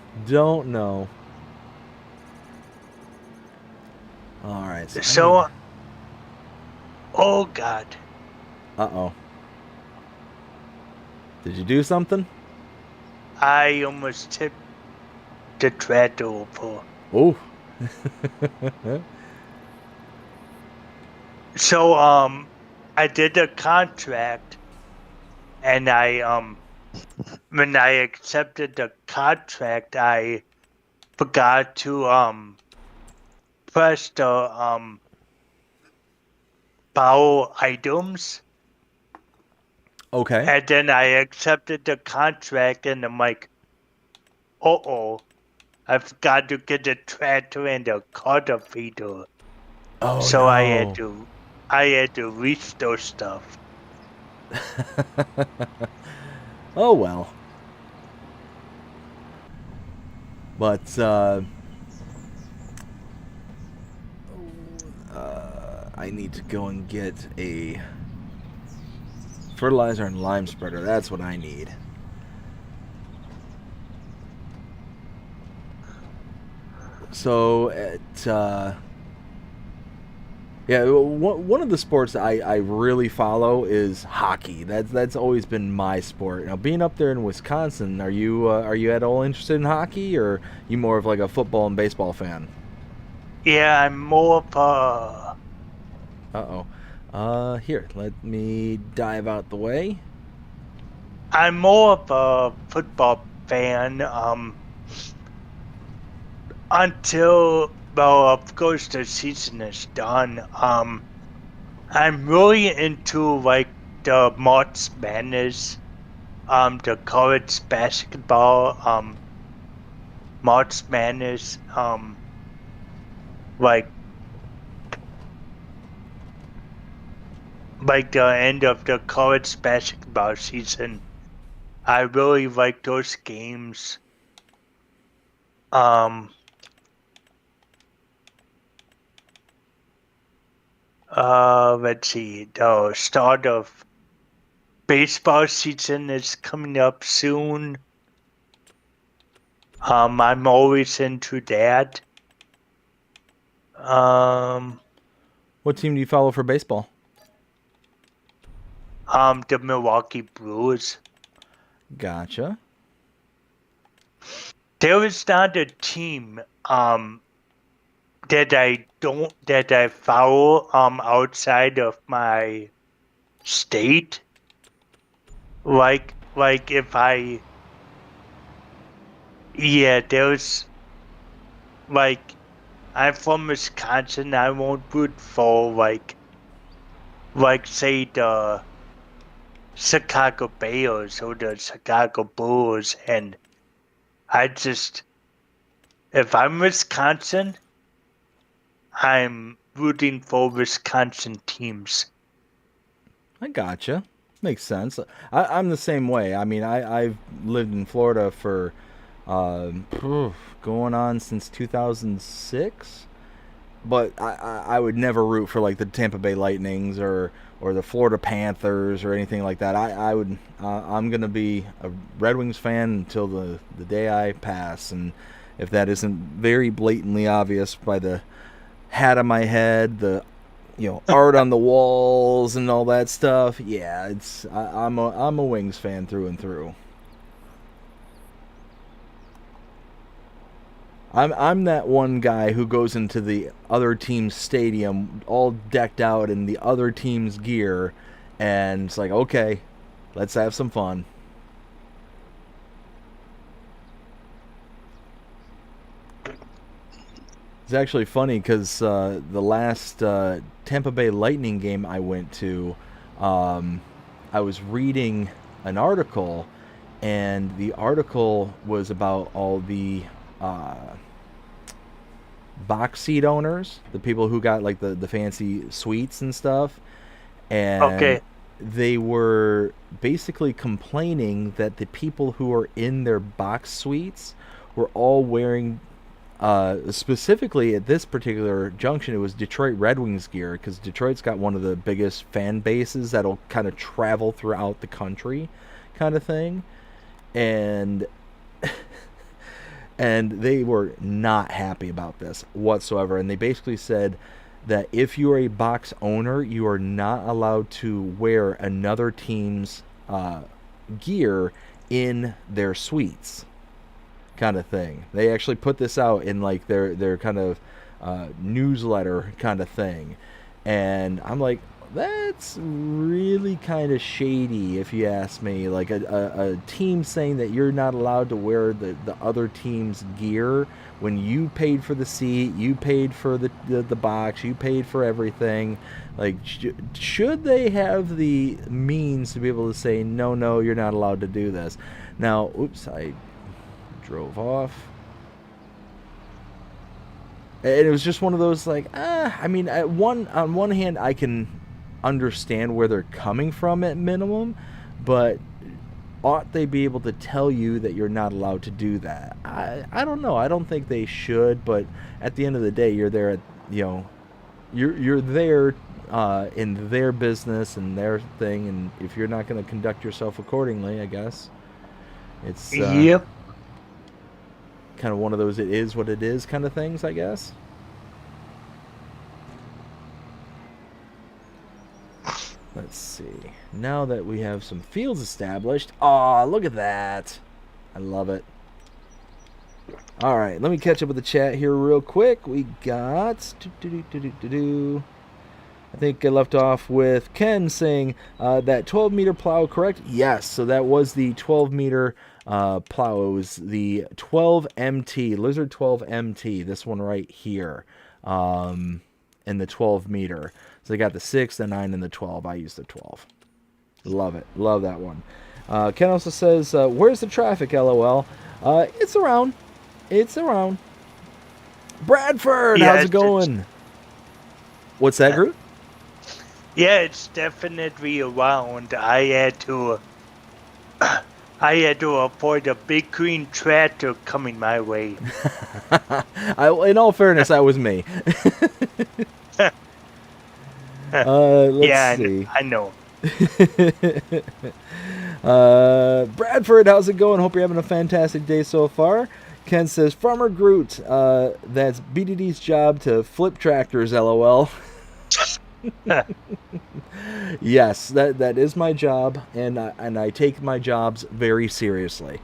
All right. So, oh God, Uh-oh. Did you do something? I almost tipped the tractor over. Oh. So, I did a contract, and when I accepted the contract, I forgot to press the borrow items, Okay. and then I accepted the contract, and I'm like, uh-oh, I forgot to get the tractor and the cultivator. Oh So no. I had to restore stuff. Oh well. But I need to go and get a fertilizer and lime spreader. That's what I need. So one of the sports that I really follow is hockey. That's always been my sport. Now, being up there in Wisconsin, are you at all interested in hockey, or you more of like a football and baseball fan? Yeah, I'm more of a Here, let me dive out the way. I'm more of a football fan. Until, well, of course, the season is done. I'm really into like the March Madness, the college basketball, March Madness, like the end of the college basketball season. I really like those games. Let's see. The start of baseball season is coming up soon. I'm always into that. What team do you follow for baseball? The Milwaukee Brewers. Gotcha. There is not a team, that I follow, outside of my state. Like if there's like, I'm from Wisconsin. I won't root for like say the Chicago Bears or the Chicago Bulls, and if I'm Wisconsin, I'm rooting for Wisconsin teams. I gotcha. Makes sense. I'm the same way. I mean, I've lived in Florida for going on since 2006. But I would never root for like the Tampa Bay Lightnings or the Florida Panthers or anything like that. I'm gonna be a Red Wings fan until the day I pass, and if that isn't very blatantly obvious by the hat on my head, the art on the walls and all that stuff, yeah, I'm a Wings fan through and through. I'm that one guy who goes into the other team's stadium all decked out in the other team's gear, and it's like, okay, let's have some fun. It's actually funny because the last Tampa Bay Lightning game I went to, I was reading an article, and the article was about all the box seat owners, the people who got like the fancy suites and stuff, and Okay. they were basically complaining that the people who are in their box suites were all wearing, specifically at this particular junction, it was Detroit Red Wings gear, because Detroit's got one of the biggest fan bases that'll kind of travel throughout the country, kind of thing, and and they were not happy about this whatsoever. And they basically said that if you are a box owner, you are not allowed to wear another team's gear in their suites, kind of thing. They actually put this out in like their kind of newsletter kind of thing, and I'm like, that's really kind of shady, if you ask me. Like a team saying that you're not allowed to wear the other team's gear when you paid for the seat, you paid for the box, you paid for everything. Like, should they have the means to be able to say, no, you're not allowed to do this? Now, oops, I drove off. And it was just one of those like, I mean, on one hand, I can understand where they're coming from at minimum, but ought they be able to tell you that you're not allowed to do that? I don't know. I don't think they should, but at the end of the day, you're there at, you're there in their business and their thing, and if you're not going to conduct yourself accordingly, I guess it's Yep. kind of one of those it is what it is kind of things, I guess. Let's see. Now that we have some fields established, look at that. I love it. All right, let me catch up with the chat here real quick. We got I think I left off with Ken saying that 12-meter plow, correct? Yes, so that was the 12-meter plow. It was the 12MT, Lizard 12MT, this one right here, in the 12-meter. So they got the 6, the 9, and the 12. I use the 12. Love it. Love that one. Ken also says, where's the traffic, LOL? It's around. It's around. Bradford, Yeah, how's it going? What's that, Groot? Yeah, it's definitely around. I had to avoid a big green tractor coming my way. In all fairness, that was me. Let's see. I know. Bradford, how's it going? Hope you're having a fantastic day so far. Ken says, Farmer Groot, that's BDD's job to flip tractors, LOL. Yes, that is my job, and I take my jobs very seriously.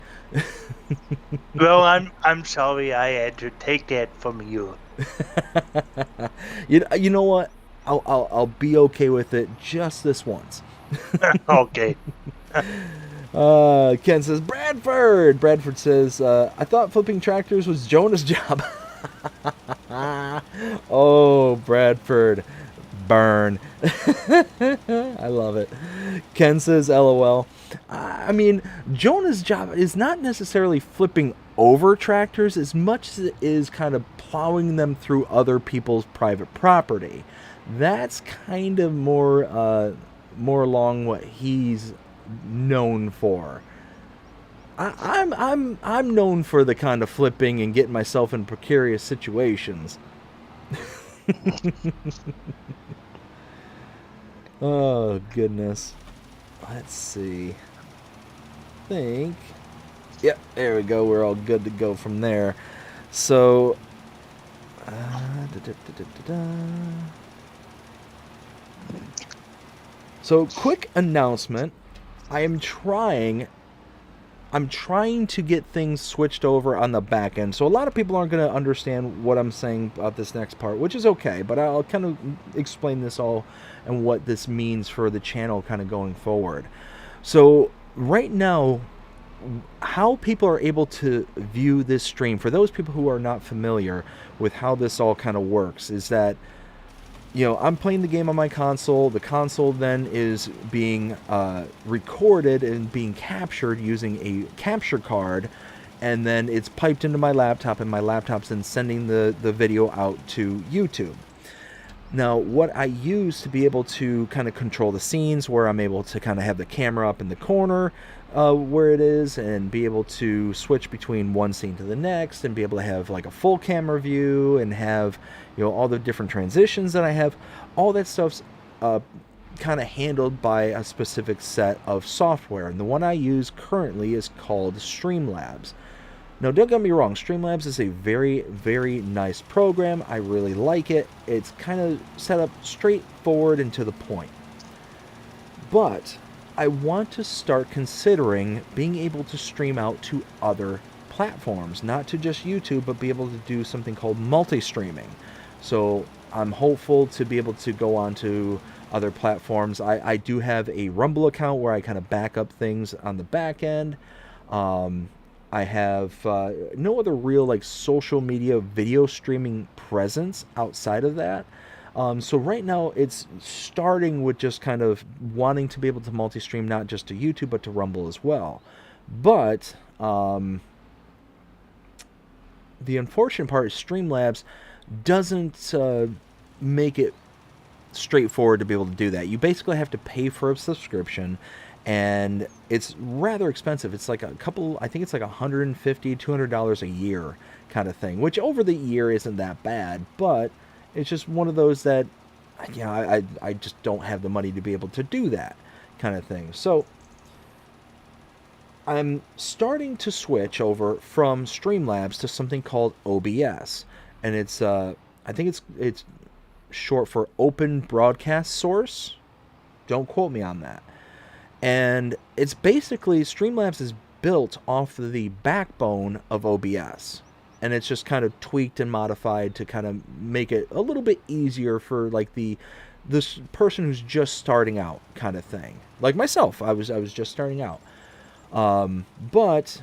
Well, I'm sorry I had to take that from you. You know what? I'll be okay with it just this once. Okay. Ken says, Bradford! Bradford says, I thought flipping tractors was Jonah's job. Oh, Bradford. Burn. I love it. Ken says, LOL. I mean, Jonah's job is not necessarily flipping over tractors as much as it is kind of plowing them through other people's private property. That's kind of more along what he's known for. I'm known for the kind of flipping and getting myself in precarious situations. Oh goodness. Let's see. Think. Yep, there we go. We're all good to go from there. So. So, quick announcement. I'm trying to get things switched over on the back end. So a lot of people aren't going to understand what I'm saying about this next part, which is okay, but I'll kind of explain this all and what this means for the channel kind of going forward. So right now, how people are able to view this stream, for those people who are not familiar with how this all kind of works, is that I'm playing the game on my console. The console then is being recorded and being captured using a capture card, and then it's piped into my laptop, and my laptop's then sending the video out to YouTube. Now, what I use to be able to kind of control the scenes, where I'm able to kind of have the camera up in the corner where it is, and be able to switch between one scene to the next, and be able to have like a full camera view, and have all the different transitions that I have. All that stuff's kind of handled by a specific set of software, and the one I use currently is called Streamlabs. Now, don't get me wrong, Streamlabs is a very, very nice program. I really like it. It's kind of set up straightforward and to the point. But I want to start considering being able to stream out to other platforms, not to just YouTube, but be able to do something called multi-streaming. So I'm hopeful to be able to go on to other platforms. I do have a Rumble account where I kind of back up things on the back end. I have no other real like social media video streaming presence outside of that. So right now it's starting with just kind of wanting to be able to multi-stream not just to YouTube but to Rumble as well. But the unfortunate part is Streamlabs doesn't make it straightforward to be able to do that. You basically have to pay for a subscription, and it's rather expensive. It's like I think it's like $150, $200 a year kind of thing, which over the year isn't that bad, but it's just one of those that, I just don't have the money to be able to do that kind of thing. So I'm starting to switch over from Streamlabs to something called OBS, and it's I think it's short for Open Broadcast Source. Don't quote me on that. And it's basically, Streamlabs is built off of the backbone of OBS, and it's just kind of tweaked and modified to kind of make it a little bit easier for like this person who's just starting out kind of thing. Like myself, I was just starting out. But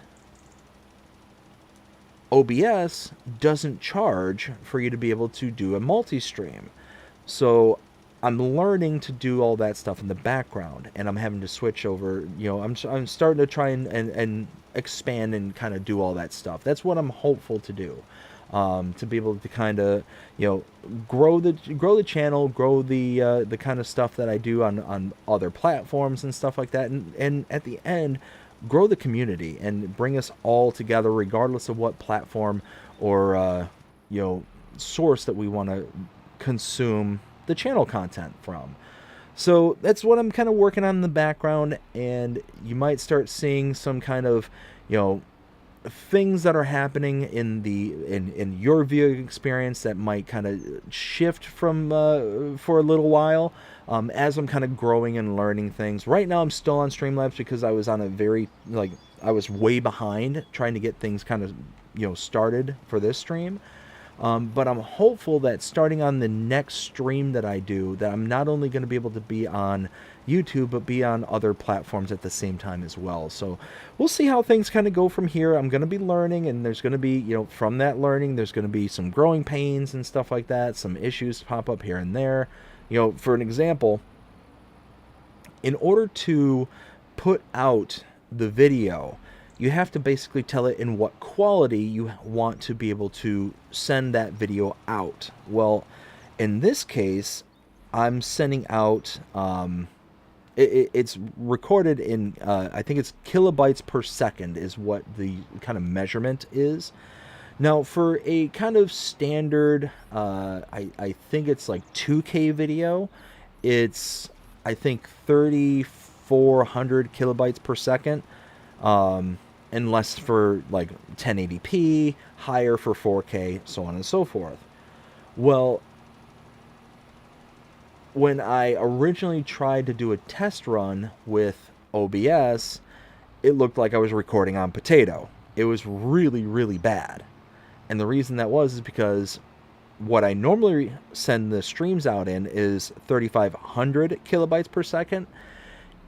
OBS doesn't charge for you to be able to do a multi-stream. So I'm learning to do all that stuff in the background, and I'm having to switch over. I'm starting to try and expand and kind of do all that stuff. That's what I'm hopeful to do, to be able to kind of grow the channel, grow the kind of stuff that I do on other platforms and stuff like that, and at the end, grow the community and bring us all together, regardless of what platform or source that we want to consume the channel content from. So that's what I'm kind of working on in the background, and you might start seeing some kind of things that are happening in your viewing experience that might kind of shift from for a little while, as I'm kind of growing and learning things. Right now I'm still on Streamlabs because I was on I was way behind trying to get things kind of started for this stream. But I'm hopeful that starting on the next stream that I do, that I'm not only going to be able to be on YouTube, but be on other platforms at the same time as well. So we'll see how things kind of go from here. I'm going to be learning, and there's going to be, from that learning, there's going to be some growing pains and stuff like that, some issues pop up here and there. For an example, in order to put out the video, you have to basically tell it in what quality you want to be able to send that video out. Well, in this case, I'm sending out, it's recorded in, I think it's kilobytes per second is what the kind of measurement is. Now, for a kind of standard, I think it's like 2K video, it's, I think, 3,400 kilobytes per second. And less for like 1080p, higher for 4K, so on and so forth. Well, when I originally tried to do a test run with OBS, it looked like I was recording on potato. It was really, really bad. And the reason that was is because what I normally send the streams out in is 3,500 kilobytes per second.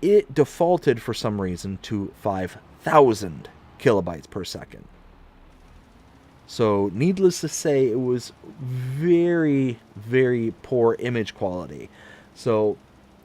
It defaulted for some reason to 5,000 kilobytes per second. So needless to say, it was very, very poor image quality. So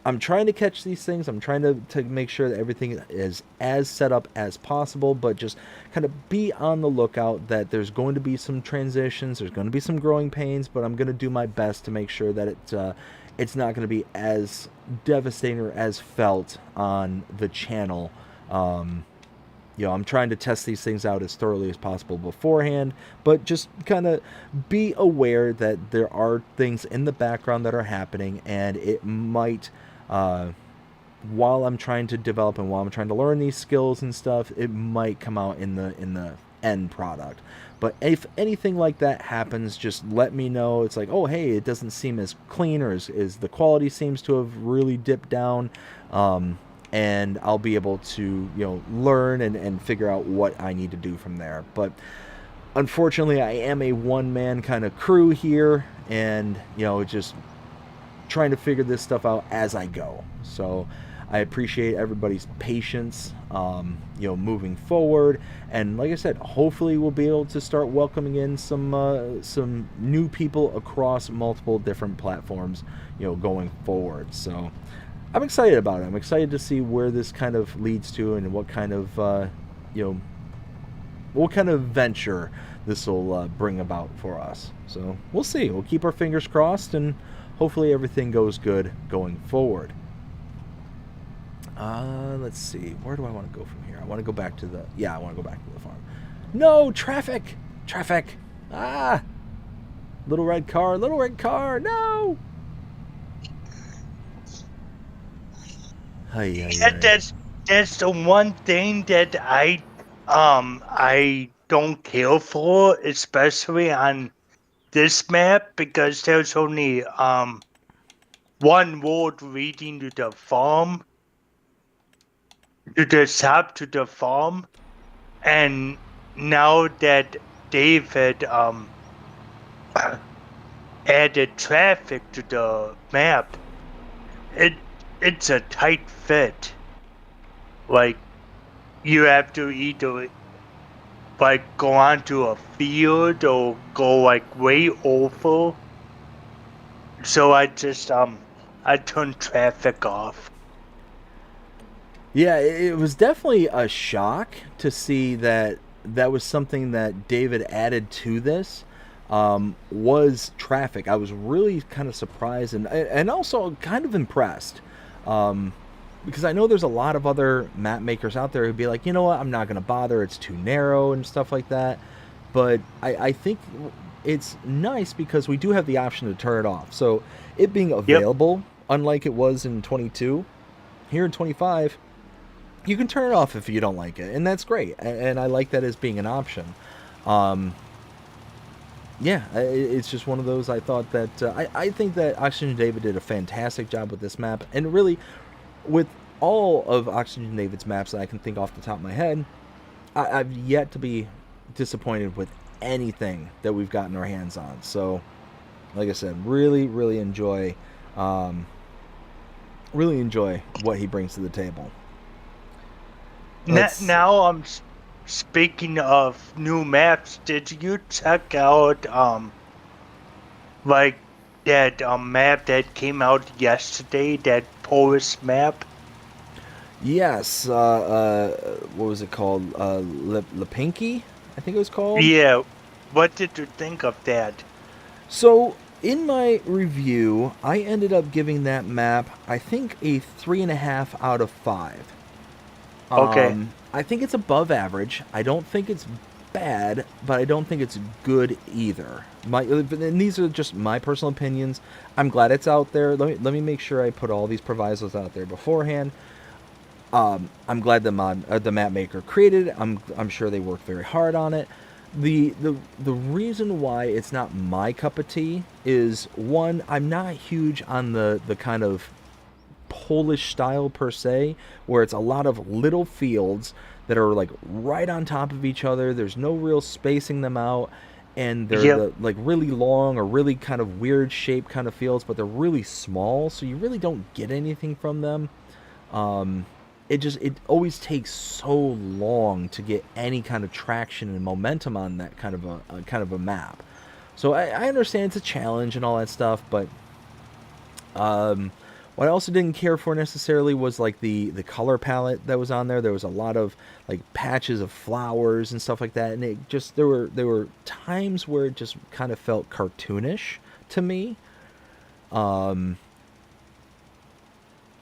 I'm trying to catch these things. I'm trying to make sure that everything is as set up as possible, but just kind of be on the lookout that there's going to be some transitions, there's going to be some growing pains, but I'm going to do my best to make sure that it's not going to be as devastating or as felt on the channel. I'm trying to test these things out as thoroughly as possible beforehand, but just kind of be aware that there are things in the background that are happening, and it might, while I'm trying to develop and while I'm trying to learn these skills and stuff, it might come out in the end product. But if anything like that happens, just let me know. It's like, oh, hey, it doesn't seem as clean, or as the quality seems to have really dipped down. And I'll be able to, learn and figure out what I need to do from there. But unfortunately, I am a one-man kind of crew here, and, just trying to figure this stuff out as I go. So I appreciate everybody's patience, moving forward. And like I said, hopefully we'll be able to start welcoming in some new people across multiple different platforms, going forward. So I'm excited about it. I'm excited to see where this kind of leads to and what kind of, venture this will bring about for us. So we'll see. We'll keep our fingers crossed, and hopefully everything goes good going forward. Let's see. Where do I want to go from here? I want to go back to the... Yeah, I want to go back to the farm. No! Traffic! Traffic! Ah! Little red car! Little red car! No! That's the one thing that I don't care for, especially on this map, because there's only one road leading to the farm, to the shop, to the farm, and now that David added traffic to the map, it's a tight fit. Like, you have to either like go onto a field or go like way over. So I just I turned traffic off. Yeah, it was definitely a shock to see that was something that David added to this, was traffic. I was really kind of surprised and also kind of impressed. Because I know there's a lot of other map makers out there who'd be like, you know what, I'm not going to bother, it's too narrow and stuff like that. But I think it's nice because we do have the option to turn it off. So it being available, unlike it was in 22, here in 25, you can turn it off if you don't like it. And that's great. And I like that as being an option. Yeah, it's just one of those. I thought that I think that Oxygendavid did a fantastic job with this map. And really, with all of Oxygendavid's maps that I can think off the top of my head, I've yet to be disappointed with anything that we've gotten our hands on. So, like I said, really enjoy what he brings to the table. Now I'm speaking of new maps. Did you check out like that map that came out yesterday, that Polish map? Yes. What was it called? Lipinki, I think it was called. Yeah. What did you think of that? So, in my review, I ended up giving that map, I think, a 3.5 out of 5. Okay. I think it's above average. I don't think it's bad, but I don't think it's good either. And these are just my personal opinions. I'm glad it's out there. Let me make sure I put all these provisos out there beforehand. I'm glad the map maker created it. I'm sure they worked very hard on it. The reason why it's not my cup of tea is, one, I'm not huge on the kind of Polish style per se, where it's a lot of little fields that are like right on top of each other. There's no real spacing them out, and they're like really long or really kind of weird shaped kind of fields, but they're really small, so you really don't get anything from them. It always takes so long to get any kind of traction and momentum on that kind of a map. So I understand it's a challenge and all that stuff, but what I also didn't care for necessarily was like the color palette that was on there. There was a lot of like patches of flowers and stuff like that, and it just there were times where it just kind of felt cartoonish to me. And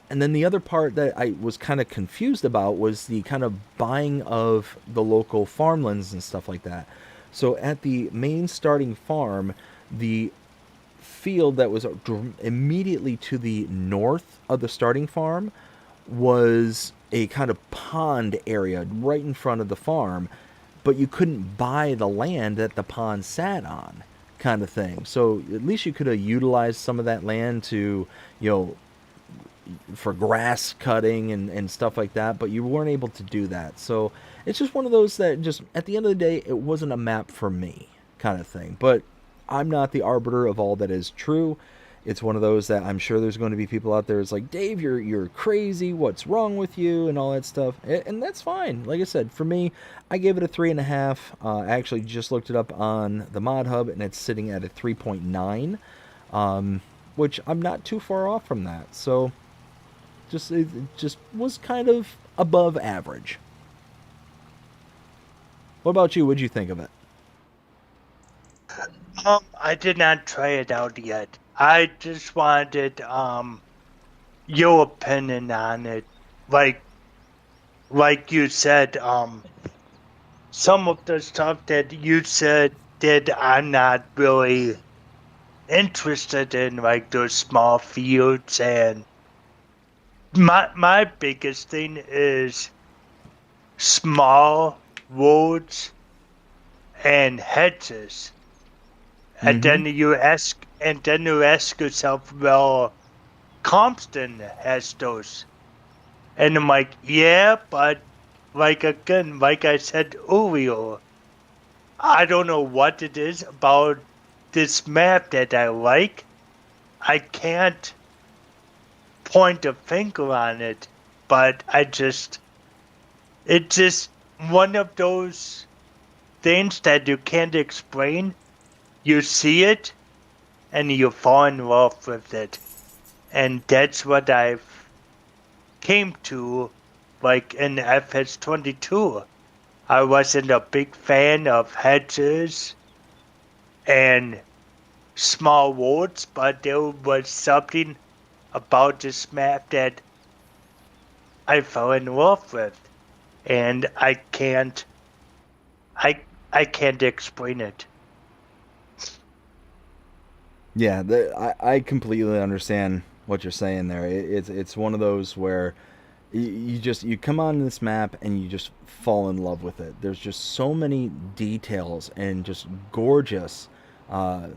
then the other part that I was kind of confused about was the kind of buying of the local farmlands and stuff like that. So at the main starting farm, the field that was immediately to the north of the starting farm was a kind of pond area right in front of the farm, but you couldn't buy the land that the pond sat on, kind of thing. So at least you could have utilized some of that land to, for grass cutting and stuff like that, but you weren't able to do that. So it's just one of those that just, at the end of the day, it wasn't a map for me, kind of thing. But I'm not the arbiter of all that is true. It's one of those that I'm sure there's going to be people out there that's like, Dave, you're crazy, what's wrong with you, and all that stuff. And that's fine. Like I said, for me, I gave it a 3.5. I actually just looked it up on the Mod Hub, and it's sitting at a 3.9, which I'm not too far off from that. So it just was kind of above average. What about you? What'd you think of it? I did not try it out yet. I just wanted your opinion on it. Like you said, some of the stuff that you said that I'm not really interested in, like those small fields, and my biggest thing is small roads and hedges. And Mm-hmm. then you ask yourself, well, Calmsden has those. And I'm like, yeah, but like again, like I said earlier, I don't know what it is about this map that I like. I can't point a finger on it, but it's just one of those things that you can't explain. You see it and you fall in love with it. And that's what I've came to, like in FS22. I wasn't a big fan of hedges and small woods, but there was something about this map that I fell in love with, and I I can't explain it. Yeah, I completely understand what you're saying there. It's one of those where you come on this map and you just fall in love with it. There's just so many details and just gorgeous uh,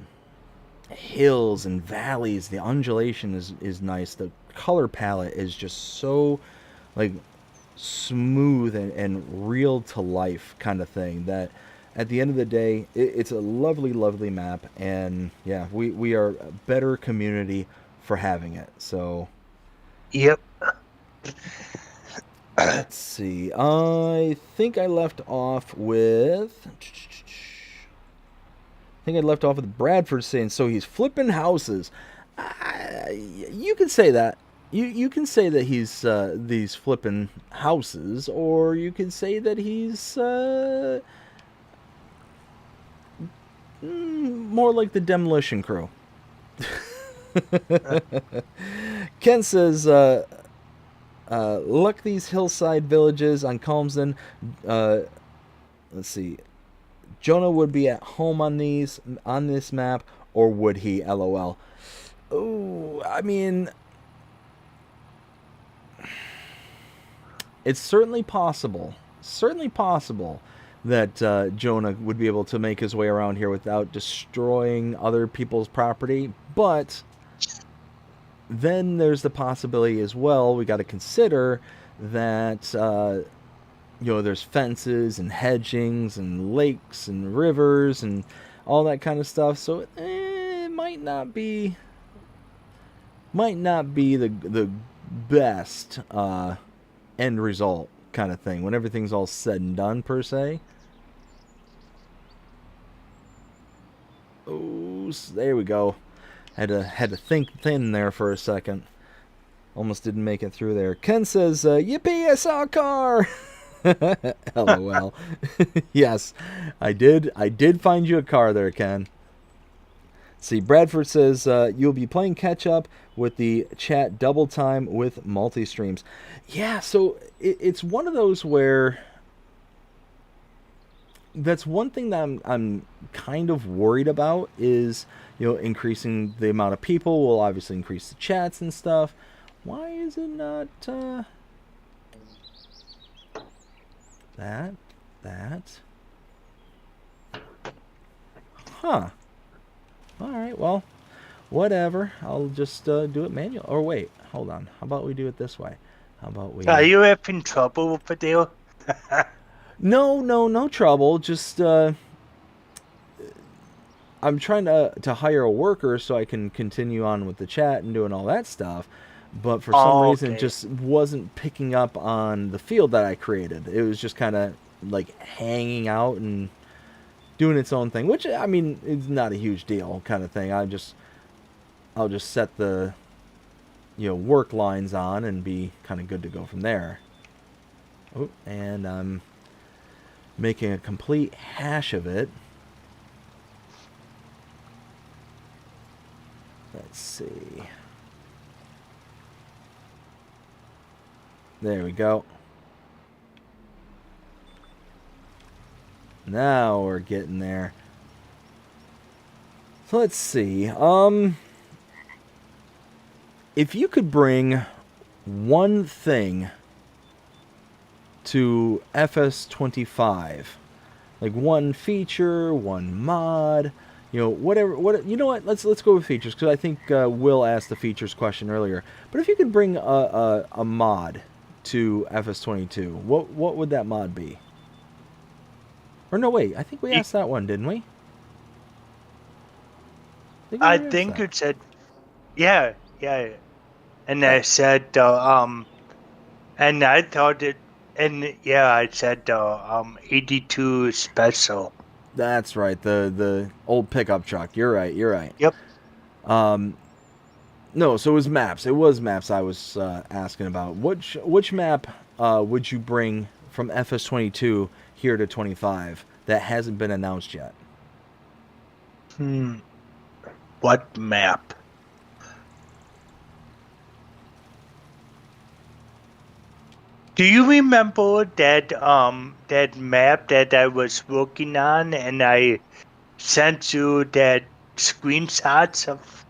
hills and valleys. The undulation is nice. The color palette is just so like smooth and real to life kind of thing that at the end of the day it's a lovely lovely map, and yeah, we are a better community for having it. So Yep. let's see, I think I left off with Bradford saying so he's flipping houses. You can say that. You can say that he's flipping houses, or you can say that he's more like the demolition crew. Ken says, "Luck these hillside villages on Calmsden." Let's see. Jonah would be at home on this map, or would he? LOL. Oh, I mean, it's certainly possible. Certainly possible that Jonah would be able to make his way around here without destroying other people's property. But then there's the possibility as well. We got to consider that there's fences and hedgings and lakes and rivers and all that kind of stuff. So it might not be the best end result kind of thing when everything's all said and done per se. Oh, there we go. Had to think thin there for a second. Almost didn't make it through there. Ken says, "Yippee! I saw a car." LOL. Yes, I did. I did find you a car there, Ken. See, Bradford says you'll be playing catch up with the chat double time with multi streams. Yeah, so it's one of those where that's one thing that I'm kind of worried about is increasing the amount of people will obviously increase the chats and stuff. Why is it not that? Huh. Alright, well, whatever. I'll just do it manual. Or wait, hold on. How about we do it this way? How about we... Are you having trouble with the deal? No trouble. Just, I'm trying to hire a worker so I can continue on with the chat and doing all that stuff. But for some reason, it just wasn't picking up on the field that I created. It was just kind of like hanging out and doing its own thing, which, I mean, is not a huge deal kind of thing. I'll just set the, work lines on and be kind of good to go from there. Oh, and I'm making a complete hash of it. Let's see. There we go. Now we're getting there. So let's see. If you could bring one thing to FS25, like one feature, one mod, whatever. You know what? Let's go with features, because I think Will asked the features question earlier. But if you could bring a mod to FS22, what would that mod be? Or no, wait. I think we asked that one, didn't we? I think it said, yeah. And I said, and I thought it, and yeah, I said, 82 special. That's right, the old pickup truck. You're right. Yep. No, so it was maps. It was maps I was asking about. Which map would you bring from FS22 here to 25 that hasn't been announced yet? What map? Do you remember that that map that I was working on, and I sent you that screenshots of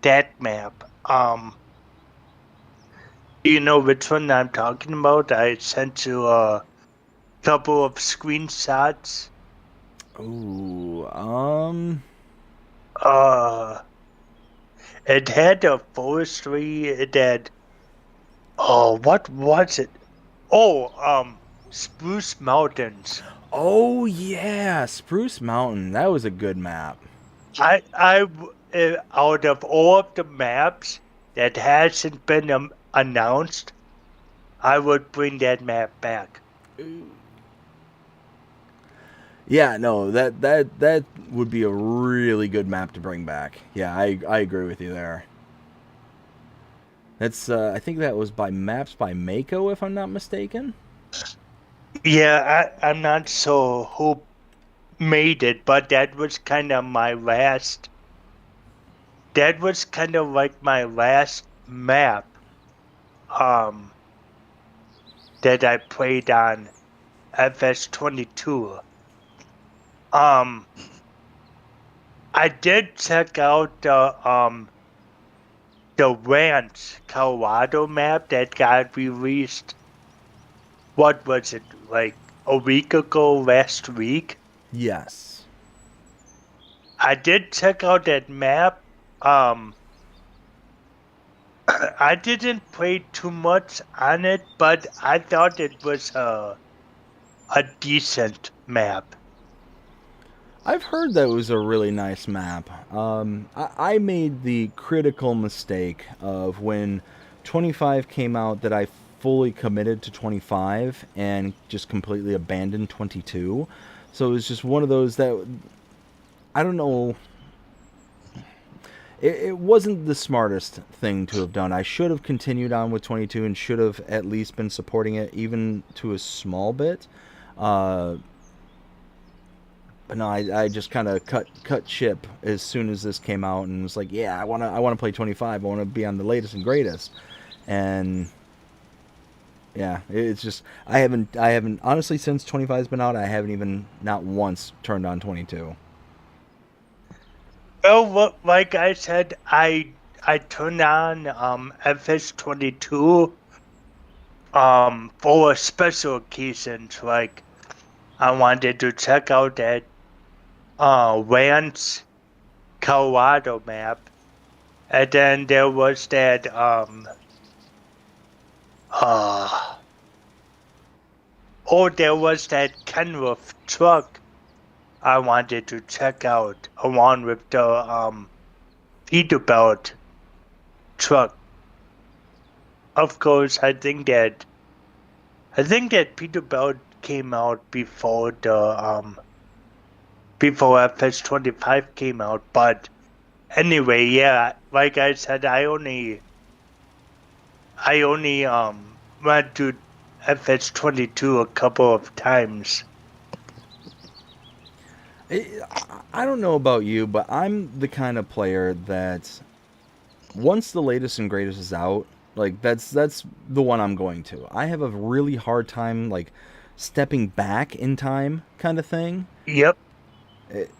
that map? Do you know which one I'm talking about? I sent you a couple of screenshots. Ooh, It had a forestry. It had, oh, what was it? Oh, Spruce Mountains. Oh yeah, Spruce Mountain. That was a good map. Out of all of the maps that hasn't been announced, I would bring that map back. Yeah, no, that would be a really good map to bring back. Yeah, I agree with you there. That's I think that was by Maps by Mako, if I'm not mistaken. Yeah, I'm not sure who made it, but that was kind of my last. That was kind of like my last map, that I played on FS22. I did check out the Ranch, Colorado map that got released. What was it, like a week ago, last week? Yes. I did check out that map. I didn't play too much on it, but I thought it was a decent map. I've heard that was a really nice map. I made the critical mistake of when 25 came out that I fully committed to 25 and just completely abandoned 22. So it was just one of those that, I don't know, it wasn't the smartest thing to have done. I should have continued on with 22 and should have at least been supporting it even to a small bit. But no, I just kind of cut ship as soon as this came out and was like, yeah, I wanna play 25. I want to be on the latest and greatest. And yeah, it's just I haven't honestly, since 25's been out, I haven't even not once turned on 22. Well, like I said, I turned on FS22 for special occasions. Like I wanted to check out that Ranch, Colorado map, and then there was that there was that Kenworth truck I wanted to check out, along with the Peterbilt truck. Of course, I think that Peterbilt came out before the before FS25 came out. But anyway, yeah, like I said, I only went to FS22 a couple of times. I don't know about you, but I'm the kind of player that once the latest and greatest is out, like that's the one I'm going to. I have a really hard time like stepping back in time kind of thing. Yep.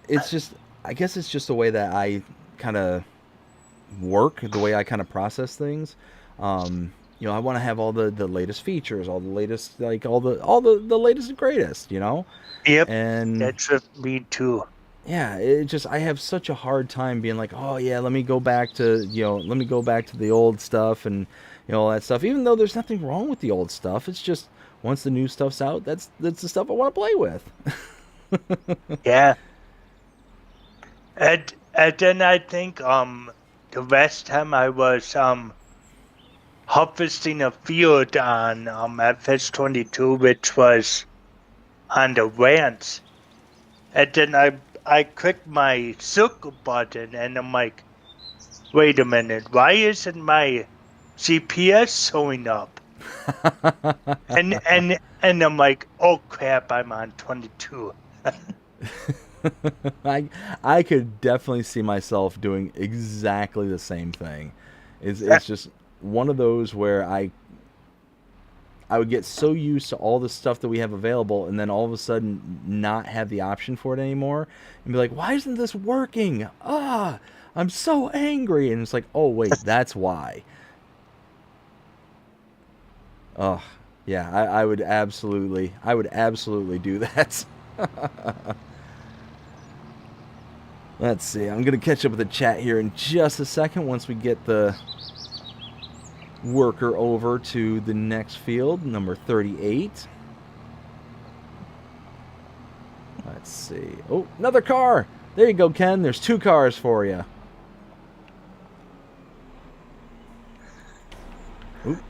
It's just, I guess it's just the way that I kind of work, the way I kind of process things. I want to have all the latest features, all the latest, like all the latest and greatest, Yep. and That's with me too. yeah, it just, I have such a hard time being like, oh yeah, let me go back to the old stuff and all that stuff. Even though there's nothing wrong with the old stuff, it's just once the new stuff's out, that's the stuff I want to play with. Yeah. And then I think the last time I was harvesting a field on FS22, which was on the ranch, and then I clicked my circle button, and I'm like, wait a minute, why isn't my GPS showing up? and I'm like, oh crap, I'm on 22. I could definitely see myself doing exactly the same thing. It's just one of those where I would get so used to all the stuff that we have available, and then all of a sudden not have the option for it anymore, and be like, why isn't this working? I'm so angry. And it's like, oh wait, that's why. Oh yeah, I would absolutely do that. Let's see, I'm gonna catch up with the chat here in just a second once we get the worker over to the next field, number 38. Let's see. Oh, another car! There you go, Ken. There's 2 cars for you. Oop.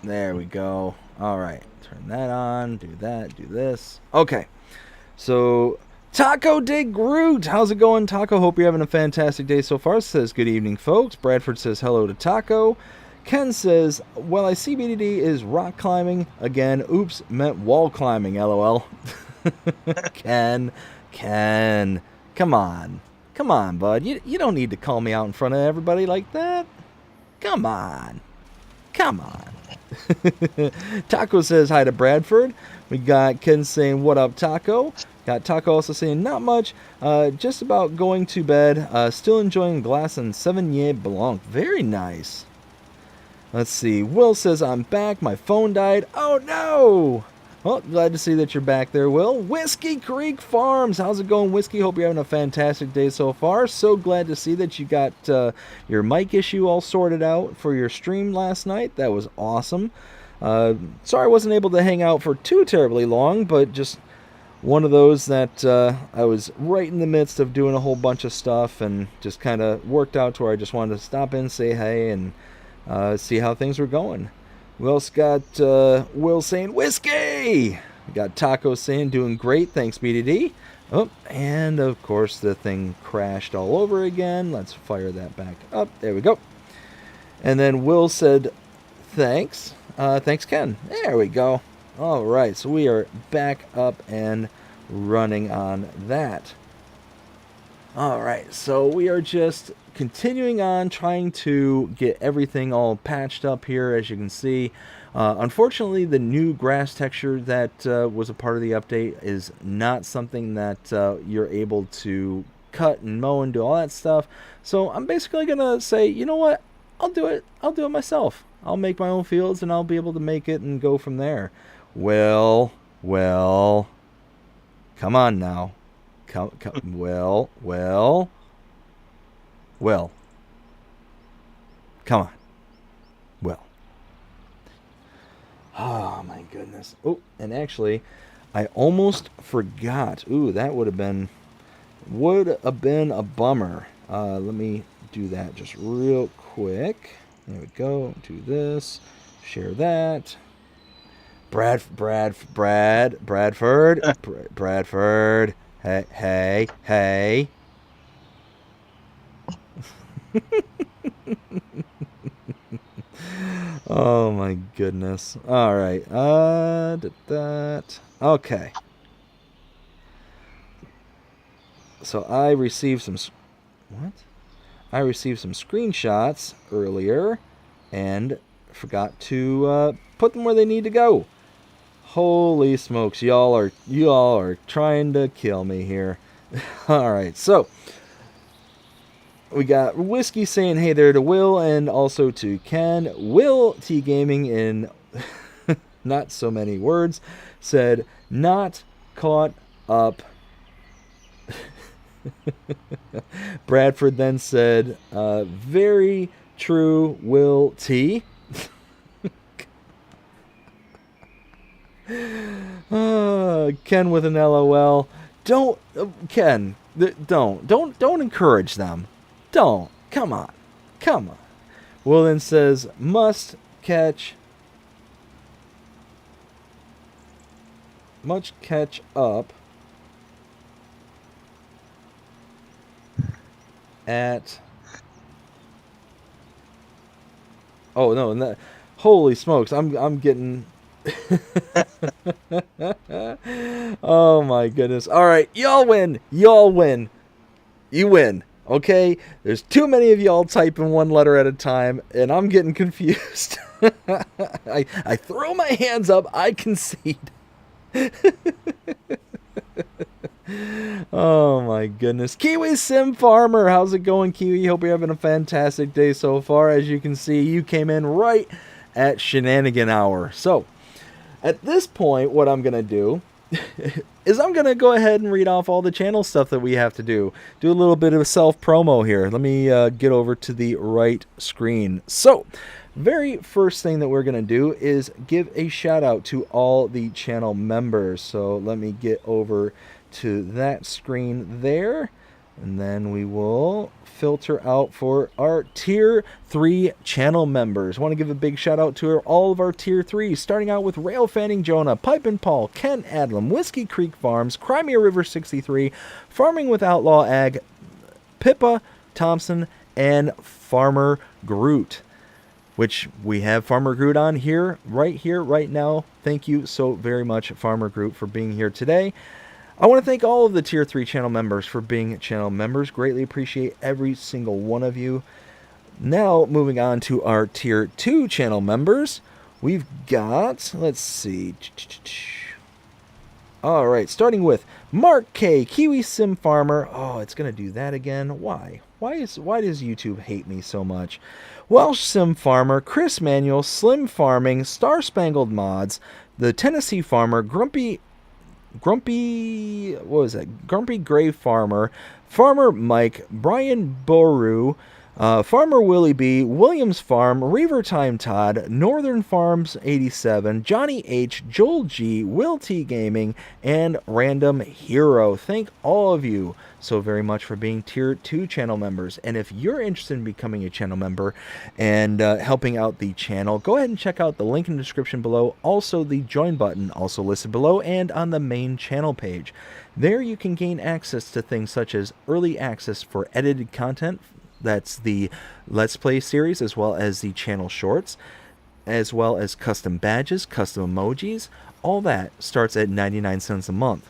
There we go. All right. Turn that on. Do that. Do this. Okay. So, Taco de Groot. How's it going, Taco? Hope you're having a fantastic day so far. Says, good evening, folks. Bradford says hello to Taco. Ken says, well, I see BDD is rock climbing. Again, oops, meant wall climbing, lol. Ken. Come on. Come on, bud. You don't need to call me out in front of everybody like that. Come on. Come on. Taco says hi to Bradford. We got Ken saying, what up, Taco? Got Taco also saying, not much. Just about going to bed. Still enjoying glass and Sauvignon Blanc. Very nice. Let's see. Will says, I'm back. My phone died. Oh, no. Well, glad to see that you're back there, Will. Whiskey Creek Farms. How's it going, Whiskey? Hope you're having a fantastic day so far. So glad to see that you got your mic issue all sorted out for your stream last night. That was awesome. Sorry I wasn't able to hang out for too terribly long, but just one of those that I was right in the midst of doing a whole bunch of stuff and just kind of worked out to where I just wanted to stop in, say hey, and see how things were going. We also got Will saying, whiskey! We got Taco saying, doing great, thanks BDD. Oh, and of course the thing crashed all over again. Let's fire that back up. There we go. And then Will said, thanks. Thanks, Ken. There we go. All right, so we are back up and running on that. All right, so we are just continuing on trying to get everything all patched up here, as you can see. Unfortunately, the new grass texture that was a part of the update is not something that you're able to cut and mow and do all that stuff. So I'm basically going to say, you know what? I'll do it. I'll do it myself. I'll make my own fields and I'll be able to make it and go from there. Well, come on now. Well, come on. Well. Oh, my goodness. Oh, and actually, I almost forgot. Ooh, that would have been a bummer. Let me do that just real quick. There we go. Do this. Share that. Bradford. Hey. Oh my goodness. All right. That. Okay. So I received some. What? I received some screenshots earlier, and forgot to put them where they need to go. Holy smokes, y'all are trying to kill me here. All right, so we got Whiskey saying hey there to Will and also to Ken. Will T Gaming in not so many words said not caught up. Bradford then said very true, Will T. Ken with an LOL. Don't Ken. Don't encourage them. Don't. Come on. Will then says must catch up at. Oh no! Holy smokes! I'm getting. Oh my goodness! All right, y'all win. You win. Okay, there's too many of y'all typing one letter at a time, and I'm getting confused. I throw my hands up. I concede. Oh my goodness. Kiwi Sim Farmer, how's it going, Kiwi? Hope you're having a fantastic day so far. As you can see, you came in right at shenanigan hour. So, at this point, what I'm going to do is I'm going to go ahead and read off all the channel stuff that we have to do. Do a little bit of self-promo here. Let me get over to the right screen. So, very first thing that we're going to do is give a shout out to all the channel members. So, let me get over to that screen there, and then we will filter out for our tier 3 channel members. I want to give a big shout out to all of our tier 3s, starting out with Rail Fanning Jonah, Pipe and Paul, Ken Adlam, Whiskey Creek Farms, Crimea River 63, Farming with Outlaw Ag, Pippa Thompson, and Farmer Groot, which we have Farmer Groot on here, right now. Thank you so very much, Farmer Groot, for being here today. I want to thank all of the Tier 3 channel members for being channel members. Greatly appreciate every single one of you. Now, moving on to our Tier 2 channel members. We've got, let's see. All right, starting with Mark K, Kiwi Sim Farmer. Oh, it's going to do that again. Why? Why does YouTube hate me so much? Welsh Sim Farmer, Chris Manuel, Slim Farming, Star Spangled Mods, The Tennessee Farmer, Grumpy Gray Farmer, Farmer Mike, Brian Boru, Farmer Willie B, Williams Farm, Reaver Time Todd, Northern Farms 87, Johnny H, Joel G, Will T Gaming, and Random Hero. Thank all of you so very much for being Tier 2 channel members. And if you're interested in becoming a channel member and helping out the channel, go ahead and check out the link in the description below. Also, the join button also listed below and on the main channel page. There you can gain access to things such as early access for edited content. That's the Let's Play series, as well as the channel shorts, as well as custom badges, custom emojis. All that starts at 99 cents a month.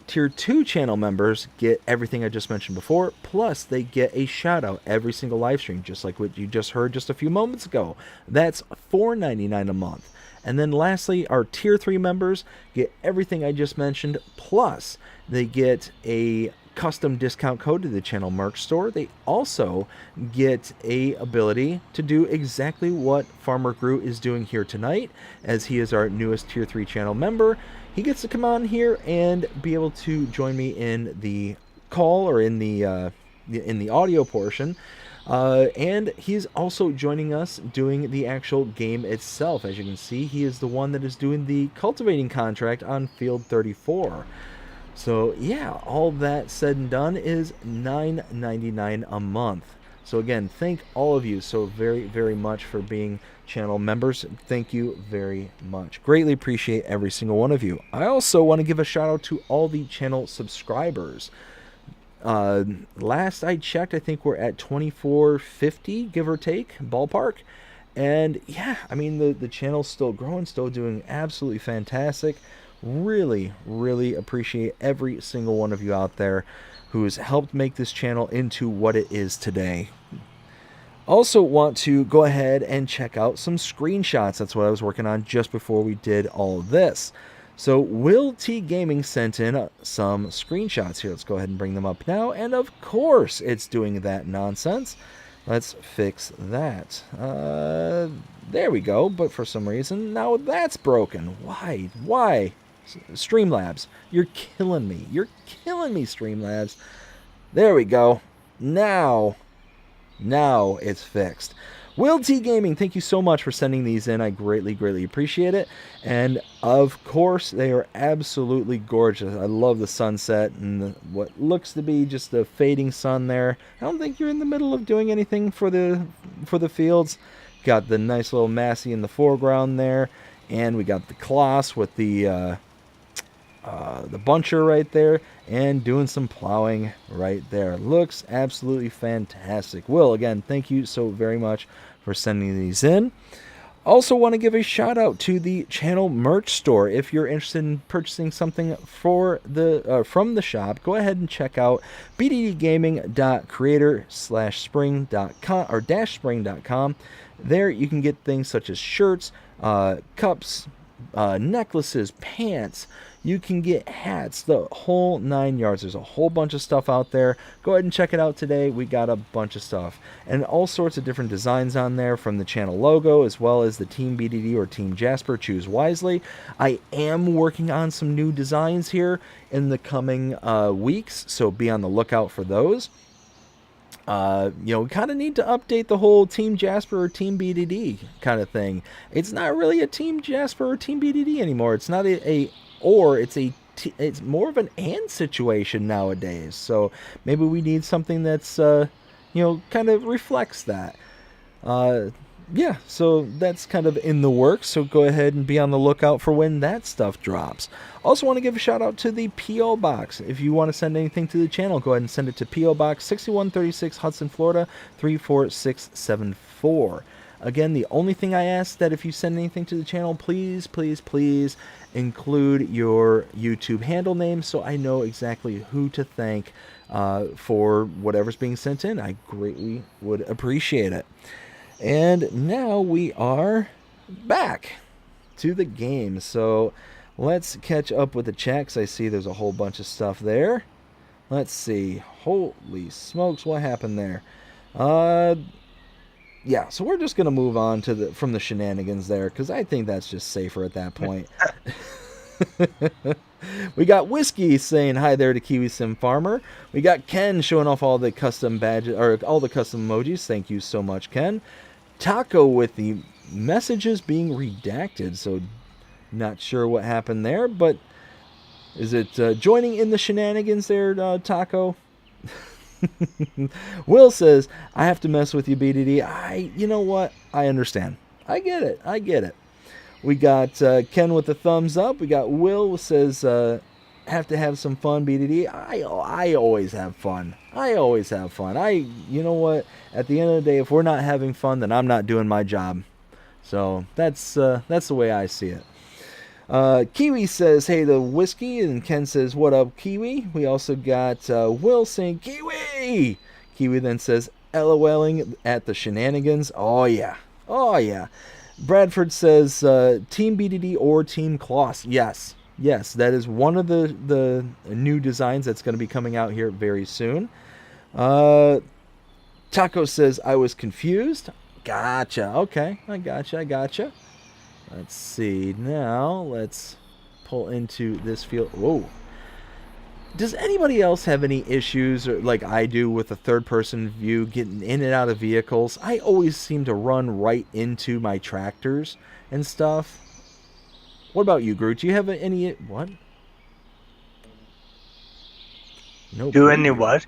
Tier 2 channel members get everything I just mentioned before, plus they get a shout out every single live stream, just like what you just heard just a few moments ago. That's $4.99 a month. And then lastly, our Tier 3 members get everything I just mentioned, plus they get a custom discount code to the channel merch store. They also get a ability to do exactly what Farmer Groot is doing here tonight, as he is our newest Tier 3 channel member. He gets to come on here and be able to join me in the call or in the audio portion. And he's also joining us doing the actual game itself. As you can see, he is the one that is doing the cultivating contract on Field 34. So yeah, all that said and done is $9.99 a month. So again, thank all of you so very, very much for being channel members. Thank you very much. Greatly appreciate every single one of you. I also want to give a shout out to all the channel subscribers. Last I checked, I think we're at 2450, give or take, ballpark. And yeah, I mean, the channel's still growing, still doing absolutely fantastic. Really, really appreciate every single one of you out there who has helped make this channel into what it is today. Also want to go ahead and check out some screenshots. That's what I was working on just before we did all this. So Will T Gaming sent in some screenshots here. Let's go ahead and bring them up now. And of course, it's doing that nonsense. Let's fix that. There we go. But for some reason, now that's broken. Why? Why? Streamlabs, you're killing me. You're killing me, Streamlabs. There we go. Now it's fixed. Will T Gaming, thank you so much for sending these in. I greatly, greatly appreciate it. And of course, they are absolutely gorgeous. I love the sunset and what looks to be just a fading sun there. I don't think you're in the middle of doing anything for the fields. Got the nice little Massey in the foreground there, and we got the Kloss with the buncher right there, and doing some plowing right there. Looks absolutely fantastic. Will, again, thank you so very much for sending these in. Also want to give a shout out to the channel merch store. If you're interested in purchasing something for the from the shop, go ahead and check out bddgaming.creator/spring.com or -spring.com. There you can get things such as shirts, cups, necklaces, pants. You can get hats, the whole 9 yards. There's a whole bunch of stuff out there. Go ahead and check it out today. We got a bunch of stuff and all sorts of different designs on there, from the channel logo as well as the Team BDD or Team Jasper. Choose wisely. I am working on some new designs here in the coming weeks, so be on the lookout for those. We kind of need to update the whole Team Jasper or Team BDD kind of thing. It's not really a Team Jasper or Team BDD anymore. It's not it's more of an and situation nowadays. So maybe we need something that's kind of reflects that. Yeah, so that's kind of in the works, so go ahead and be on the lookout for when that stuff drops. Also want to give a shout out to the P.O. Box. If you want to send anything to the channel, go ahead and send it to P.O. Box 6136 Hudson, Florida 34674. Again, the only thing I ask that if you send anything to the channel, please, please, please include your YouTube handle name so I know exactly who to thank for whatever's being sent in. I greatly would appreciate it. And now we are back to the game. So let's catch up with the chat, 'cause I see there's a whole bunch of stuff there. Let's see. Holy smokes, what happened there? Yeah, so we're just going to move on to from the shenanigans there, because I think that's just safer at that point. We got Whiskey saying hi there to Kiwi Sim Farmer. We got Ken showing off all the custom badges, or all the custom emojis. Thank you so much, Ken. Taco with the messages being redacted, so not sure what happened there, but is it joining in the shenanigans there, Taco? Will says, I have to mess with you, BDD. You know what? I understand. I get it. I get it. We got Ken with the thumbs up. We got Will says, have to have some fun, BDD. I always have fun. I always have fun. You know what? At the end of the day, if we're not having fun, then I'm not doing my job. So that's the way I see it. Kiwi says, hey, the Whiskey, and Ken says, what up, Kiwi? We also got Will saying, Kiwi! Kiwi then says, LOLing at the shenanigans. Oh, yeah. Oh, yeah. Bradford says, Team BDD or Team Kloss. Yes. Yes, that is one of the new designs that's going to be coming out here very soon. Taco says, I was confused. Gotcha. Okay, I gotcha. Let's see. Now, let's pull into this field. Whoa. Does anybody else have any issues, or like I do, with a third-person view, getting in and out of vehicles? I always seem to run right into my tractors and stuff. What about you, Groot? Do you have any... What? No. Do any what?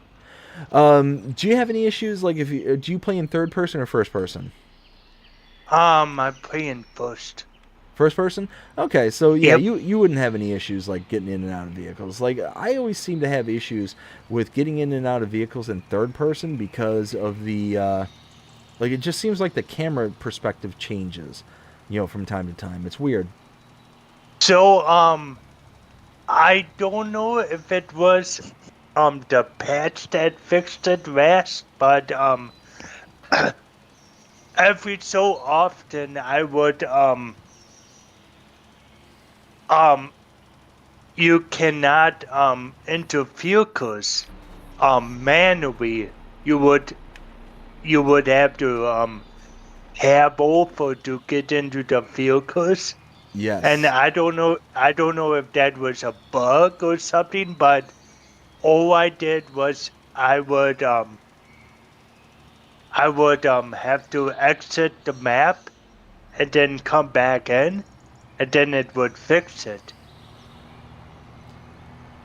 Do you have any issues, like, do you play in third person or first person? I play in first. First person? Okay, so yeah, Yep. you wouldn't have any issues like getting in and out of vehicles. Like, I always seem to have issues with getting in and out of vehicles in third person because of the Like, it just seems like the camera perspective changes, from time to time. It's weird. So, I don't know if it was the patch that fixed it last, but every so often I would you cannot enter vehicles manually. You would have to tab over to get into the vehicles. Yes. And I don't know if that was a bug or something, but all I did was I would have to exit the map and then come back in, and then it would fix it.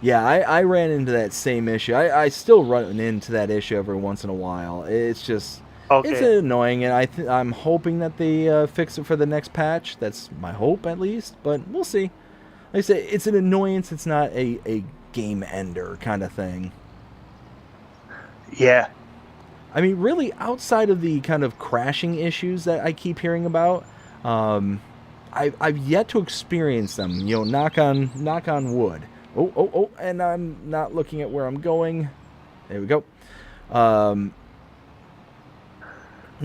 Yeah, I ran into that same issue. I still run into that issue every once in a while. It's just, it's Okay. annoying, and I'm hoping that they fix it for the next patch. That's my hope, at least, but we'll see. Like I say, it's an annoyance. It's not a game ender kind of thing. Yeah. I mean, really, outside of the kind of crashing issues that I keep hearing about, I've yet to experience them. Knock on wood. Oh, and I'm not looking at where I'm going. There we go.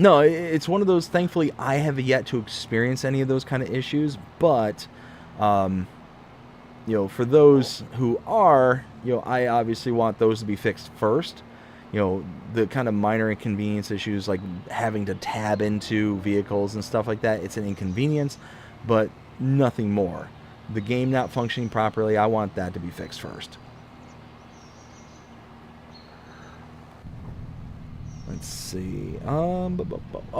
No, it's one of those. Thankfully, I have yet to experience any of those kind of issues. But, for those who are, I obviously want those to be fixed first. The kind of minor inconvenience issues like having to tab into vehicles and stuff like that. It's an inconvenience, but nothing more. The game not functioning properly, I want that to be fixed first. Let's see. Oh,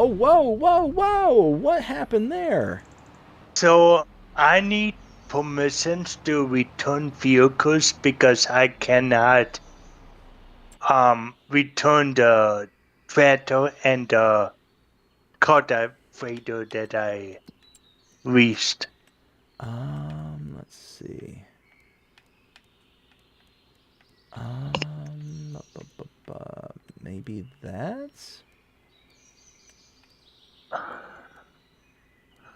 whoa! What happened there? So I need permissions to return vehicles because I cannot return the tractor and the cultivator that I leased. Let's see. Maybe that's.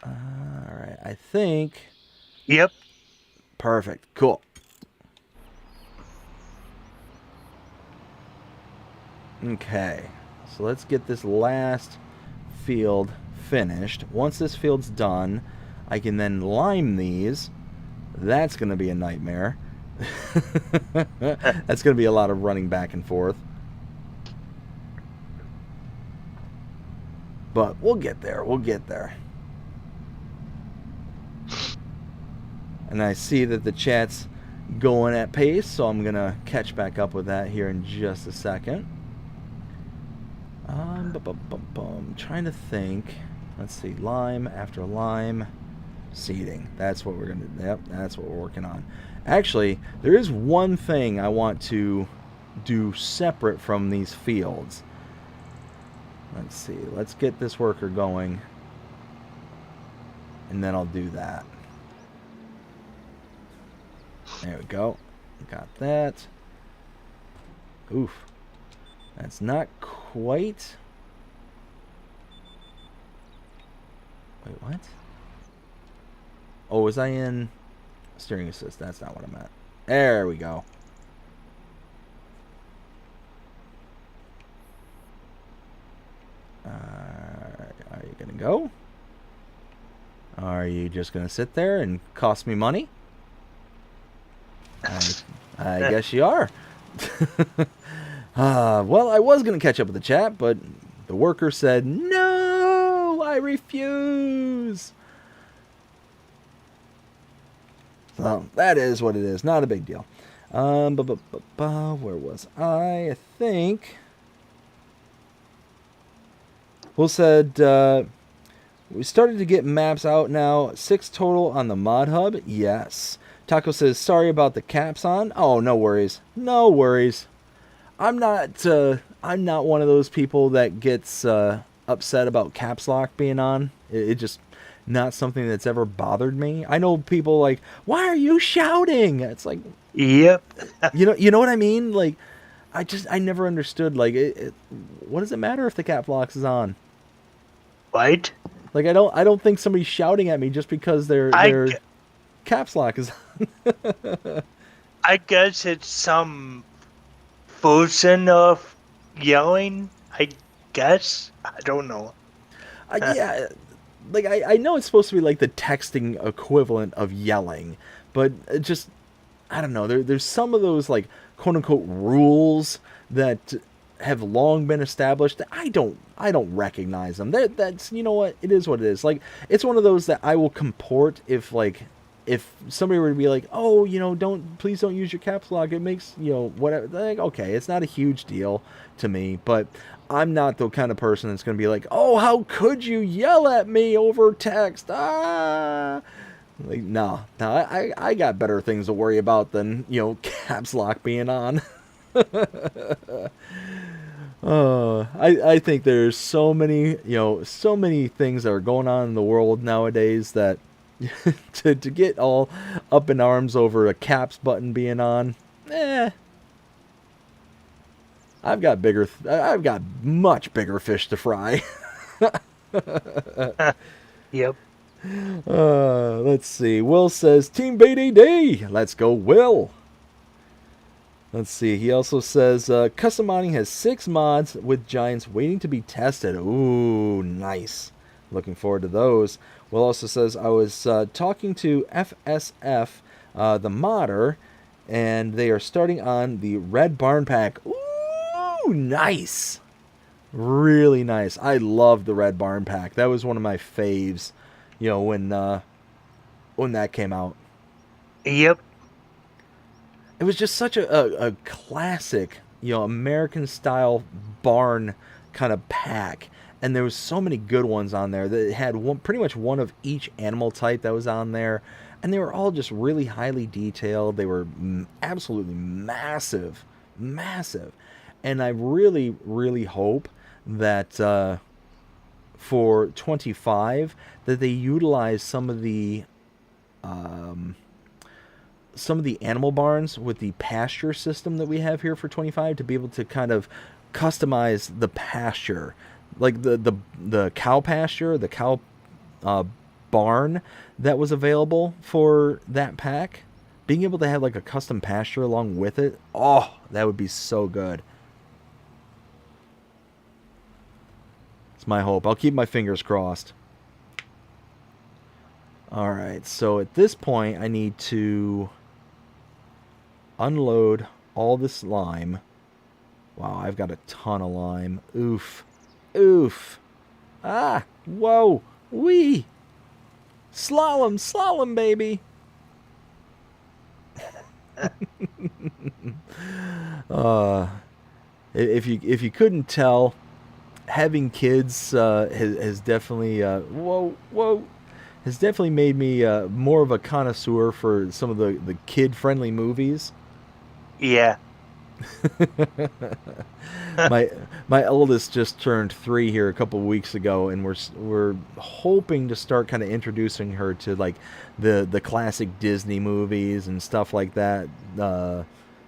Alright, I think. Yep. Perfect. Cool. Okay. So let's get this last field finished. Once this field's done, I can then lime these. That's going to be a nightmare. That's going to be a lot of running back and forth. But we'll get there. We'll get there. And I see that the chat's going at pace, so I'm going to catch back up with that here in just a second. Trying to think. Let's see. Lime after lime. Seeding. That's what we're going to... Yep, that's what we're working on. Actually, there is one thing I want to do separate from these fields. Let's see. Let's get this worker going. And then I'll do that. There we go. Got that. Oof. That's not quite... Wait, what? Oh, was I in steering assist? That's not what I meant. There we go. Are you gonna go? Are you just gonna sit there and cost me money? I guess you are. Well, I was gonna catch up with the chat, but the worker said, no, I refuse. So that is what it is. Not a big deal. Where was I? I think. Will said, we started to get maps out now. 6 total on the mod hub. Yes. Taco says, sorry about the caps on. Oh, no worries. No worries. I'm not one of those people that gets upset about caps lock being on. It just not something that's ever bothered me. I know people like, why are you shouting? It's like, yep. you know what I mean? Like, I never understood. Like, what does it matter if the cap lock is on? Right? Like I don't think somebody's shouting at me just because their I, caps lock is. I guess it's some version of yelling. I guess. I don't know. Yeah, like I know it's supposed to be like the texting equivalent of yelling, but it just I don't know. There's some of those like quote unquote rules that have long been established. That I don't recognize them. That's you know what it is. What it is. Like it's one of those that I will comport if somebody were to be like, oh, please don't use your caps lock. It makes whatever. Like okay, it's not a huge deal to me, but I'm not the kind of person that's going to be like, oh, how could you yell at me over text? Like, no, I got better things to worry about than, caps lock being on. I think there's so many things that are going on in the world nowadays that to get all up in arms over a caps button being on, I've got much bigger fish to fry. Yep. Let's see. Will says, Team BDD. Let's go, Will. Let's see. He also says, custom modding has 6 mods with giants waiting to be tested. Ooh, nice. Looking forward to those. Will also says, I was talking to FSF, the modder, and they are starting on the Red Barn Pack. Ooh, nice. Really nice. I love the Red Barn Pack. That was one of my faves, when that came out. Yep. It was just such a classic, American style barn kind of pack. And there was so many good ones on there that had pretty much one of each animal type that was on there. And they were all just really highly detailed. They were absolutely massive. Massive. And I really, really hope that for 25 that they utilize some of the animal barns with the pasture system that we have here for 25 to be able to kind of customize the pasture, like the cow pasture, the cow barn that was available for that pack. Being able to have like a custom pasture along with it, oh, that would be so good. It's my hope. I'll keep my fingers crossed. Alright, so at this point I need to unload all this lime. Wow, I've got a ton of lime. Oof. Oof. Ah, whoa. Wee. Slalom, slalom, baby. If you couldn't tell, having kids has definitely has definitely made me more of a connoisseur for some of the kid-friendly movies. Yeah. my oldest just turned 3 here a couple of weeks ago, and we're hoping to start kind of introducing her to like the classic Disney movies and stuff like that.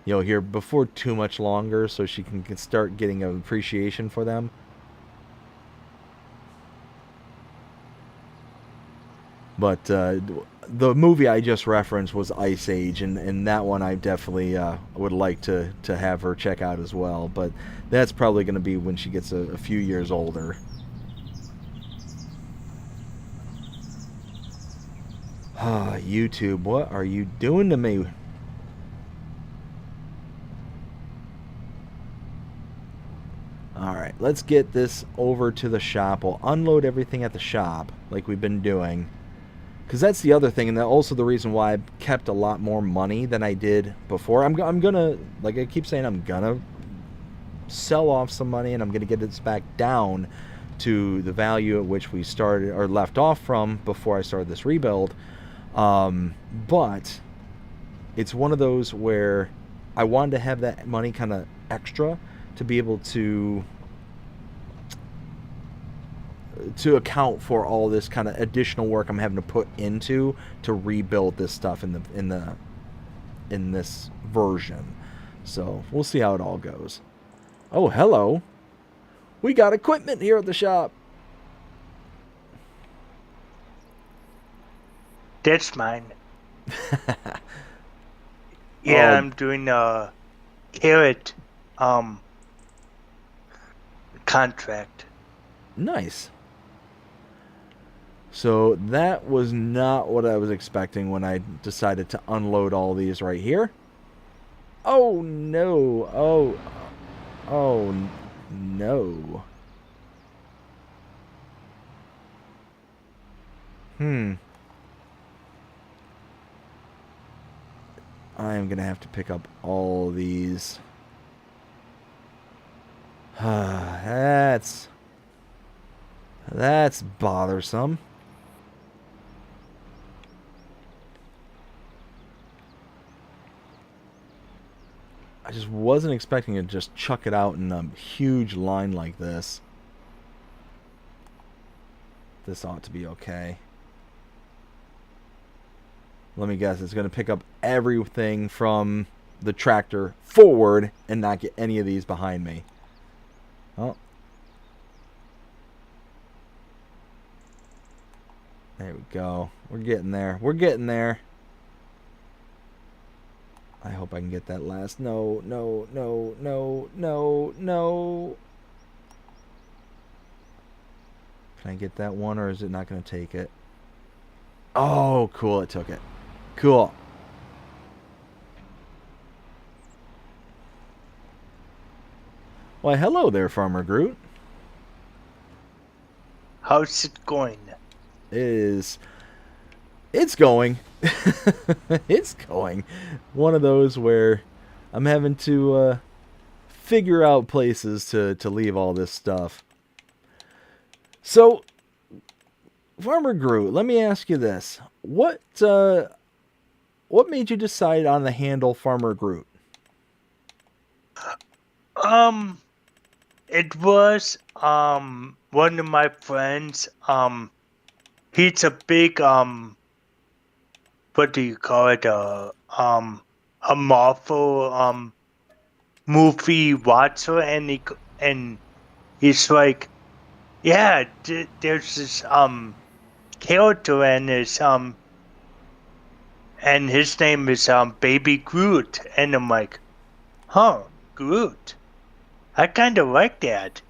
Here before too much longer, so she can start getting an appreciation for them. But the movie I just referenced was Ice Age, and that one I definitely would like to have her check out as well. But that's probably going to be when she gets a few years older. YouTube, what are you doing to me? Alright, let's get this over to the shop. We'll unload everything at the shop, like we've been doing. Because that's the other thing, and also the reason why I've kept a lot more money than I did before. I'm gonna, like I keep saying, I'm gonna sell off some money, and I'm gonna get this back down to the value at which we started, or left off from, before I started this rebuild. But it's one of those where I wanted to have that money kind of extra to be able to account for all this kind of additional work I'm having to put into to rebuild this stuff in this version. So we'll see how it all goes. Oh, hello. We got equipment here at the shop. that's mine. Yeah, Oh. I'm doing a carrot contract. Nice. So that was not what I was expecting when I decided to unload all these right here. Oh no. Oh no. I am going to have to pick up all these. That's bothersome. I just wasn't expecting to just chuck it out in a huge line like this. This ought to be okay. Let me guess, it's going to pick up everything from the tractor forward and not get any of these behind me. Oh. There we go. We're getting there. We're getting there. I hope I can get that last. No, no, no, no, no, no. Can I get that one, or is it not going to take it? Oh, cool. It took it. Cool. Why, hello there, Farmer Groot. How's it going? It's going. It's going. One of those where I'm having to figure out places to leave all this stuff. So, Farmer Groot, let me ask you this. What made you decide on the handle Farmer Groot? It was one of my friends. He's a big what do you call it? A Marvel movie watcher, and he's like, yeah, there's this character and his name is Baby Groot, and I'm like, huh, Groot. I kind of like that.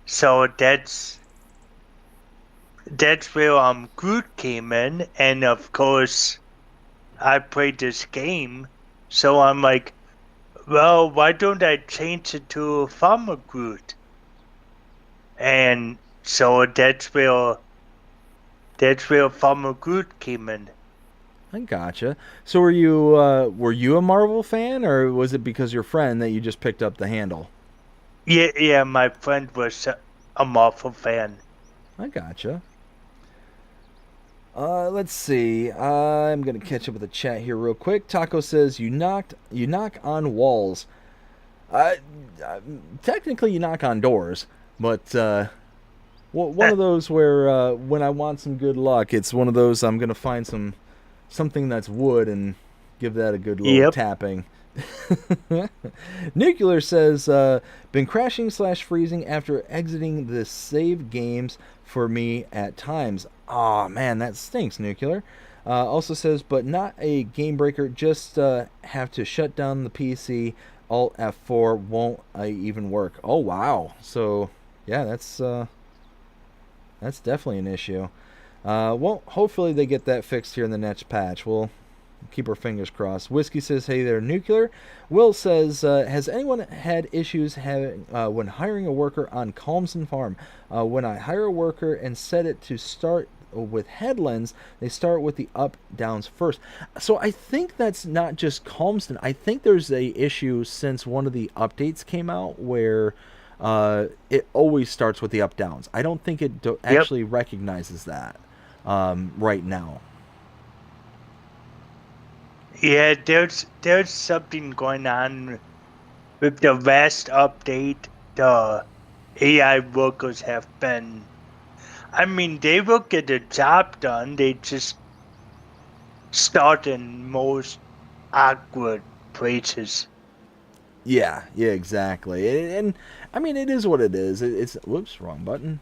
So that's where Groot came in, and of course I played this game, so I'm like, well, why don't I change it to Farmer Groot? And so that's where Farmer Groot came in. I gotcha. So were you a Marvel fan, or was it because your friend that you just picked up the handle? Yeah, my friend was a Marvel fan. I gotcha. Let's see. I'm gonna catch up with the chat here real quick. Taco says you knock on walls. Technically you knock on doors, but one of those where when I want some good luck, it's one of those I'm gonna find something that's wood and give that a good little tapping. Nuclear says, been crashing / freezing after exiting the save games for me at times. Aw, man, that stinks, Nuclear. Also says, but not a game breaker, just have to shut down the PC. Alt F4 won't even work. Oh, wow. So, yeah, that's definitely an issue. Well, hopefully they get that fixed here in the next patch. We'll keep our fingers crossed. Whiskey says, hey there, Nuclear. Will says, has anyone had issues when hiring a worker on Calmsden Farm? When I hire a worker and set it to start with headlands, they start with the up downs first. So I think that's not just Calmsden. I think there's a issue since one of the updates came out where it always starts with the up downs. I don't think it actually recognizes that right now. Yeah, there's something going on with the last update. The AI workers have been, I mean, they will get the job done. They just start in most awkward places. Yeah, exactly. And I mean, it is what it is. It's whoops, wrong button.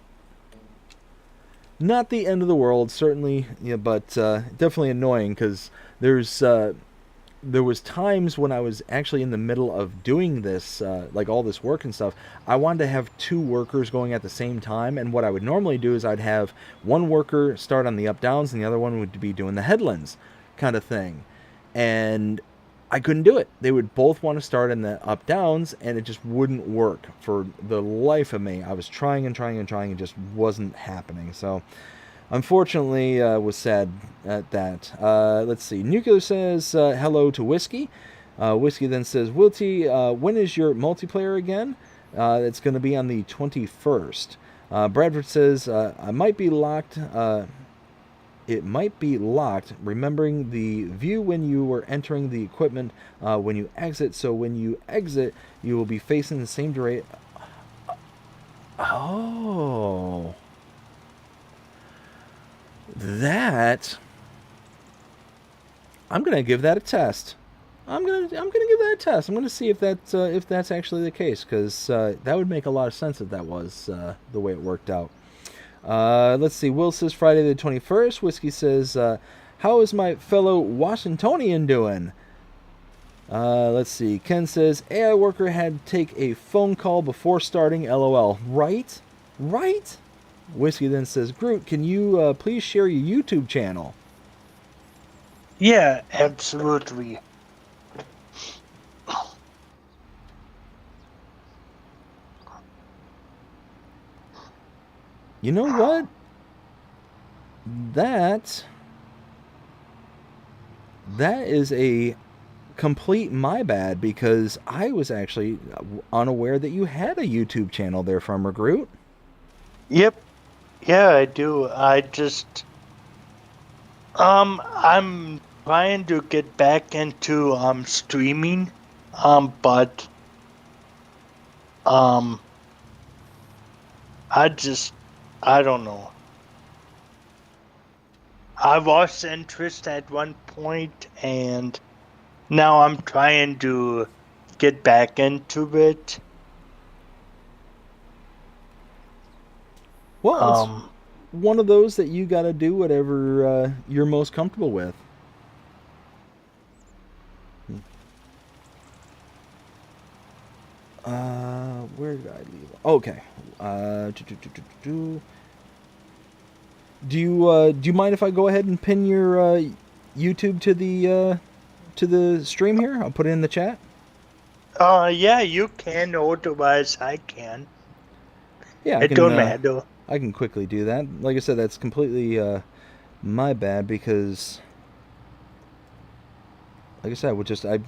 Not the end of the world, certainly, yeah, but definitely annoying because there was times when I was actually in the middle of doing this, like all this work and stuff. I wanted to have 2 workers going at the same time, and what I would normally do is I'd have one worker start on the up downs and the other one would be doing the headlands kind of thing. And I couldn't do it. They would both want to start in the up downs, and it just wouldn't work for the life of me. I was trying and trying and trying, and just wasn't happening. So unfortunately, was sad at that. Let's see. Nuclear says hello to Whiskey. Whiskey then says, Wilty, when is your multiplayer again? It's going to be on the 21st. Bradford says, I might be locked. It might be locked, remembering the view when you were entering the equipment when you exit. So when you exit, you will be facing the same direction. Oh. That, I'm gonna give that a test. I'm gonna give that a test. I'm gonna see if that's actually the case, because that would make a lot of sense if that was the way it worked out. Let's see. Will says Friday the 21st. Whiskey says, how is my fellow Washingtonian doing? Let's see. Ken says AI worker had to take a phone call before starting. LOL. Right. Whiskey then says, Groot, can you please share your YouTube channel? Yeah, absolutely. You know what? That is a complete my bad, because I was actually unaware that you had a YouTube channel there, Farmer Groot. Yep. Yeah, I do. I just I'm trying to get back into streaming, but I don't know. I lost interest at one point, and now I'm trying to get back into it. Well, it's one of those that you got to do whatever you're most comfortable with. Where did I leave? Okay. Do you mind if I go ahead and pin your YouTube to the stream here? I'll put it in the chat. Yeah, you can. Otherwise, I can. Yeah, it don't matter. I can quickly do that. Like I said, that's completely my bad, because, like I said, I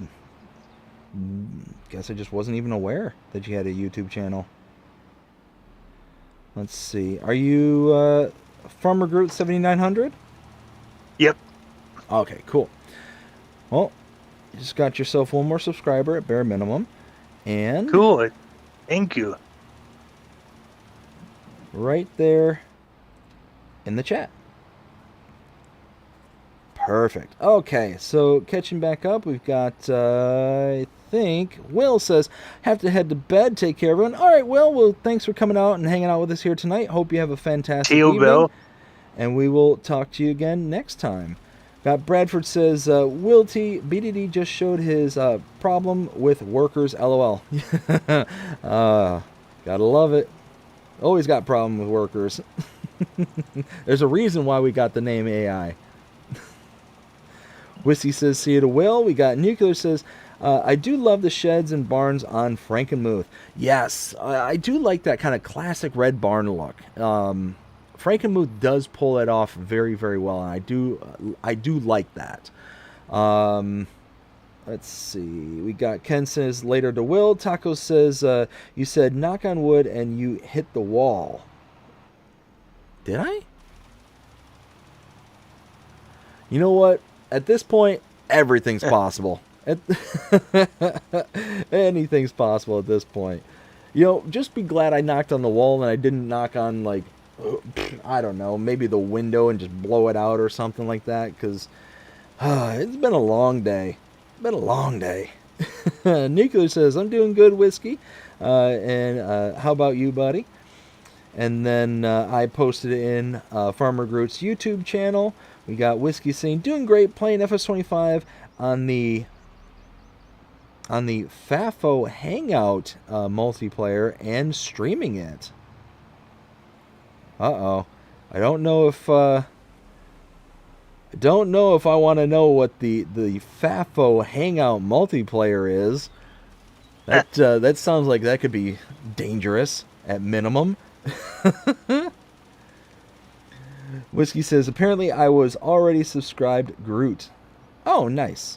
guess I just wasn't even aware that you had a YouTube channel. Let's see. Are you Farmer Groot 7900? Yep. Okay, cool. Well, you just got yourself one more subscriber at bare minimum. And cool. Thank you. Right there in the chat. Perfect. Okay, so catching back up, we've got, I think, Will says, have to head to bed. Take care, everyone. All right, Will. Well, thanks for coming out and hanging out with us here tonight. Hope you have a fantastic evening. Will. And we will talk to you again next time. Got Bradford says, Will T, BDD just showed his problem with workers, LOL. Gotta love it. Always got problem with workers. There's a reason why we got the name AI. Whiskey says, see you to Will. We got Nuclear says, I do love the sheds and barns on Frankenmuth. Yes, I do like that kind of classic red barn look. Frankenmuth does pull it off very, very well, and I do like that. Let's see. We got Ken says later to Will. Taco says, you said knock on wood and you hit the wall. Did I? You know what? At this point, everything's possible. Anything's possible at this point. You know, just be glad I knocked on the wall and I didn't knock on, like, I don't know, maybe the window and just blow it out or something like that, because it's been a long day. Been a long day. Nuclear says, I'm doing good, Whiskey. And how about you, buddy? And then I posted it in Farmer Groot's YouTube channel. We got Whiskey saying, doing great, playing FS25 on the FAFO Hangout multiplayer and streaming it. Uh-oh. I don't know if I want to know what the FAFO Hangout multiplayer is. That sounds like that could be dangerous at minimum. Whiskey says, apparently I was already subscribed Groot. Oh, nice.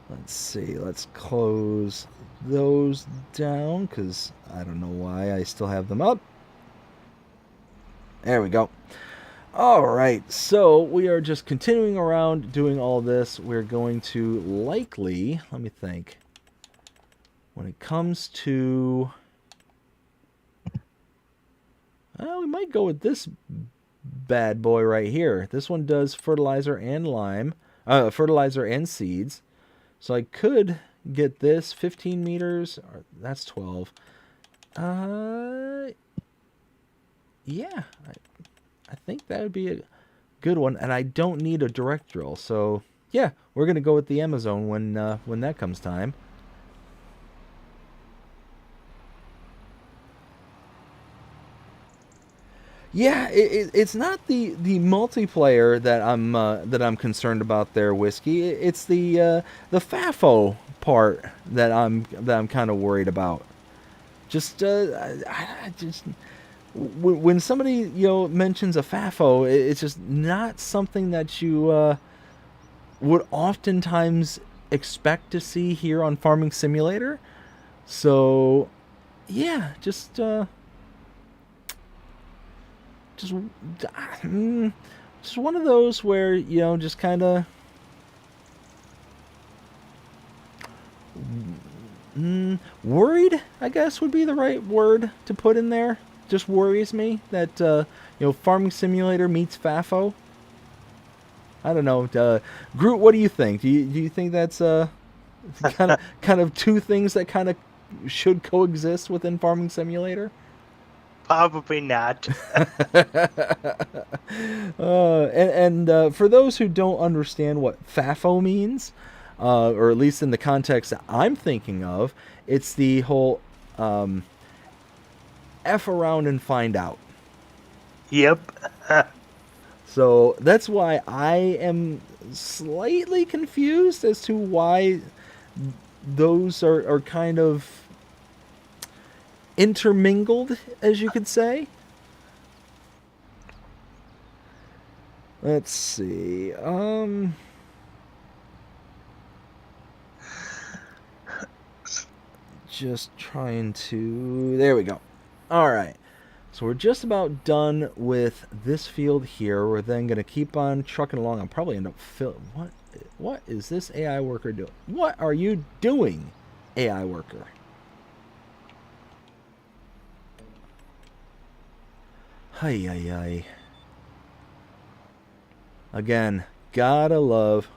Let's see. Let's close those down because I don't know why I still have them up. There we go. All right. So we are just continuing around doing all this. We're going to likely, let me think. When it comes to... we might go with this bad boy right here. This one does fertilizer and fertilizer and seeds. So I could get this 15 meters. Or that's 12. Yeah, I think that would be a good one. And I don't need a direct drill. So yeah, we're gonna go with the Amazon when that comes time. Yeah, it's not the multiplayer that I'm concerned about there, Whiskey. It's the FAFO part that I'm kind of worried about. Just when somebody mentions a FAFO, it's just not something that you would oftentimes expect to see here on Farming Simulator. So yeah, just one of those where just kind of worried, I guess would be the right word to put in there. Just worries me that Farming Simulator meets FAFO. I don't know, Groot. What do you think? Do you think that's kind of two things that kind of should coexist within Farming Simulator? Probably not. And for those who don't understand what FAFO means, or at least in the context that I'm thinking of, it's the whole F around and find out. Yep. So that's why I am slightly confused as to why those are kind of intermingled, as you could say. Let's see. Just trying to... There we go. All right. So we're just about done with this field here. We're then going to keep on trucking along. I'll probably end up filling... What is this AI worker doing? What are you doing, AI worker? Hi. Again, gotta love.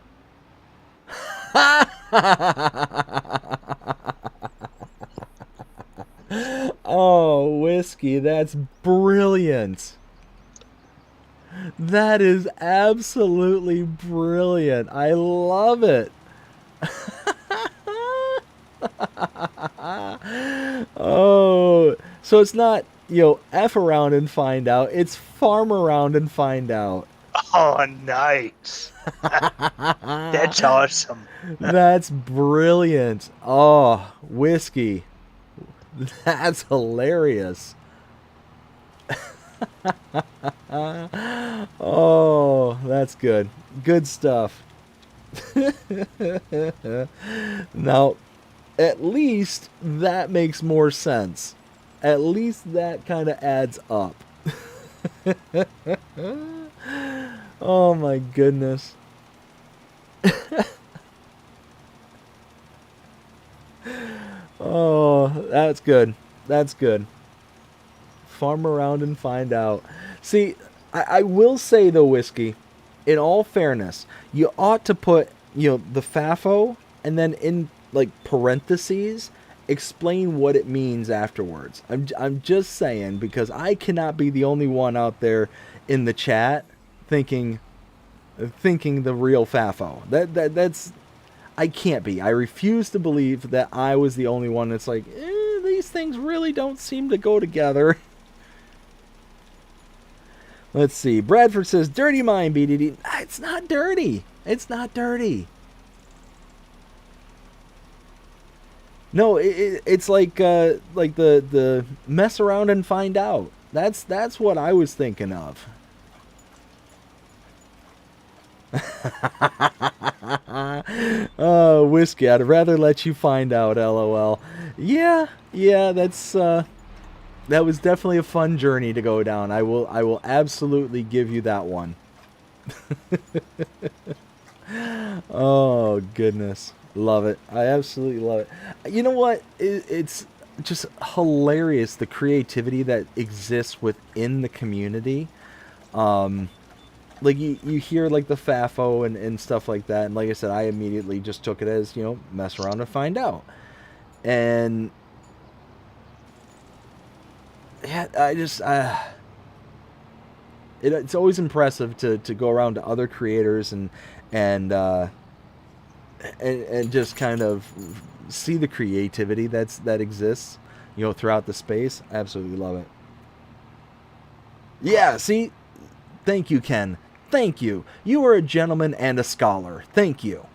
Oh, Whiskey, that's brilliant. That is absolutely brilliant. I love it. Oh, so it's not, F around and find out. It's farm around and find out. Oh, nice. That's awesome. That's brilliant. Oh, Whiskey. That's hilarious. Oh, that's good. Good stuff. Now, at least that makes more sense. At least that kind of adds up. Oh my goodness. Oh, that's good. That's good. Farm around and find out. See, I will say though, Whiskey, in all fairness, you ought to put, the FAFO and then in like parentheses explain what it means afterwards. I'm just saying, because I cannot be the only one out there in the chat thinking the real Fafo. That's I can't be. I refuse to believe that I was the only one that's like, these things really don't seem to go together. Let's see. Bradford says, dirty mind, BDD. It's not dirty. It's not dirty. No, it's like the mess around and find out. That's what I was thinking of. Oh, whiskey. I'd rather let you find out. LOL. Yeah. That's that was definitely a fun journey to go down. I will absolutely give you that one. Oh goodness. Love it. I absolutely love it. You know what? It's just hilarious, the creativity that exists within the community. Like you hear like the FAFO and stuff like that, and like I said, I immediately just took it as, mess around and find out. And yeah, I just it's always impressive to go around to other creators and just kind of see the creativity that exists, throughout the space. Absolutely love it. Yeah, see? Thank you, Ken. Thank you. You are a gentleman and a scholar. Thank you.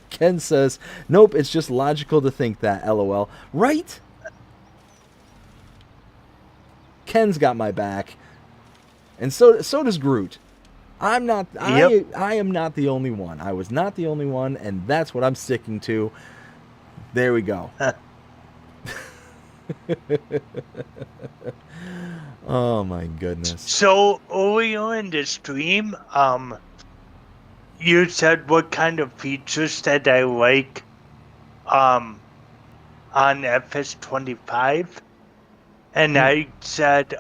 Ken says, nope, it's just logical to think that, LOL. Right? Ken's got my back. And so does Groot. I'm not. Yep. I am not the only one. I was not the only one, and that's what I'm sticking to. There we go. Oh my goodness. So earlier in the stream, you said what kind of features that I like, on FS25, and I said,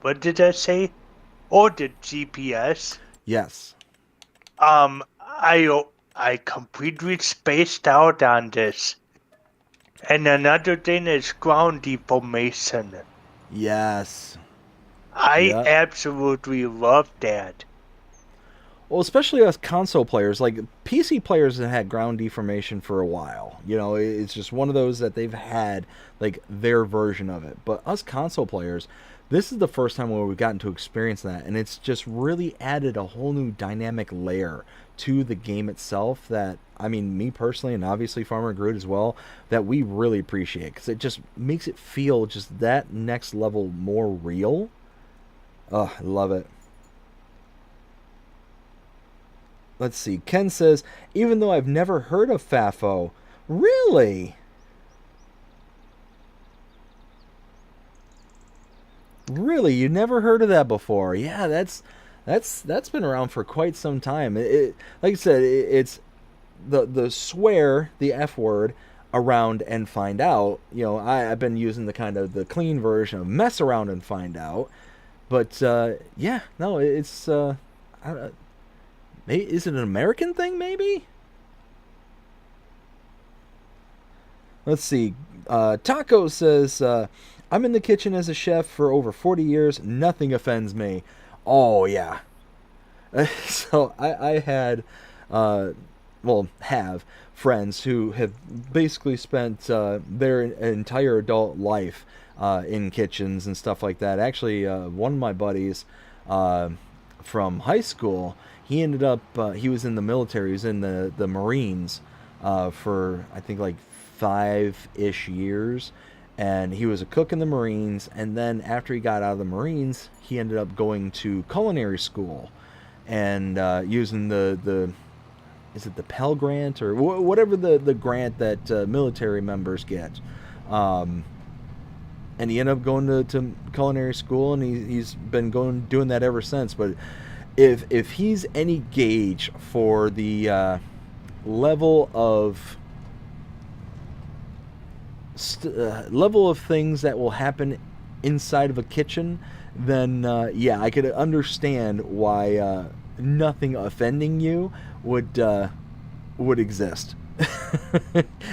what did I say? Oh, the GPS. Yes. I completely spaced out on this. And another thing is ground deformation. Yes. I absolutely love that. Well, especially us console players, like PC players have had ground deformation for a while. It's just one of those that they've had like their version of it. But us console players, this is the first time where we've gotten to experience that, and it's just really added a whole new dynamic layer to the game itself that, I mean, me personally, and obviously Farmer Groot as well, that we really appreciate, because it just makes it feel just that next level more real. Oh, I love it. Let's see. Ken says, even though I've never heard of FAFO, really? Really, you never heard of that before? Yeah, that's been around for quite some time. Like I said, it's the swear, the F word, around and find out. I've been using the clean version of mess around and find out. But yeah, no, it's I don't know, is it an American thing? Maybe. Let's see. Taco says, I'm in the kitchen as a chef for over 40 years. Nothing offends me. Oh, yeah. So I had, have friends who have basically spent their entire adult life in kitchens and stuff like that. Actually, one of my buddies from high school, he ended up, he was in the military. He was in the Marines for, I think, like 5-ish years. And he was a cook in the Marines, and then after he got out of the Marines, he ended up going to culinary school and using the is it the Pell Grant or whatever the grant that military members get. And he ended up going to culinary school, and he's been doing that ever since. But if he's any gauge for the level of things that will happen inside of a kitchen, then yeah, I could understand why nothing offending you would exist.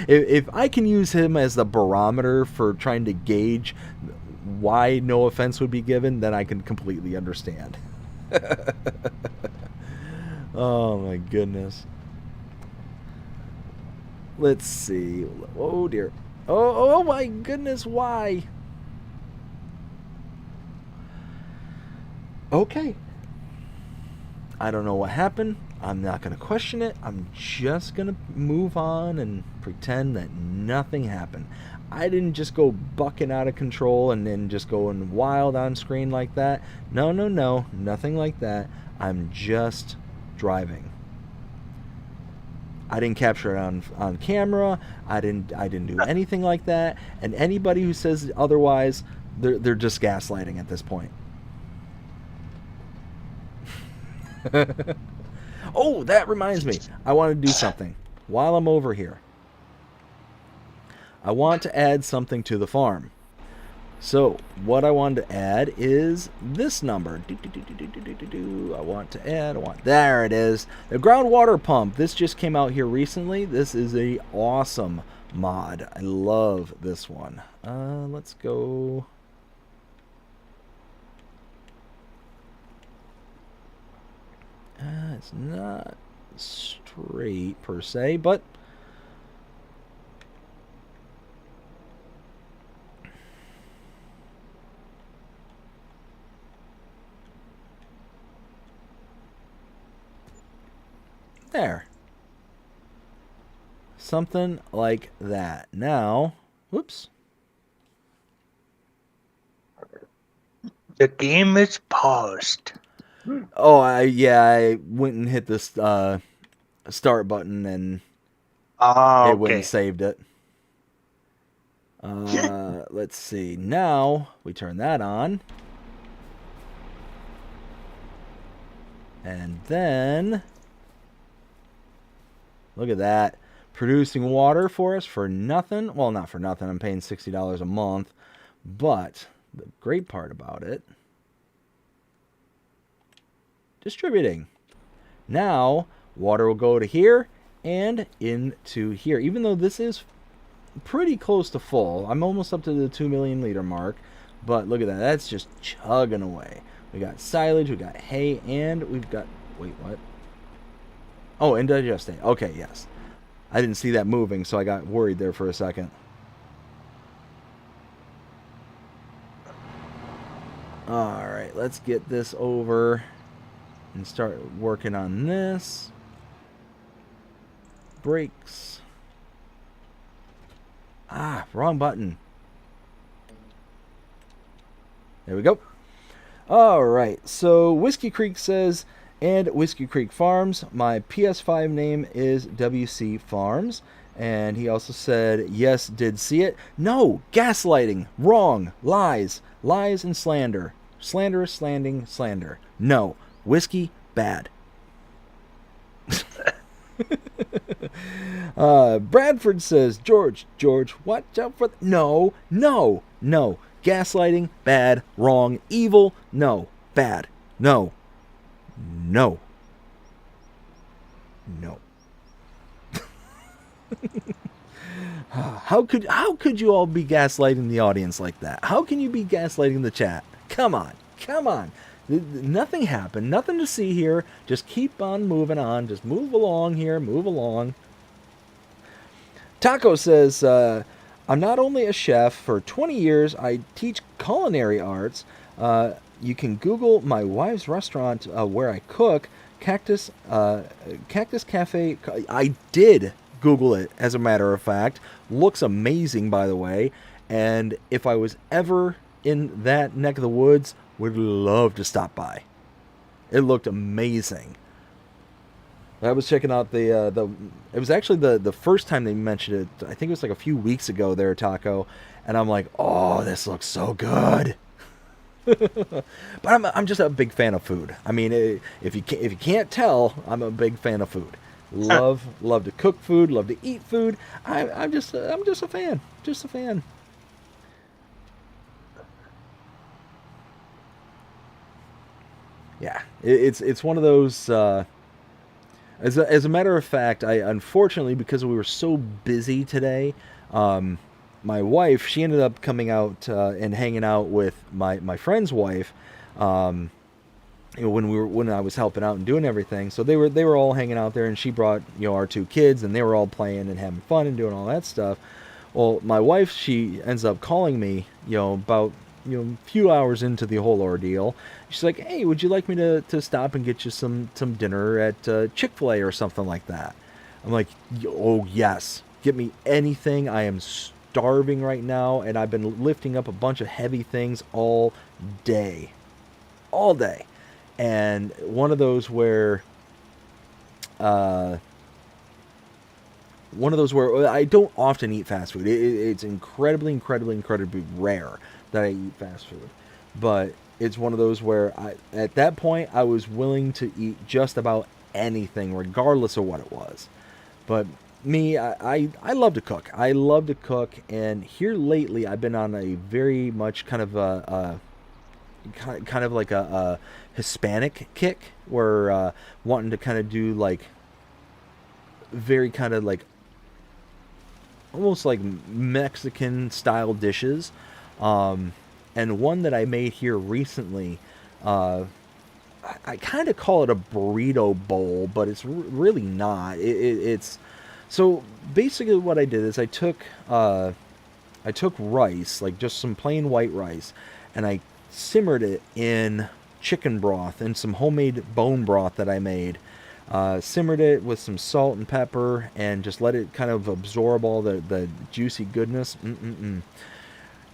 If I can use him as the barometer for trying to gauge why no offense would be given, then I can completely understand. Oh my goodness. Let's see. Oh dear. Oh my goodness, why? Okay. I don't know what happened. I'm not going to question it. I'm just going to move on and pretend that nothing happened. I didn't just go bucking out of control and then just going wild on screen like that. No, nothing like that. I'm just driving. I didn't capture it on camera. I didn't do anything like that. And anybody who says otherwise, they're just gaslighting at this point. Oh, that reminds me. I want to do something while I'm over here. I want to add something to the farm. So what I wanted to add is this number. There it is. The groundwater pump. This just came out here recently. This is a awesome mod. I love this one. Let's go. It's not straight per se, but there. Something like that. Now, whoops. The game is paused. Oh, I went and hit this start button and it went and saved it. Let's see. Now we turn that on. And then look at that. Producing water for us for nothing. Well, not for nothing. I'm paying $60 a month. But the great part about it, distributing. Now, water will go to here and into here. Even though this is pretty close to full. I'm almost up to the 2 million liter mark. But look at that. That's just chugging away. We got silage, we got hay, and we've got... Wait, what? Oh, indigestate. Okay, yes. I didn't see that moving, so I got worried there for a second. Alright, let's get this over and start working on this. Brakes. Ah, wrong button. There we go. Alright, so Whiskey Creek says, and Whiskey Creek Farms, my PS5 name is WC Farms. And he also said, yes, did see it. No, gaslighting, wrong, lies, lies and slander. Slanderous, slanding, slander. No, whiskey, bad. Bradford says, George, watch out for... No. Gaslighting, bad, wrong, evil, no, bad, no. How could you all be gaslighting the audience like that? How can you be gaslighting the chat? Come on. Nothing happened. Nothing to see here. Just keep on moving on. Just move along here. Move along. Taco says, I'm not only a chef. For 20 years, I teach culinary arts. You can Google my wife's restaurant where I cook, Cactus Cafe. I did Google it, as a matter of fact. Looks amazing, by the way. And if I was ever in that neck of the woods, would love to stop by. It looked amazing. I was checking out it was actually the first time they mentioned it. I think it was like a few weeks ago there, Taco. And I'm like, oh, this looks so good. But I'm just a big fan of food. I mean, if you can't tell, I'm a big fan of food. Love to cook food, love to eat food. I'm just a fan. Just a fan. Yeah, it's one of those As a matter of fact, I unfortunately, because we were so busy today, my wife, she ended up coming out and hanging out with my friend's wife. Um, when I was helping out and doing everything, so they were all hanging out there, and she brought our two kids, and they were all playing and having fun and doing all that stuff. Well, my wife, she ends up calling me, about a few hours into the whole ordeal. She's like, "Hey, would you like me to stop and get you some dinner at Chick-fil-A or something like that?" I'm like, "Oh yes, get me anything. I am starving right now, and I've been lifting up a bunch of heavy things all day, all day." And one of those where I don't often eat fast food. It's incredibly rare that I eat fast food. But it's one of those where at that point, I was willing to eat just about anything, regardless of what it was. But me, I love to cook. I love to cook. And here lately, I've been on a very much kind of like a Hispanic kick, where wanting to kind of do like very kind of like almost like Mexican style dishes. And one that I made here recently, I kind of call it a burrito bowl, but it's really not. It's so basically what I did is I took rice, like just some plain white rice, and I simmered it in chicken broth and some homemade bone broth that I made. Simmered it with some salt and pepper and just let it kind of absorb all the juicy goodness.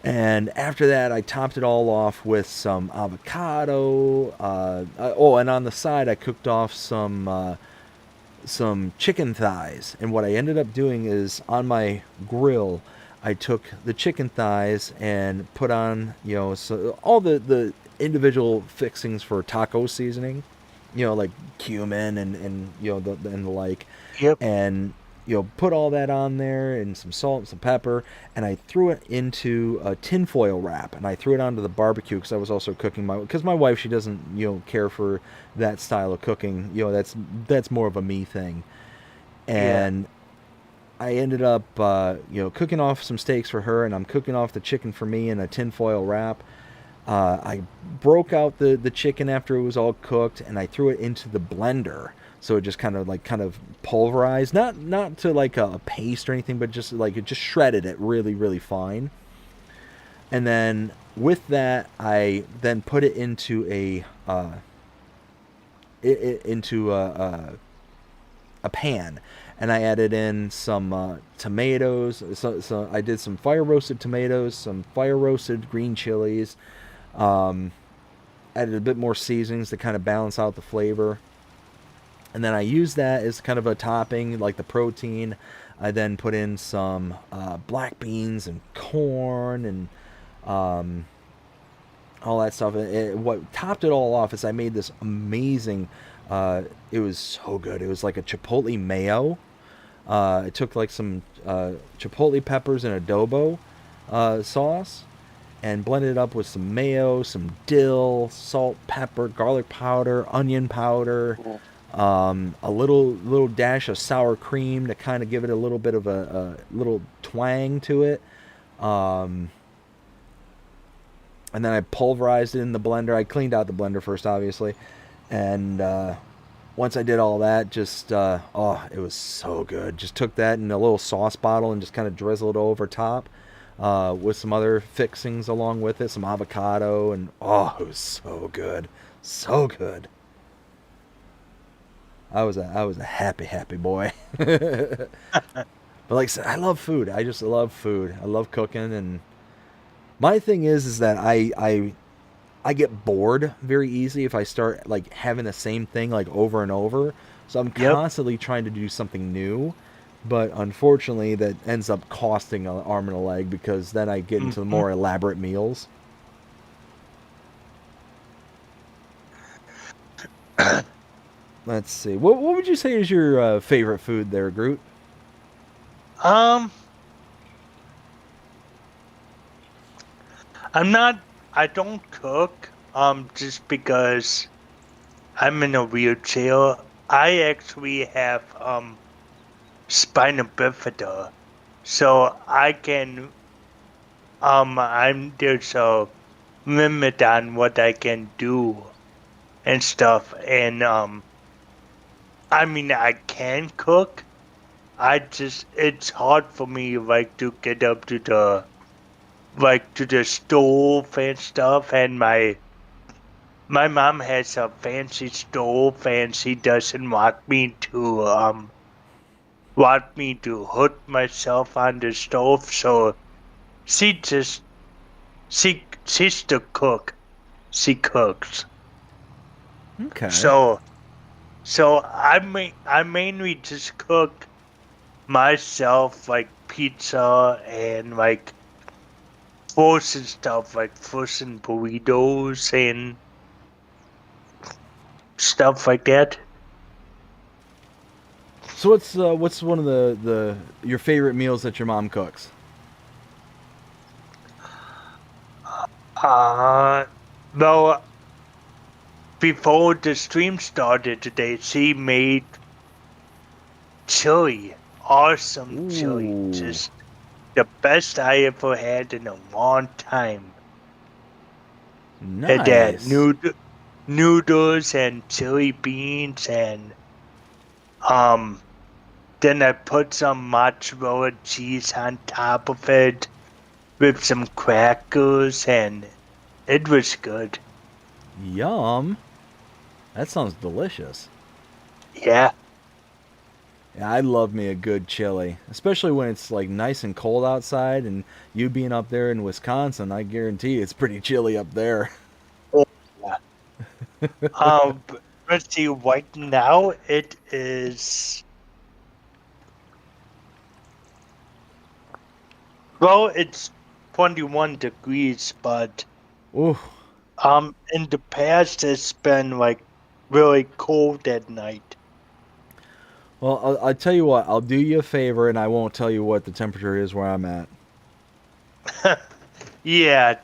And after that, I topped it all off with some avocado. And on the side, I cooked off some chicken thighs. And what I ended up doing is on my grill, I took the chicken thighs and put on, so all the individual fixings for taco seasoning, like cumin and the like. Yep. And, put all that on there and some salt and some pepper. And I threw it into a tinfoil wrap, and I threw it onto the barbecue because I was also cooking because my wife, she doesn't, care for that style of cooking. That's more of a me thing. And I ended up, cooking off some steaks for her, and I'm cooking off the chicken for me in a tinfoil wrap. I broke out the chicken after it was all cooked, and I threw it into the blender, so it just kind of pulverized, not to like a paste or anything, but just like it just shredded it really fine. And then with that, I then put it into a pan, and I added in some tomatoes. So I did some fire roasted tomatoes, some fire roasted green chilies. Added a bit more seasonings to kind of balance out the flavor. And then I used that as kind of a topping, like the protein. I then put in some black beans and corn and all that stuff. What topped it all off is I made this amazing, it was so good. It was like a chipotle mayo. I took like some chipotle peppers and adobo sauce and blended it up with some mayo, some dill, salt, pepper, garlic powder, onion powder, a little dash of sour cream to kind of give it a little bit of a little twang to it. And then I pulverized it in the blender. I cleaned out the blender first, obviously. And once I did all that, just, it was so good. Just took that in a little sauce bottle and just kind of drizzled it over top with some other fixings along with it, some avocado, and it was so good. So good. I was a happy boy. But like I said, I love food. I just love food. I love cooking, and my thing is that I get bored very easily if I start like having the same thing like over and over. So I'm constantly trying to do something new, but unfortunately that ends up costing an arm and a leg because then I get into the more elaborate meals. Let's see. What would you say is your favorite food there, Groot? I don't cook, just because I'm in a wheelchair I actually have spina bifida, so I can there's a limit on what I can do and stuff, and I mean I can cook. It's hard for me like to get up to the stove and stuff, and my mom has a fancy stove and she doesn't want me to hurt myself on the stove, so she just she's the cook. She cooks. Okay. So I mainly just cook myself like pizza and like frozen stuff like frozen burritos and stuff like that. So what's one of the your favorite meals that your mom cooks? Uh well, before the stream started today, she made chili. Awesome chili. Ooh, Just the best I ever had in a long time. Had that nice. noodles and chili beans and um then I put some mozzarella cheese on top of it with some crackers and it was good. Yum. That sounds delicious. Yeah. Yeah, I love me a good chili, especially when it's like nice and cold outside, and you being up there in Wisconsin, I guarantee it's pretty chilly up there. Oh, yeah. Let's see, right now it is, well, it's 21 degrees, but Ooh. in the past it's been like really cold at night. Well, I'll tell you what. I'll do you a favor, and I won't tell you what the temperature is where I'm at. Yeah.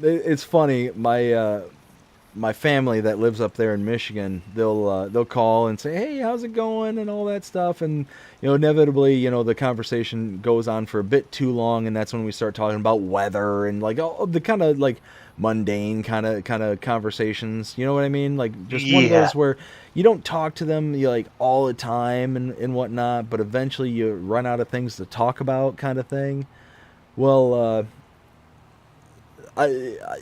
It's funny. My family that lives up there in Michigan, they'll call and say, "Hey, how's it going?" and all that stuff, and inevitably, the conversation goes on for a bit too long, and that's when we start talking about weather and like all of the kind of like mundane kind of conversations. You know what I mean? Like just one of Yeah. those where you don't talk to them like all the time and whatnot, but eventually you run out of things to talk about, kind of thing. Well,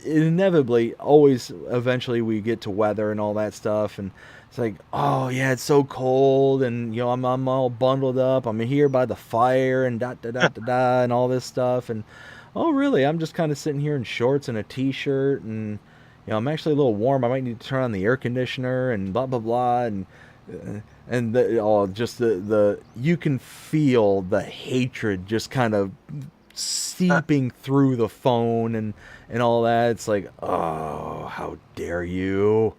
inevitably, always, eventually, we get to weather and all that stuff, and it's like, oh yeah, it's so cold, and I'm all bundled up. I'm here by the fire, and da da da da da, and all this stuff, and oh really? I'm just kind of sitting here in shorts and a t-shirt, and I'm actually a little warm. I might need to turn on the air conditioner, and blah blah blah, and just the you can feel the hatred just kind of seeping through the phone and all that. It's like, oh, how dare you?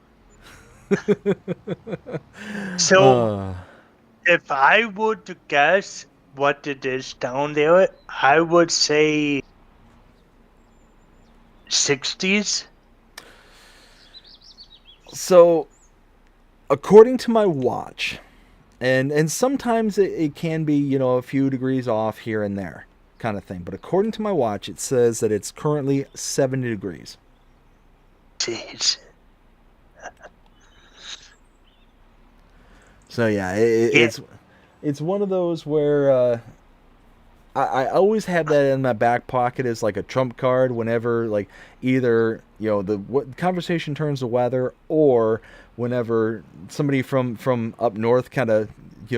So uh, if I were to guess what it is down there, I would say 60s. so, according to my watch, and sometimes it can be, a few degrees off here and there, kind of thing. But according to my watch, it says that it's currently 70 degrees. Jeez. So yeah, Yeah. it's one of those where I always have that in my back pocket as like a trump card whenever like either the what conversation turns to weather, or whenever somebody from up north kind of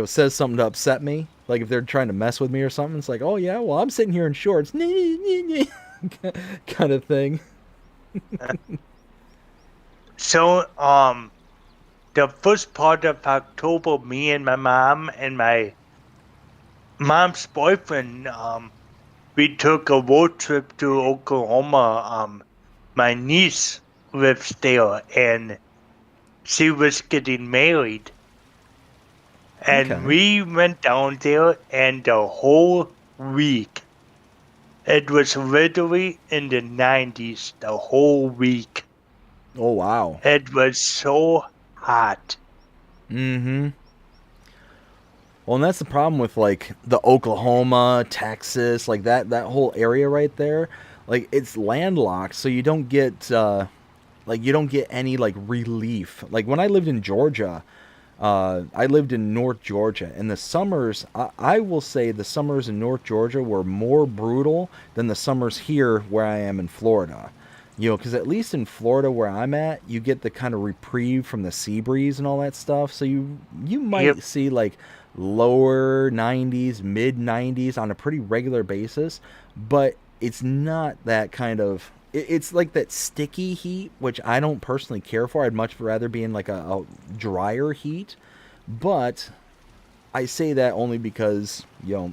says something to upset me, like if they're trying to mess with me or something. It's like, oh yeah, well I'm sitting here in shorts kind of thing. So, the first part of October, me and my mom and my mom's boyfriend, we took a road trip to Oklahoma. My niece lives there, and she was getting married. And Okay. we went down there, and the whole week, it was literally in the 90s, the whole week. Oh, wow. It was so hot. Mm-hmm. Well, and that's the problem with like the Oklahoma, Texas, like that whole area right there. Like it's landlocked, so you don't get you don't get any like relief. Like when I lived in Georgia, I lived in North Georgia, and the summers, I will say the summers in North Georgia were more brutal than the summers here where I am in Florida. You know, because at least in Florida where I'm at, you get the kind of reprieve from the sea breeze and all that stuff. So you Yep. might see like lower 90s, mid 90s on a pretty regular basis, but it's not that kind of it's like that sticky heat, which I don't personally care for. I'd much rather be in like a drier heat. But I say that only because, you know,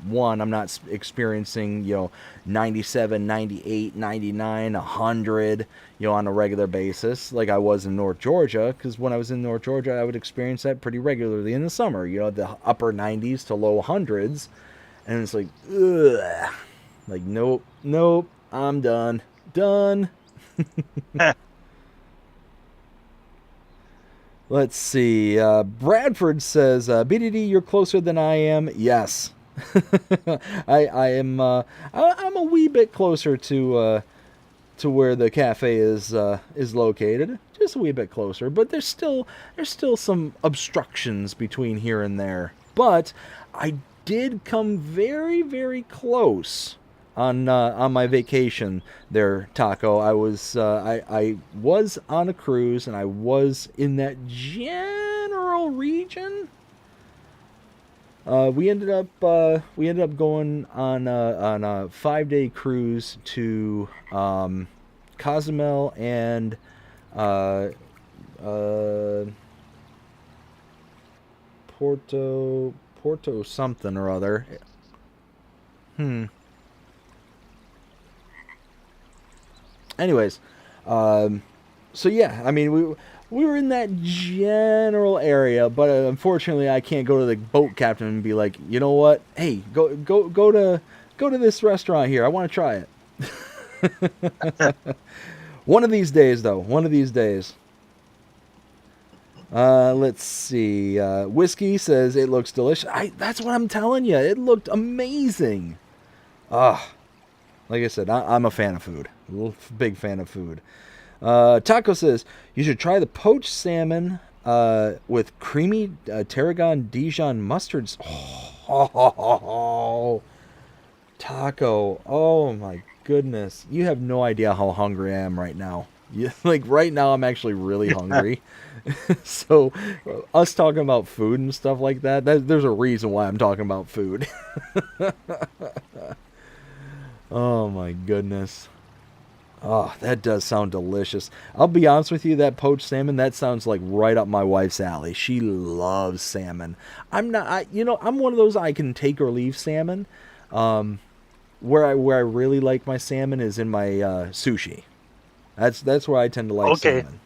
one, I'm not experiencing, you know, 97, 98, 99, 100, you know, on a regular basis like I was in North Georgia. Because when I was in North Georgia, I would experience that pretty regularly in the summer, you know, the upper 90s to low hundreds. And it's like, ugh. Like, nope, nope, I'm done. Done. Let's see. Bradford says, "BDD, you're closer than I am." Yes, I am. I'm a wee bit closer to where the cafe is located. Just a wee bit closer, but there's still some obstructions between here and there. But I did come very very close on my vacation there, Taco. I was on a cruise and I was in that general region. We ended up going on a 5 day cruise to Cozumel and uh, uh, Porto something or other. Hmm. Anyways, so yeah, I mean we were in that general area, but unfortunately I can't go to the boat captain and be like, you know what? Hey, go to this restaurant here. I want to try it. One of these days, though. One of these days. Let's see. Whiskey says it looks delicious. That's what I'm telling you. It looked amazing. Ah, like I said, I'm a fan of food. Big fan of food. Taco says you should try the poached salmon with creamy tarragon Dijon mustards. Oh, Taco. Oh my goodness. You have no idea how hungry I am right now. Like right now I'm actually really hungry. So us talking about food and stuff like there's a reason why I'm talking about food. Oh my goodness. Oh, that does sound delicious. I'll be honest with you, that poached salmon, that sounds like right up my wife's alley. She loves salmon. I'm not, I'm one of those I can take or leave salmon. Where I really like my salmon is in my sushi. That's where I tend to like Okay. salmon.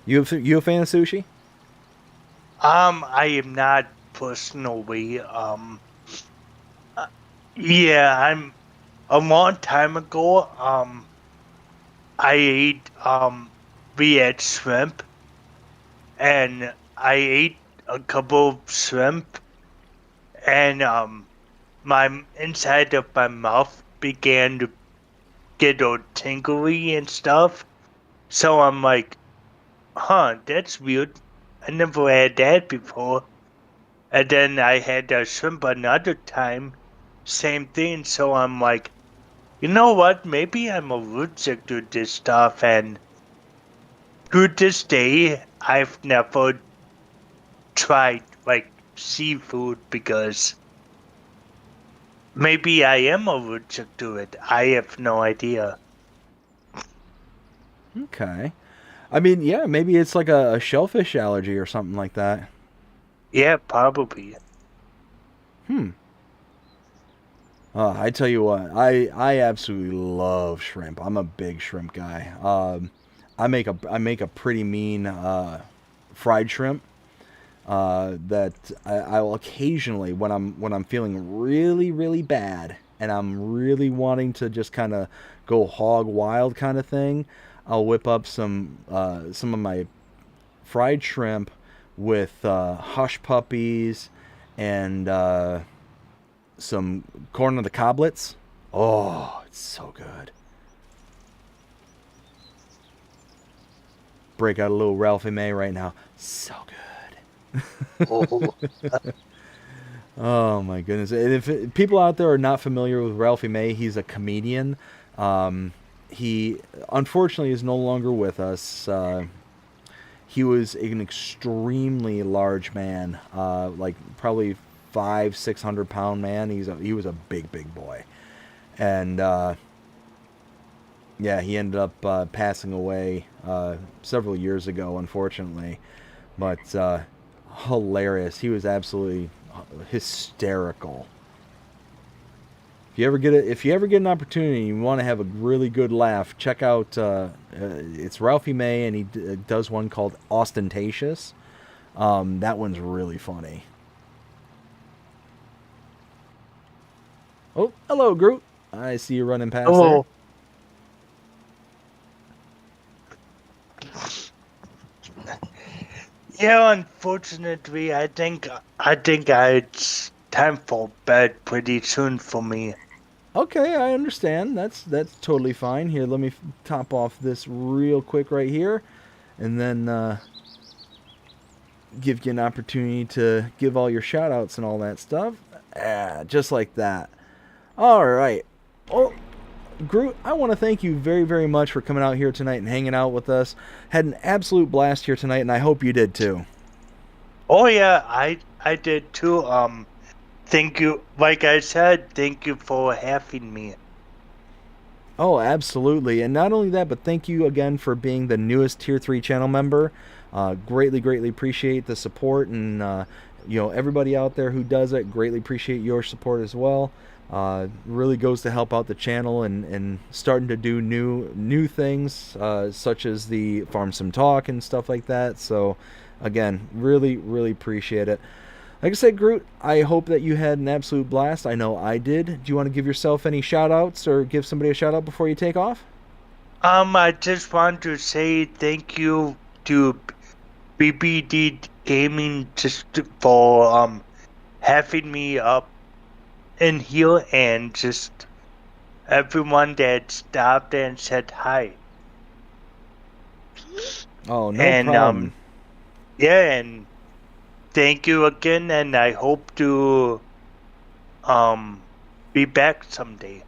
You a fan of sushi? I am not personally. Yeah, I'm a long time ago. I ate. We had shrimp, and I ate a couple of shrimp, and my inside of my mouth began to get all tingly and stuff. So I'm like, huh, that's weird. I never had that before. And then I had shrimp another time, same thing. So I'm like, you know what? Maybe I'm allergic to this stuff. And to this day, I've never tried like seafood because maybe I am allergic to it. I have no idea. Okay. I mean, yeah, maybe it's like a shellfish allergy or something like that. Yeah, probably. Hmm. I tell you what, I absolutely love shrimp. I'm a big shrimp guy. I make a pretty mean fried shrimp that I'll occasionally when I'm feeling really really bad and I'm really wanting to just kind of go hog wild kind of thing, I'll whip up some of my fried shrimp with hush puppies and some corn on the coblets. Oh, it's so good. Break out a little Ralphie May right now. So good. Oh. Oh my goodness! If people out there are not familiar with Ralphie May, he's a comedian. He unfortunately is no longer with us. He was an extremely large man, like probably 500-600 pound man. He was a big boy, and yeah, he ended up passing away several years ago, unfortunately. But hilarious. He was absolutely hysterical. If you ever get an opportunity and you want to have a really good laugh, check out it's Ralphie May, and he does one called Ostentatious. That one's really funny. Oh, hello, Groot. I see you running past Hello. Yeah, unfortunately, I think it's time for bed pretty soon for me. there. Okay, I understand. That's totally fine. Here, let me top off this real quick right here, and then give you an opportunity to give all your shout outs and all that stuff. Just like that. All right. Well, Groot, I want to thank you very, very much for coming out here tonight and hanging out with us. Had an absolute blast here tonight, and I hope you did too. Oh yeah, I did too. Thank you. Like I said, thank you for having me. Oh, absolutely. And not only that, but thank you again for being the newest Tier 3 channel member. Greatly appreciate the support, and everybody out there who does it, greatly appreciate your support as well. Really goes to help out the channel and starting to do new things, such as the Farm Sim Talk and stuff like that. So again, really appreciate it. Like I said, Groot, I hope that you had an absolute blast. I know I did. Do you want to give yourself any shout outs or give somebody a shout out before you take off? I just want to say thank you to BBD Gaming just for having me up in here, and just everyone that stopped and said hi. Oh, no And problem. yeah, and thank you again, and I hope to be back someday.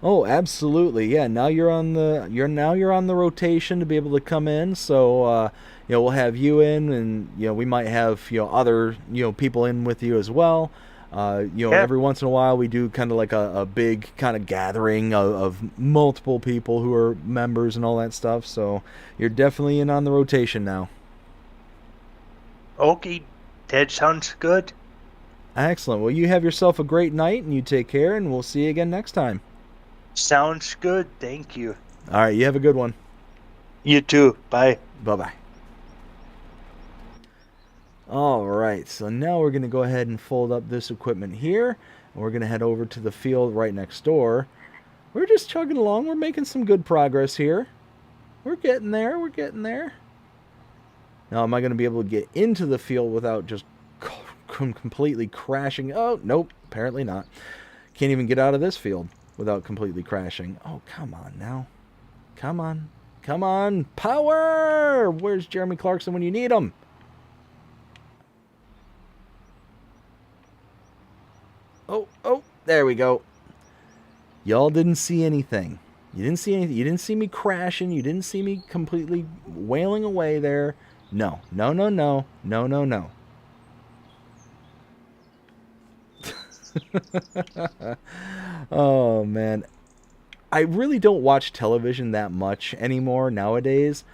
Oh, absolutely. Yeah, now you're on the rotation to be able to come in. So we'll have you in, and we might have other people in with you as well. Yeah. Every once in a while we do kind of like a big kind of gathering of multiple people who are members and all that stuff. So you're definitely in on the rotation now. Okay, that sounds good. Excellent. Well, you have yourself a great night, and you take care, and we'll see you again next time. Sounds good. Thank you. All right, you have a good one. You too. Bye. Bye-bye. All right, so now we're going to go ahead and fold up this equipment here. And we're going to head over to the field right next door. We're just chugging along. We're making some good progress here. We're getting there. We're getting there. Now, am I going to be able to get into the field without just completely crashing? Oh, nope, apparently not. Can't even get out of this field without completely crashing. Oh, come on now. Come on. Come on. Power! Where's Jeremy Clarkson when you need him? Oh, there we go. Y'all didn't see anything. You didn't see anything. You didn't see me crashing. You didn't see me completely wailing away there. No. Oh, man. I really don't watch television that much anymore nowadays,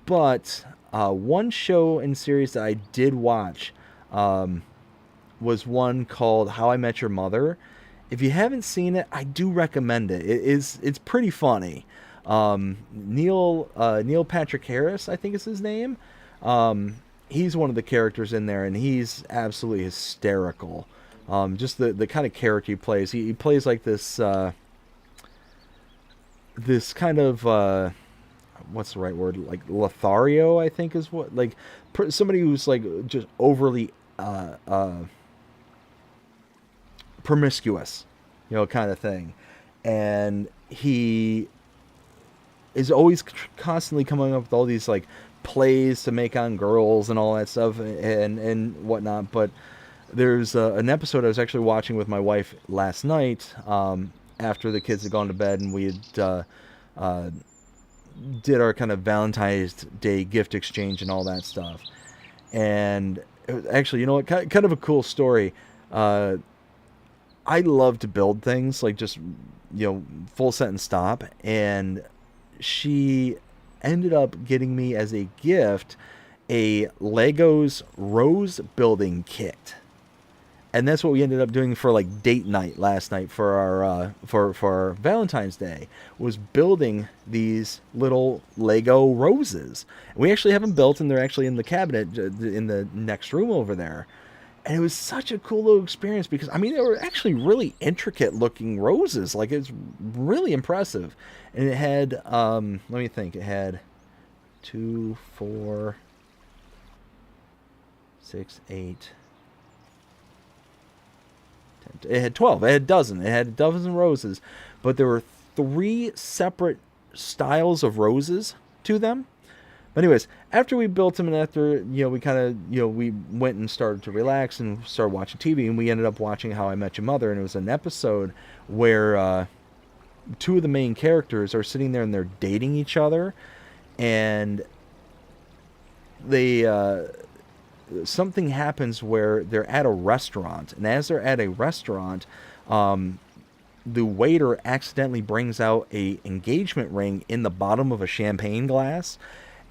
but one show and series that I did watch was one called How I Met Your Mother. If you haven't seen it, I do recommend it. It's pretty funny. Neil Patrick Harris, I think is his name. He's one of the characters in there, and he's absolutely hysterical. Just the kind of character he plays. He plays like this this kind of what's the right word? Like Lothario, I think is what, like somebody who's like just overly promiscuous, kind of thing. And he is always constantly coming up with all these like plays to make on girls and all that stuff and whatnot. But there's an episode I was actually watching with my wife last night, after the kids had gone to bed, and we had did our kind of Valentine's Day gift exchange and all that stuff. And it was actually, kind of a cool story. I love to build things, like just, full set and stop. And she ended up getting me as a gift a Legos rose building kit. And that's what we ended up doing for like date night last night for our for Valentine's Day, was building these little Lego roses. We actually have them built, and they're actually in the cabinet in the next room over there. And it was such a cool little experience because, I mean, they were actually really intricate looking roses. Like, it's really impressive. And it had, let me think, it had 2, 4, 6, 8... It had 12. It had a dozen. It had a dozen roses. But there were 3 separate styles of roses to them. But anyways, after we built them and after, we kind of, we went and started to relax and started watching TV, and we ended up watching How I Met Your Mother, and it was an episode where 2 of the main characters are sitting there and they're dating each other, and they something happens where they're at a restaurant, and as they're at a restaurant, the waiter accidentally brings out a engagement ring in the bottom of a champagne glass,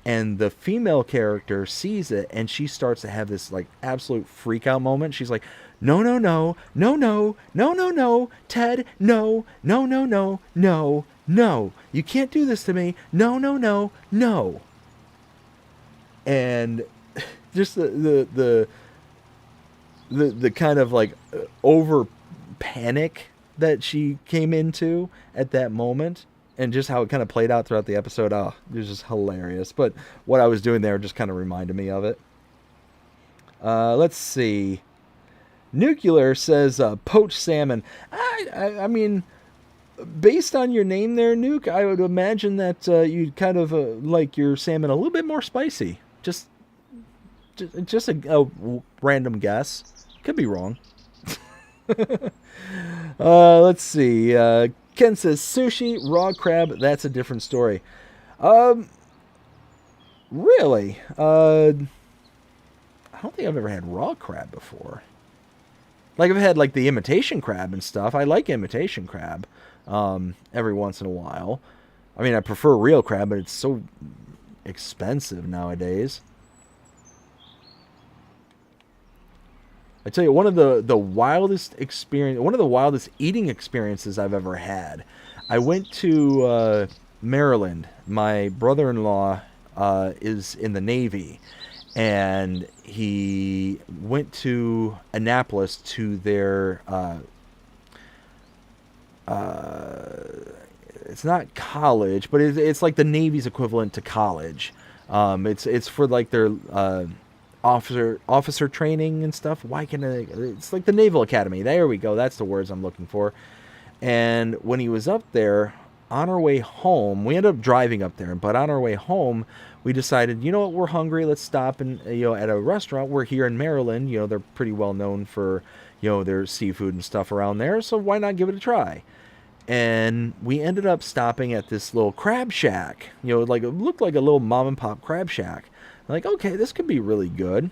and the female character sees it, and she starts to have this like absolute freak out moment. She's like, no, no, no, no, no, no, no, no, Ted, no, no, no, no, no, no, you can't do this to me, no, no, no, no. And just the kind of like over panic that she came into at that moment, and just how it kind of played out throughout the episode. Oh, it was just hilarious. But what I was doing there just kind of reminded me of it. Let's see. Nuclear says poached salmon. I mean, based on your name there, Nuke, I would imagine that you'd kind of like your salmon a little bit more spicy. Just a random guess. Could be wrong. Let's see. Ken says sushi, raw crab. That's a different story. Really? I don't think I've ever had raw crab before. Like, I've had like the imitation crab and stuff. I like imitation crab every once in a while. I mean, I prefer real crab, but it's so expensive nowadays. I tell you, one of the wildest eating experiences I've ever had. I went to Maryland. My brother-in-law is in the Navy, and he went to Annapolis to their it's not college, but it's like the Navy's equivalent to college. It's for like their officer training and stuff. It's like the Naval Academy. There we go. That's the words I'm looking for. And when he was up there, on our way home, we ended up driving up there, but on our way home, we decided, you know what, we're hungry. Let's stop at a restaurant. We're here in Maryland. They're pretty well known for, their seafood and stuff around there. So why not give it a try? And we ended up stopping at this little crab shack. Like it looked like a little mom and pop crab shack. Like, okay, this could be really good.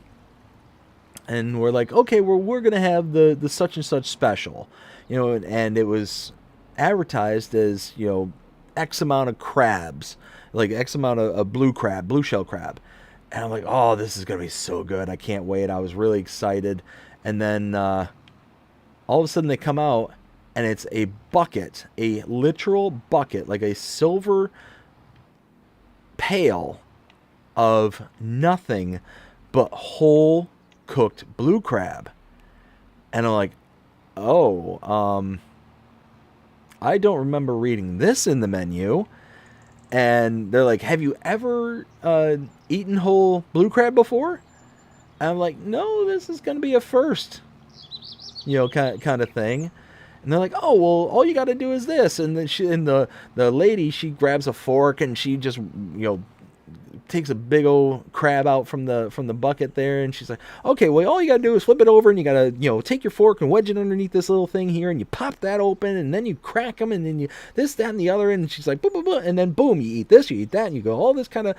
And we're like, okay, we're going to have the such and such special. And it was advertised as, X amount of crabs. Like X amount of blue shell crab. And I'm like, oh, this is going to be so good. I can't wait. I was really excited. And then all of a sudden they come out, and it's a bucket, a literal bucket, like a silver pail of nothing but whole cooked blue crab. And I'm like, oh, I don't remember reading this in the menu. And they're like, have you ever eaten whole blue crab before? And I'm like, no, this is going to be a first, kind of thing. And they're like, oh, well, all you got to do is this. And then the lady, she grabs a fork and she just, takes a big old crab out from the bucket there, and she's like, okay, well, all you gotta do is flip it over, and you gotta take your fork and wedge it underneath this little thing here, and you pop that open, and then you crack them, and then you this, that, and the other, and she's like, boom, boom, boom, and then boom, you eat this, you eat that, and you go all this kind of,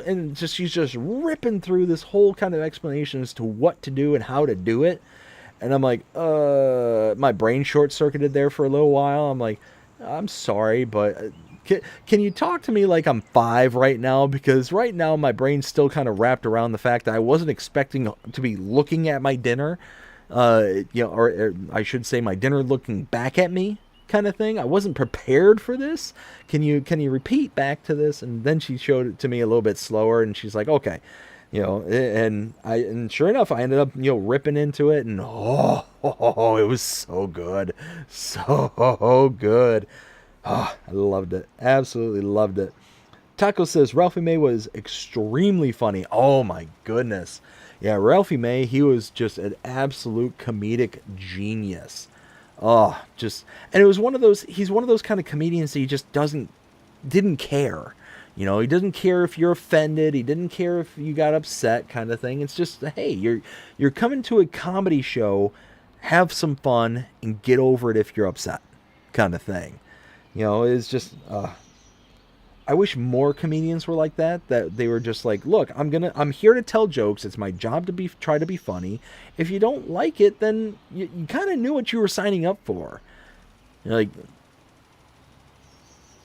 and she's just ripping through this whole kind of explanation as to what to do and how to do it. And I'm like, my brain short circuited there for a little while. I'm like, I'm sorry, but can you talk to me like I'm 5 right now? Because right now my brain's still kind of wrapped around the fact that I wasn't expecting to be looking at my dinner, or I should say my dinner looking back at me, kind of thing. I wasn't prepared for this. Can you repeat back to this? And then she showed it to me a little bit slower, and she's like, okay, and sure enough, I ended up ripping into it, and it was so good, so good. Oh, I loved it. Absolutely loved it. Taco says Ralphie May was extremely funny. Oh my goodness. Yeah, Ralphie May, he was just an absolute comedic genius. Oh, and it was he's one of those kind of comedians that he just didn't care. He doesn't care if you're offended. He didn't care if you got upset, kind of thing. It's just, hey, you're coming to a comedy show, have some fun, and get over it if you're upset, kind of thing. It's just, I wish more comedians were like that they were just like, look, I'm here to tell jokes. It's my job to try to be funny. If you don't like it, then you kind of knew what you were signing up for. You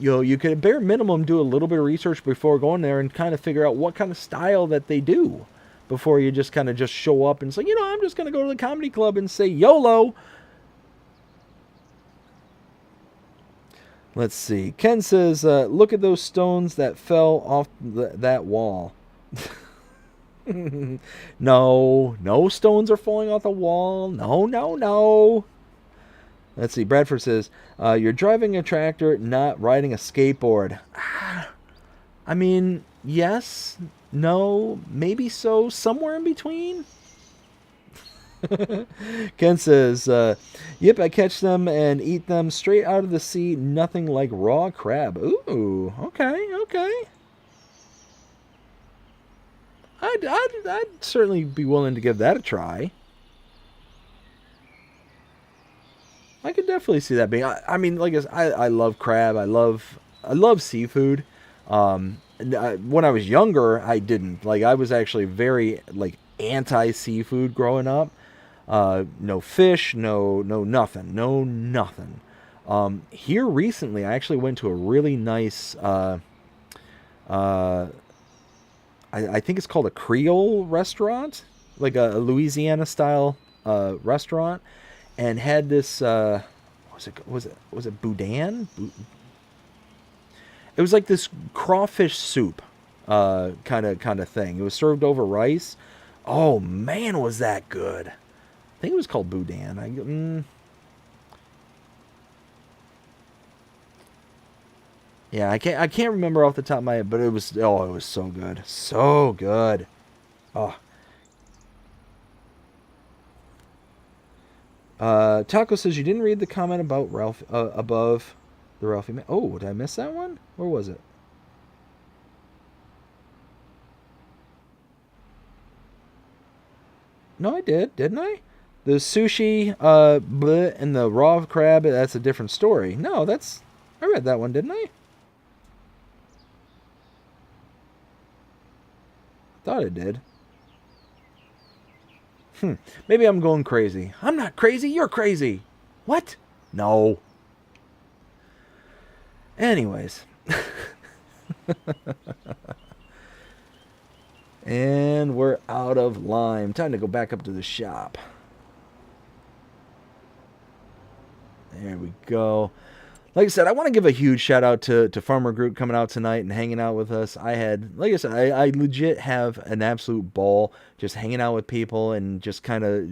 could at bare minimum do a little bit of research before going there and kind of figure out what kind of style that they do before you just kind of just show up and say, I'm just going to go to the comedy club and say YOLO. Let's see. Ken says, look at those stones that fell off that wall. No stones are falling off the wall. No. Let's see. Bradford says, you're driving a tractor, not riding a skateboard. I mean, yes, no, maybe so, somewhere in between. Ken says, yep, I catch them and eat them straight out of the sea. Nothing like raw crab. Ooh, okay. I'd certainly be willing to give that a try. I could definitely see that being. I mean, like I love crab. I love seafood. When I was younger, I didn't. Like, I was actually very anti-seafood growing up. No fish, no nothing. Here recently, I actually went to a really nice, I think it's called a Creole restaurant, like a Louisiana style restaurant, and had this was it boudin? It was like this crawfish soup kind of thing. It was served over rice. Oh man, was that good. I think it was called boudin. Yeah, I can't remember off the top of my head, but it was so good. So good. Oh. Taco says you didn't read the comment about Ralph above the Ralphie May. Oh, did I miss that one? Where was it? No, I did, didn't I? The sushi, and the raw crab, that's a different story. No, I read that one, didn't I? Thought I did. Maybe I'm going crazy. I'm not crazy, you're crazy. What? No. Anyways. And we're out of lime. Time to go back up to the shop. There we go. Like I said, I want to give a huge shout out to Farmer Group coming out tonight and hanging out with us. Like I said, I legit have an absolute ball just hanging out with people and just kind of,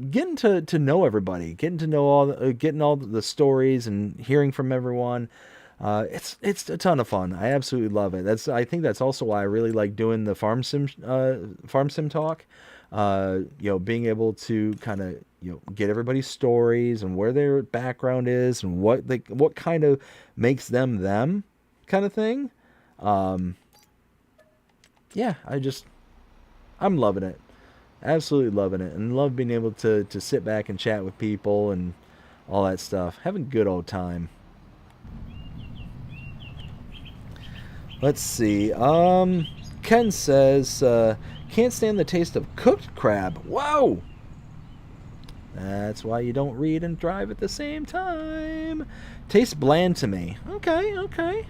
getting to know everybody, getting to know getting all the stories and hearing from everyone. It's a ton of fun. I absolutely love it. I think that's also why I really like doing the farm sim talk. Being able to kind of get everybody's stories and where their background is and what kind of makes them kind of thing. Yeah, I'm loving it. Absolutely loving it, and love being able to sit back and chat with people and all that stuff. Having a good old time. Let's see. Ken says, can't stand the taste of cooked crab. Whoa! That's why you don't read and drive at the same time. Tastes bland to me. Okay.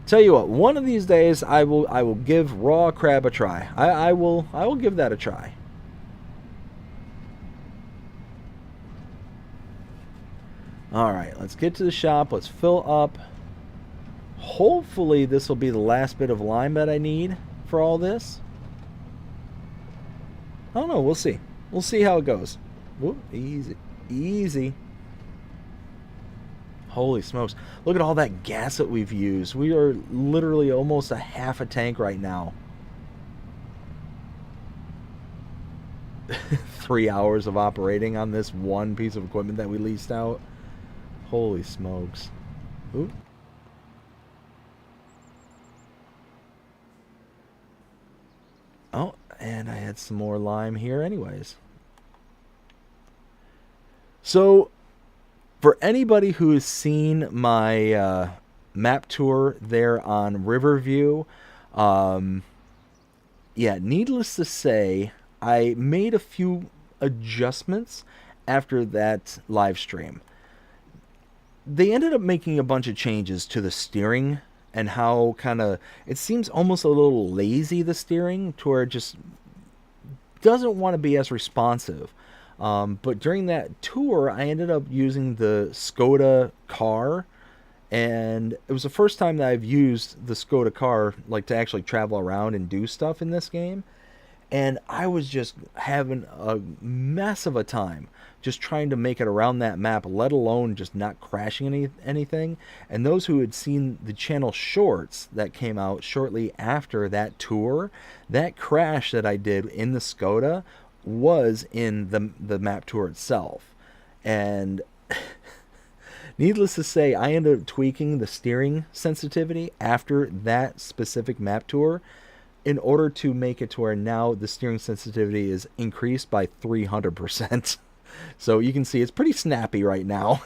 Tell you what, one of these days I will give raw crab a try. I will give that a try. Alright, let's get to the shop. Let's fill up. Hopefully this will be the last bit of lime that I need for all this. I don't know. We'll see. We'll see how it goes. Whoop, easy. Holy smokes. Look at all that gas that we've used. We are literally almost a half a tank right now. 3 hours of operating on this one piece of equipment that we leased out. Holy smokes. Ooh. Oh, and I had some more lime here anyways. So, for anybody who has seen my map tour there on Riverview, needless to say, I made a few adjustments after that live stream. They ended up making a bunch of changes to the steering and how it seems almost a little lazy, the steering, to where it just doesn't want to be as responsive. But during that tour, I ended up using the Skoda car, and it was the first time that I've used the Skoda car to actually travel around and do stuff in this game. And I was just having a mess of a time just trying to make it around that map, let alone just not crashing anything. And those who had seen the channel shorts that came out shortly after that tour, that crash that I did in the Skoda was in the map tour itself. And needless to say, I ended up tweaking the steering sensitivity after that specific map tour in order to make it to where now the steering sensitivity is increased by 300%. So you can see it's pretty snappy right now.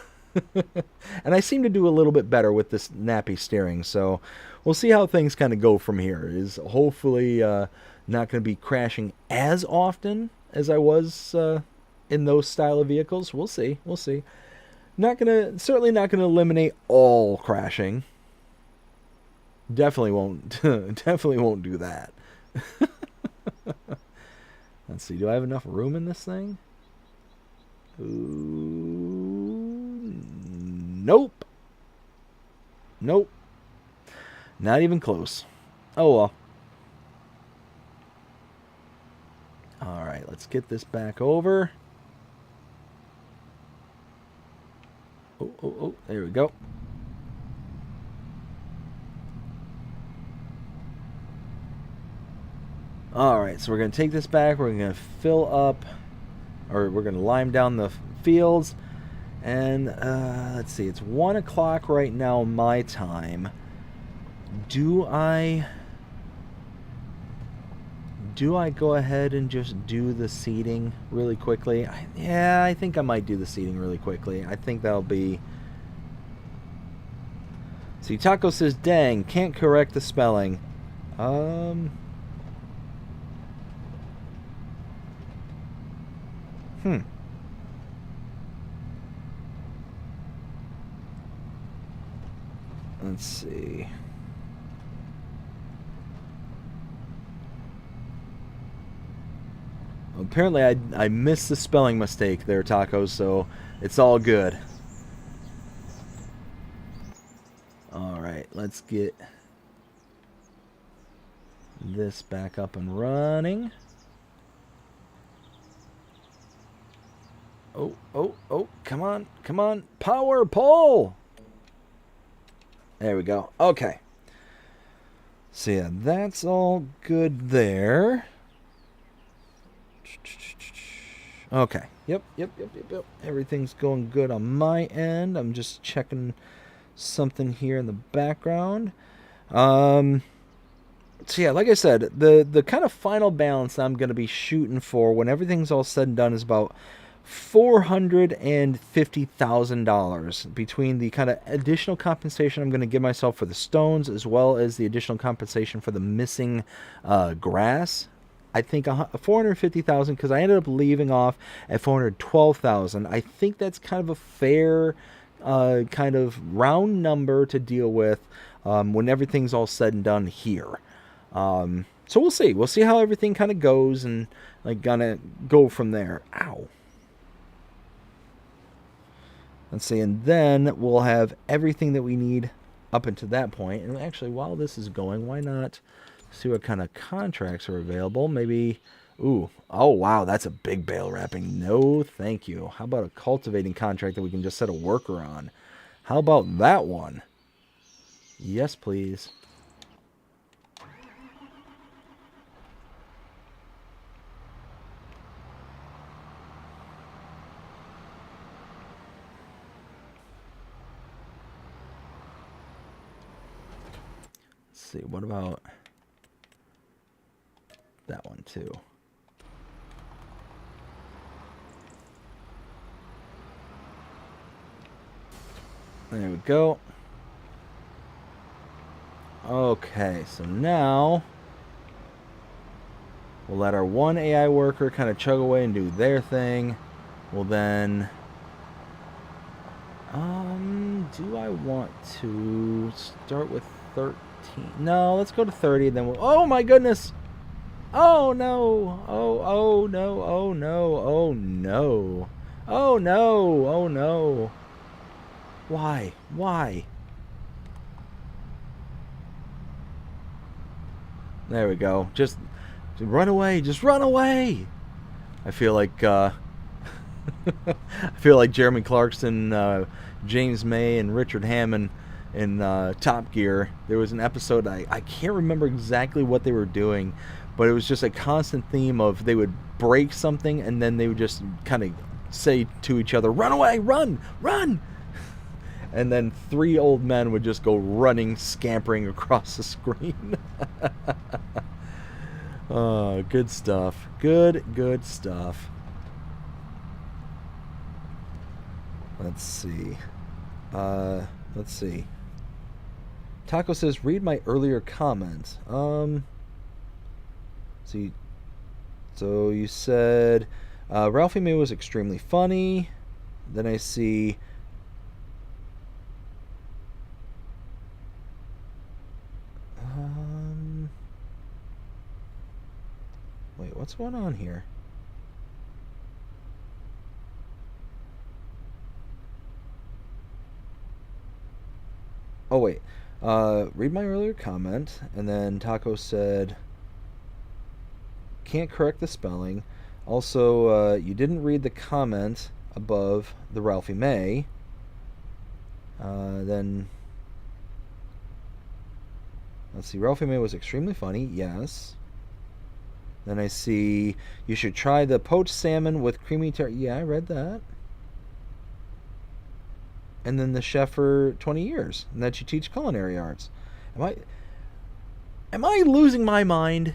And I seem to do a little bit better with this snappy steering. So we'll see how things kind of go from here. Is hopefully not going to be crashing as often as I was in those style of vehicles. We'll see. Certainly not gonna eliminate all crashing. Definitely won't do that. Let's see, do I have enough room in this thing? Ooh, nope. Not even close. Oh well. Alright, let's get this back over. Oh, there we go. Alright, so we're going to take this back. We're going to fill up, or we're going to lime down the fields. And, let's see, it's 1 o'clock right now my time. Do I go ahead and just do the seeding really quickly? I think I might do the seeding really quickly. I think that'll be... See, Taco says, dang, can't correct the spelling. Let's see. Apparently I missed the spelling mistake there, Tacos, so it's all good. Alright, let's get this back up and running. Oh, oh, oh, come on, come on. Power pole! There we go. Okay. So yeah, that's all good there. Okay. Yep. Everything's going good on my end. I'm just checking something here in the background. So yeah, like I said, the kind of final balance I'm going to be shooting for when everything's all said and done is about $450,000 between the kind of additional compensation I'm going to give myself for the stones, as well as the additional compensation for the missing grass. I think 450,000, because I ended up leaving off at 412,000. I think that's kind of a fair kind of round number to deal with when everything's all said and done here. So we'll see. We'll see how everything kind of goes, and like gonna go from there. Ow. Let's see, and then we'll have everything that we need up until that point. And actually, while this is going, why not see what kind of contracts are available? Maybe, ooh, oh wow, that's a big bale wrapping. No, thank you. How about a cultivating contract that we can just set a worker on? How about that one? Yes, please. See, what about that one too? There we go. Okay, so now we'll let our one AI worker kind of chug away and do their thing. We'll then do I want to start with 13? No, let's go to 30, and then we'll... Oh my goodness! Oh no! Oh no! Oh no! Oh no! Oh no! Oh no! Why? Why? There we go. Just run away! Just run away! I feel like I feel like Jeremy Clarkson, James May, and Richard Hammond in Top Gear. There was an episode, I can't remember exactly what they were doing, but it was just a constant theme of they would break something and then they would just kind of say to each other, run away, run, run! And then three old men would just go running, scampering across the screen. Oh, good stuff. Good stuff. Let's see. Taco says, read my earlier comment. See. So you said Ralphie May was extremely funny. Then I see wait, what's going on here? Oh wait, read my earlier comment, and then Taco said, can't correct the spelling. Also, you didn't read the comment above the Ralphie May. Then, let's see, Ralphie May was extremely funny, yes. Then I see, you should try the poached salmon with creamy yeah, I read that. And then the chef for 20 years, and that you teach culinary arts. Am I losing my mind?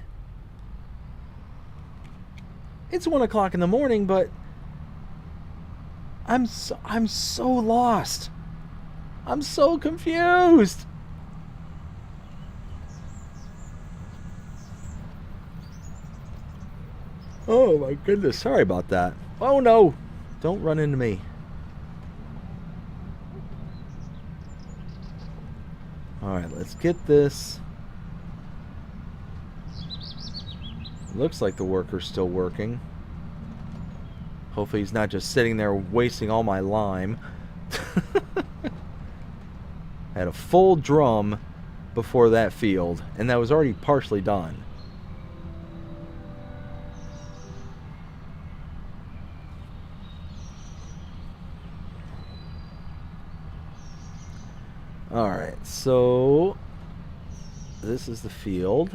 It's 1 o'clock in the morning, but I'm so lost. I'm so confused. Oh my goodness, sorry about that. Oh no, don't run into me. Alright, let's get this. Looks like the worker's still working. Hopefully he's not just sitting there wasting all my lime. I had a full drum before that field, and that was already partially done. Alright, so this is the field.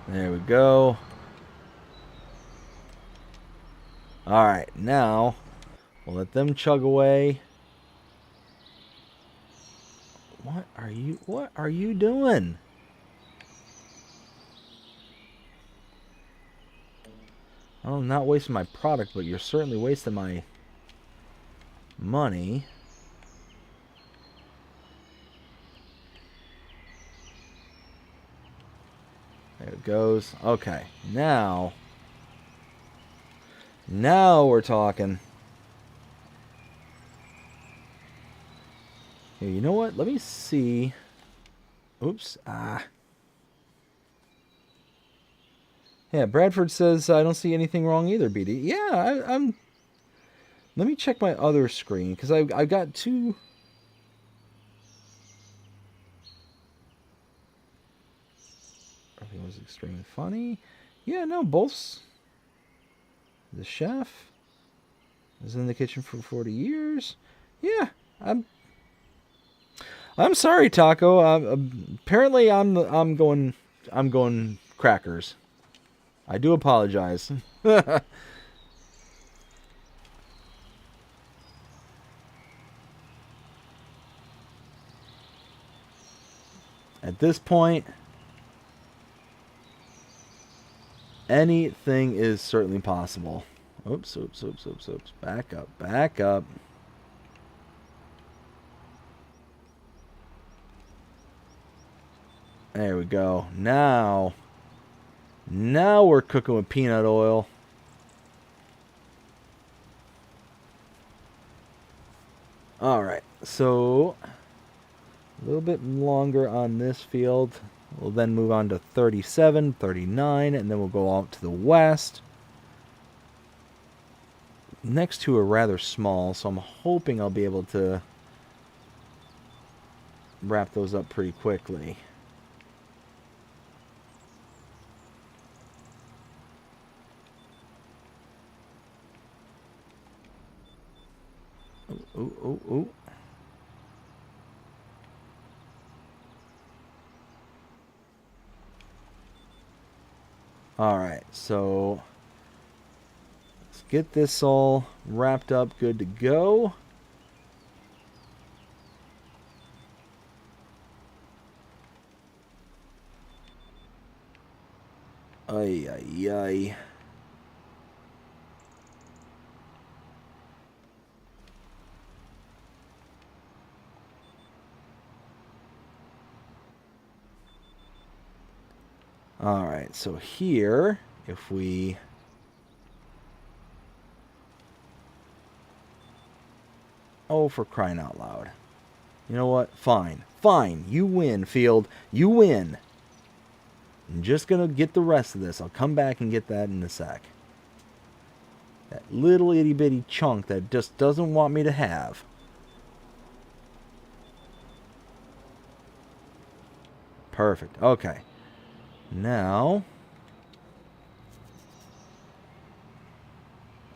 There we go. Alright, now we'll let them chug away. What are you doing? I'm not wasting my product, but you're certainly wasting my money. There it goes. Okay, now we're talking. Here, you know what? Let me see. Oops. Yeah, Bradford says I don't see anything wrong either, BD. Yeah, I'm. Let me check my other screen because I've got two. Everything was extremely funny. Yeah, no, both. The chef was in the kitchen for 40 years. Yeah, I'm sorry, Taco. Apparently, I'm going crackers. I do apologize. At this point, anything is certainly possible. Oops. Back up. There we go. Now we're cooking with peanut oil. Alright, so a little bit longer on this field. We'll then move on to 37, 39, and then we'll go out to the west. Next two are rather small, so I'm hoping I'll be able to wrap those up pretty quickly. Ooh. Alright, so let's get this all wrapped up, good to go. Ay. Alright, so here, if we... Oh, for crying out loud. You know what? Fine. You win, field. You win. I'm just going to get the rest of this. I'll come back and get that in a sec. That little itty bitty chunk that just doesn't want me to have. Perfect. Okay. Now.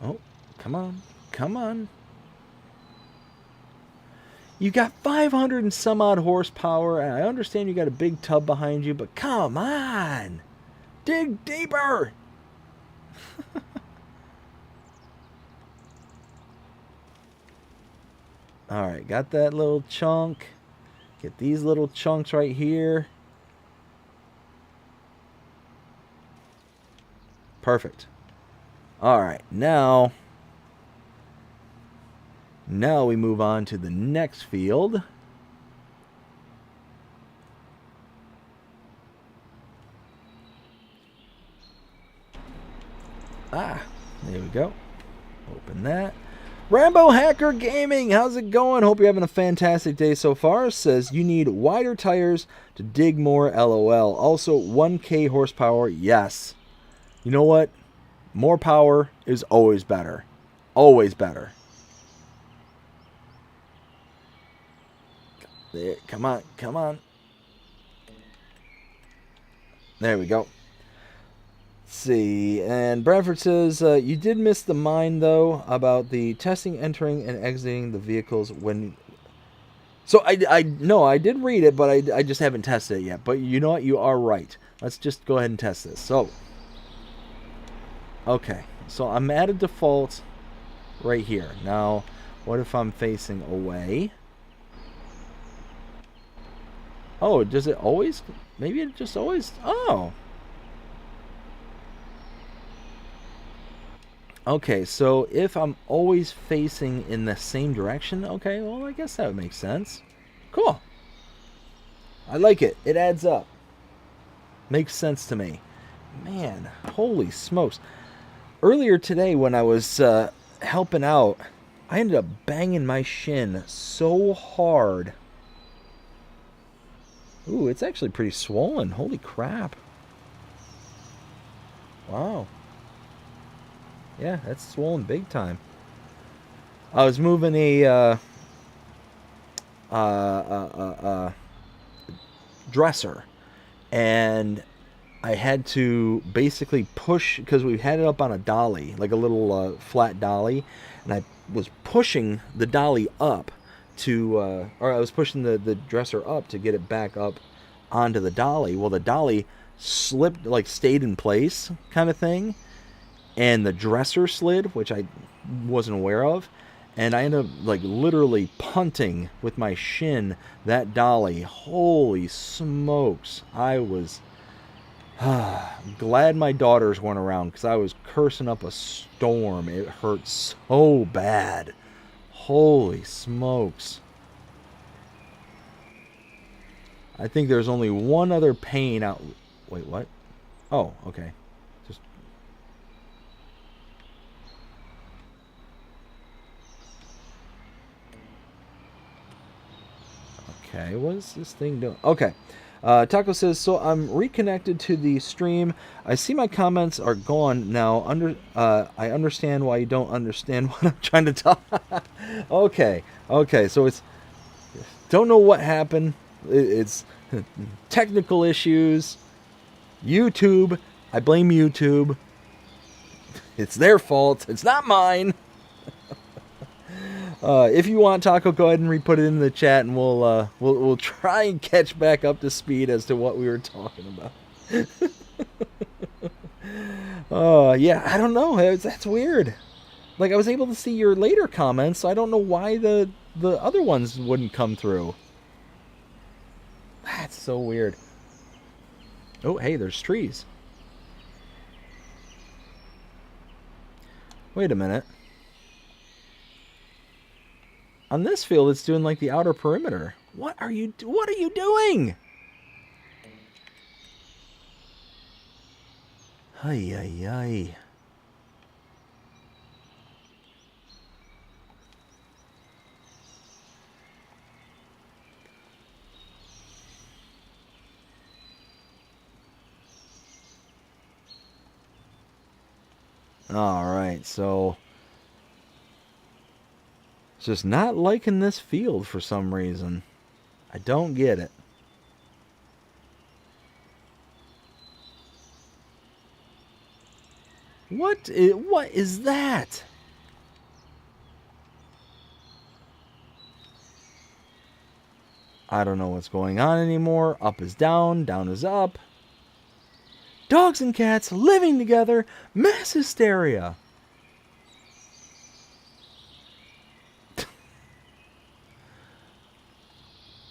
Oh, come on. You got 500 and some odd horsepower, and I understand you got a big tub behind you, but come on! Dig deeper! Alright, got that little chunk. Get these little chunks right here. Perfect. Alright, now we move on to the next field. There we go. Open that. Rambo Hacker Gaming, how's it going? Hope you're having a fantastic day so far. Says you need wider tires to dig more, LOL. Also, 1K horsepower, yes. You know what? More power is always better. Always better. There, come on, come on. There we go. Let's see, and Bradford says, you did miss the mine, though, about the testing, entering, and exiting the vehicles when... So, no, I did read it, but I just haven't tested it yet. But you know what? You are right. Let's just go ahead and test this. So, okay. So, I'm at a default right here. Now, what if I'm facing away? Oh, does it always... Maybe it just always... Oh. Okay, so if I'm always facing in the same direction, okay, well, I guess that would make sense. Cool. I like it. It adds up. Makes sense to me. Man, holy smokes. Earlier today when I was helping out, I ended up banging my shin so hard. Ooh, it's actually pretty swollen. Holy crap. Wow. Yeah, that's swollen big time. I was moving a dresser, and I had to basically push, because we had it up on a dolly, like a little flat dolly, and I was pushing the dolly up to, or I was pushing the dresser up to get it back up onto the dolly. Well, the dolly slipped, like stayed in place kind of thing, and the dresser slid, which I wasn't aware of, and I ended up like literally punting with my shin that dolly. Holy smokes. I was glad my daughters weren't around, because I was cursing up a storm. It hurt so bad. Holy smokes. I think there's only one other pain out... Wait, what? Oh, okay. Just... Okay, what is this thing doing? Okay. Taco says, so I'm reconnected to the stream. I see my comments are gone now. I understand why you don't understand what I'm trying to talk. Okay. So it's... Don't know what happened. It's technical issues. YouTube. I blame YouTube. It's their fault. It's not mine. If you want, Taco, go ahead and re-put it in the chat, and we'll try and catch back up to speed as to what we were talking about. Yeah, I don't know. That's weird. Like, I was able to see your later comments, so I don't know why the other ones wouldn't come through. That's so weird. Oh, hey, there's trees. Wait a minute. On this field, it's doing like the outer perimeter. What are you doing? Ay, ay, ay. All right, so just not liking this field for some reason. I don't get it. What is that? I don't know what's going on anymore. Up is down, down is up. Dogs and cats living together, mass hysteria.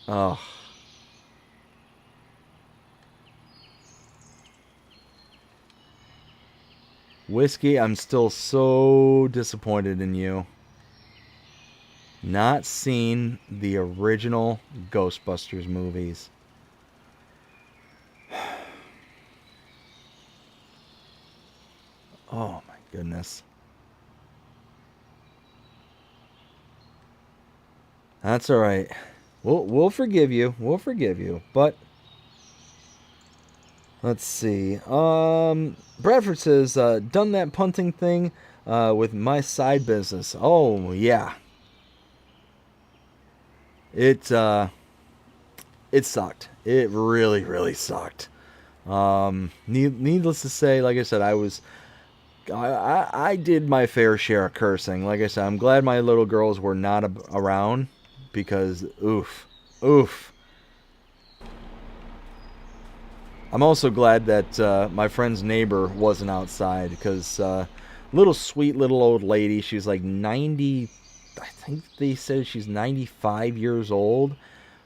Oh. Whiskey, I'm still so disappointed in you. Not seen the original Ghostbusters movies. Oh my goodness. That's all right. We'll forgive you. We'll forgive you. But let's see. Bradford says, done that punting thing with my side business. Oh yeah. It it sucked. It really, really sucked. Needless to say, like I said, I did my fair share of cursing. Like I said, I'm glad my little girls were not around because, oof. I'm also glad that my friend's neighbor wasn't outside because sweet little old lady, she's like 90, I think they said she's 95 years old.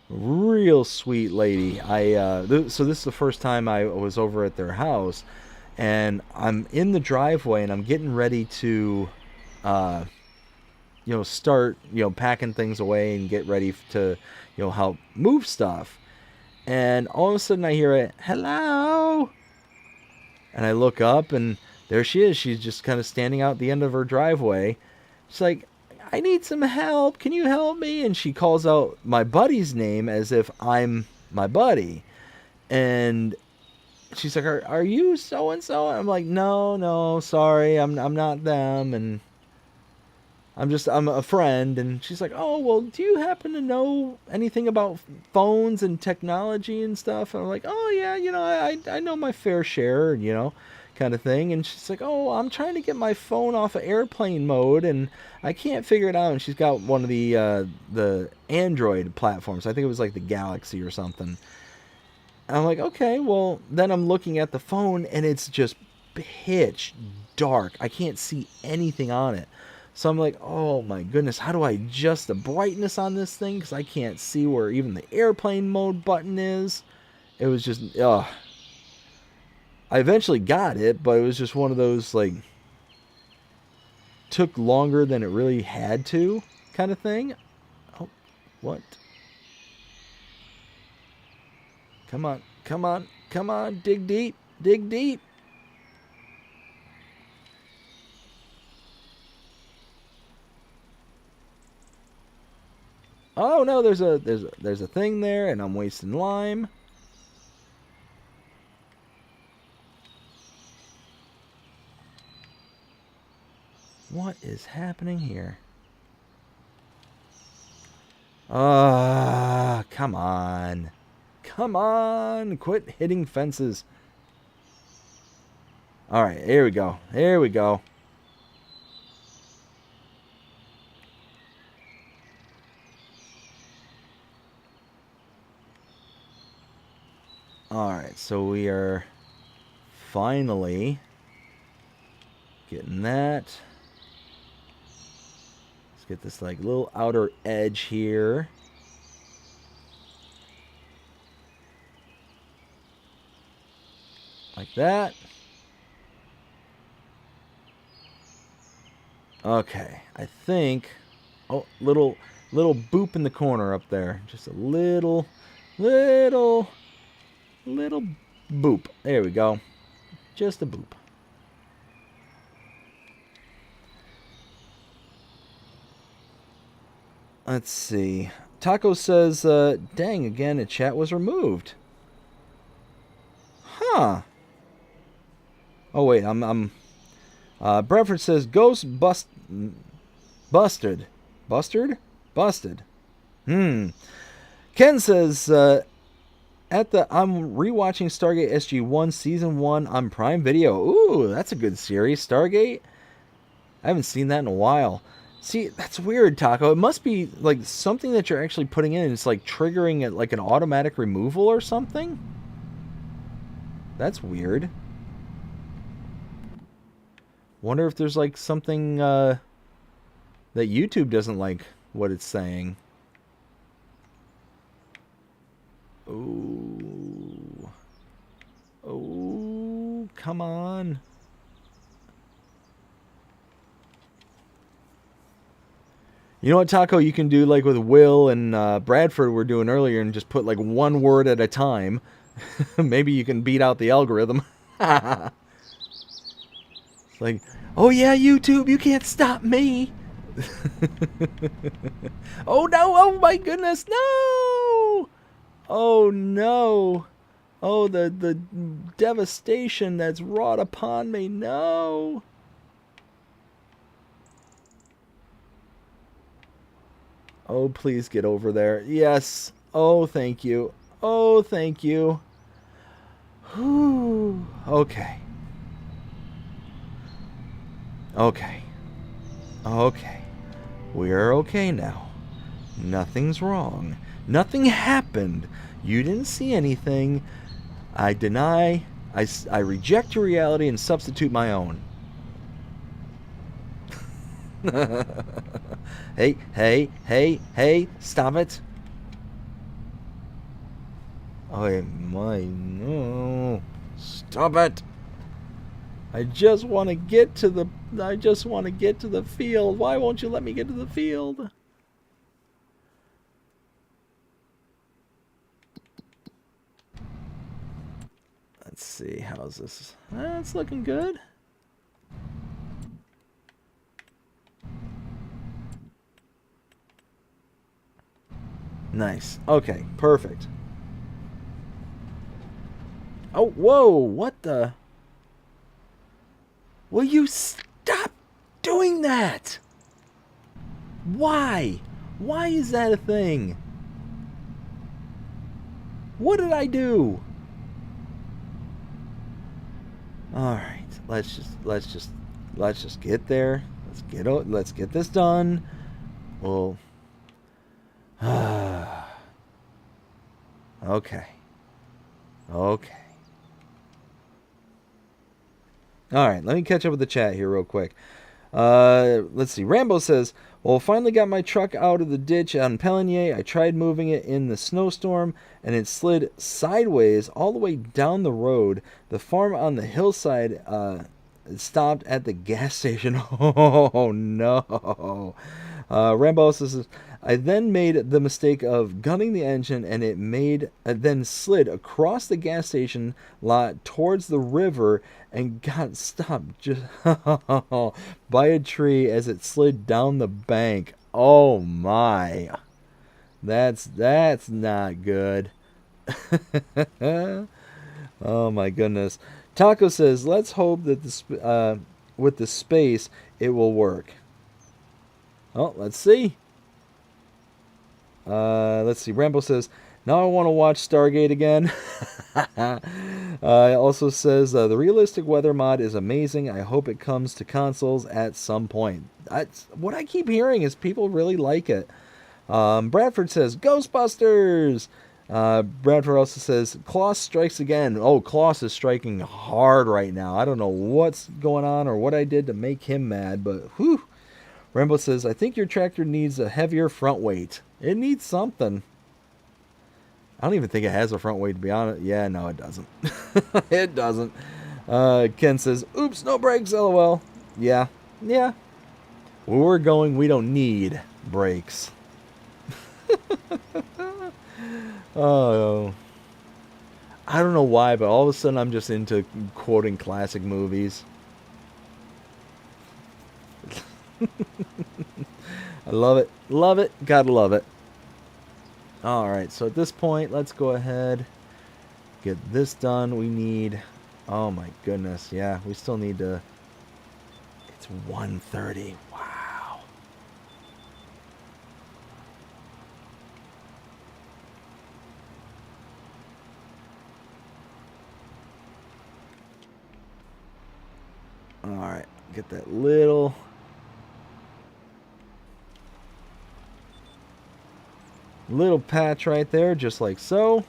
Real sweet lady. So this is the first time I was over at their house, and I'm in the driveway and I'm getting ready to start packing things away and get ready to help move stuff. And all of a sudden I hear a hello, and I look up and there she is. She's just kind of standing out the end of her driveway. She's like, I need some help. Can you help me? And she calls out my buddy's name as if I'm my buddy. And she's like, are you so-and-so? I'm like, no, sorry. I'm not them. And I'm a friend. And she's like, oh, well, do you happen to know anything about phones and technology and stuff? And I'm like, oh, yeah, I know my fair share, kind of thing. And she's like, oh, I'm trying to get my phone off of airplane mode and I can't figure it out. And she's got one of the Android platforms. I think it was like the Galaxy or something. And I'm like, okay, well, then I'm looking at the phone and it's just pitch dark. I can't see anything on it. So I'm like, oh my goodness, how do I adjust the brightness on this thing? Because I can't see where even the airplane mode button is. It was just, I eventually got it, but it was just one of those, like, took longer than it really had to kind of thing. Oh, what? Come on, dig deep. Oh no, there's a thing there, and I'm wasting lime. What is happening here? Come on. Come on, quit hitting fences. All right, here we go. Alright, so we are finally getting that. Let's get this like little outer edge here. Like that. Okay, I think... Oh, little boop in the corner up there. Just a little boop. There we go. Just a boop. Let's see. Taco says, dang, again, a chat was removed. Huh. Oh, wait, Brentford says, ghost busted. Busted? Ken says, I'm rewatching Stargate SG-1 Season 1 on Prime Video. Ooh, that's a good series, Stargate. I haven't seen that in a while. See, that's weird, Taco. It must be like something that you're actually putting in. It's like triggering it like an automatic removal or something. That's weird. Wonder if there's like something that YouTube doesn't like what it's saying. Oh, come on. You know what, Taco? You can do like with Will and Bradford were doing earlier and just put like one word at a time. Maybe you can beat out the algorithm. It's like, oh yeah, YouTube, you can't stop me. Oh no, oh my goodness, no! Oh no. Oh, the devastation that's wrought upon me, no! Oh, please get over there. Yes. Oh, thank you. Oh, thank you. Whew. Okay. Okay. Okay. We're okay now. Nothing's wrong. Nothing happened. You didn't see anything. I deny. I reject your reality and substitute my own. Hey, hey, hey, hey, stop it. Oh my, no. Stop it. I just want to get to the field. Why won't you let me get to the field? Let's see, how's this? It's looking good. Nice. Okay, perfect. Oh, whoa, what the? Will you stop doing that? Why? Why is that a thing? What did I do? All right, let's just get there. Let's get this done. Well, okay. Okay. All right, let me catch up with the chat here real quick. Let's see. Rambo says, well, finally got my truck out of the ditch on Pelinier. I tried moving it in the snowstorm, and it slid sideways all the way down the road. The farm on the hillside stopped at the gas station. Oh, no. Rambo also says, I then made the mistake of gunning the engine, and it then slid across the gas station lot towards the river and got stopped just by a tree as it slid down the bank. Oh my, that's not good. Oh my goodness. Taco says, let's hope that with the space it will work. Oh, let's see. Let's see. Rambo says, now I want to watch Stargate again. It also says, the realistic weather mod is amazing. I hope it comes to consoles at some point. What I keep hearing is people really like it. Bradford says, Ghostbusters! Bradford also says, Kloss strikes again. Oh, Kloss is striking hard right now. I don't know what's going on or what I did to make him mad, but whew. Rambo says, I think your tractor needs a heavier front weight. It needs something. I don't even think it has a front weight, to be honest. Yeah, no, it doesn't. It doesn't. Ken says, oops, no brakes, lol. Yeah. Where we're going, we don't need brakes. Oh. I don't know why, but all of a sudden I'm just into quoting classic movies. I love it. Love it. Gotta love it. Alright, so at this point, let's go ahead. Get this done. We need... Oh my goodness. Yeah, we still need to... It's 1:30. Wow. Alright, get that little patch right there, just like so.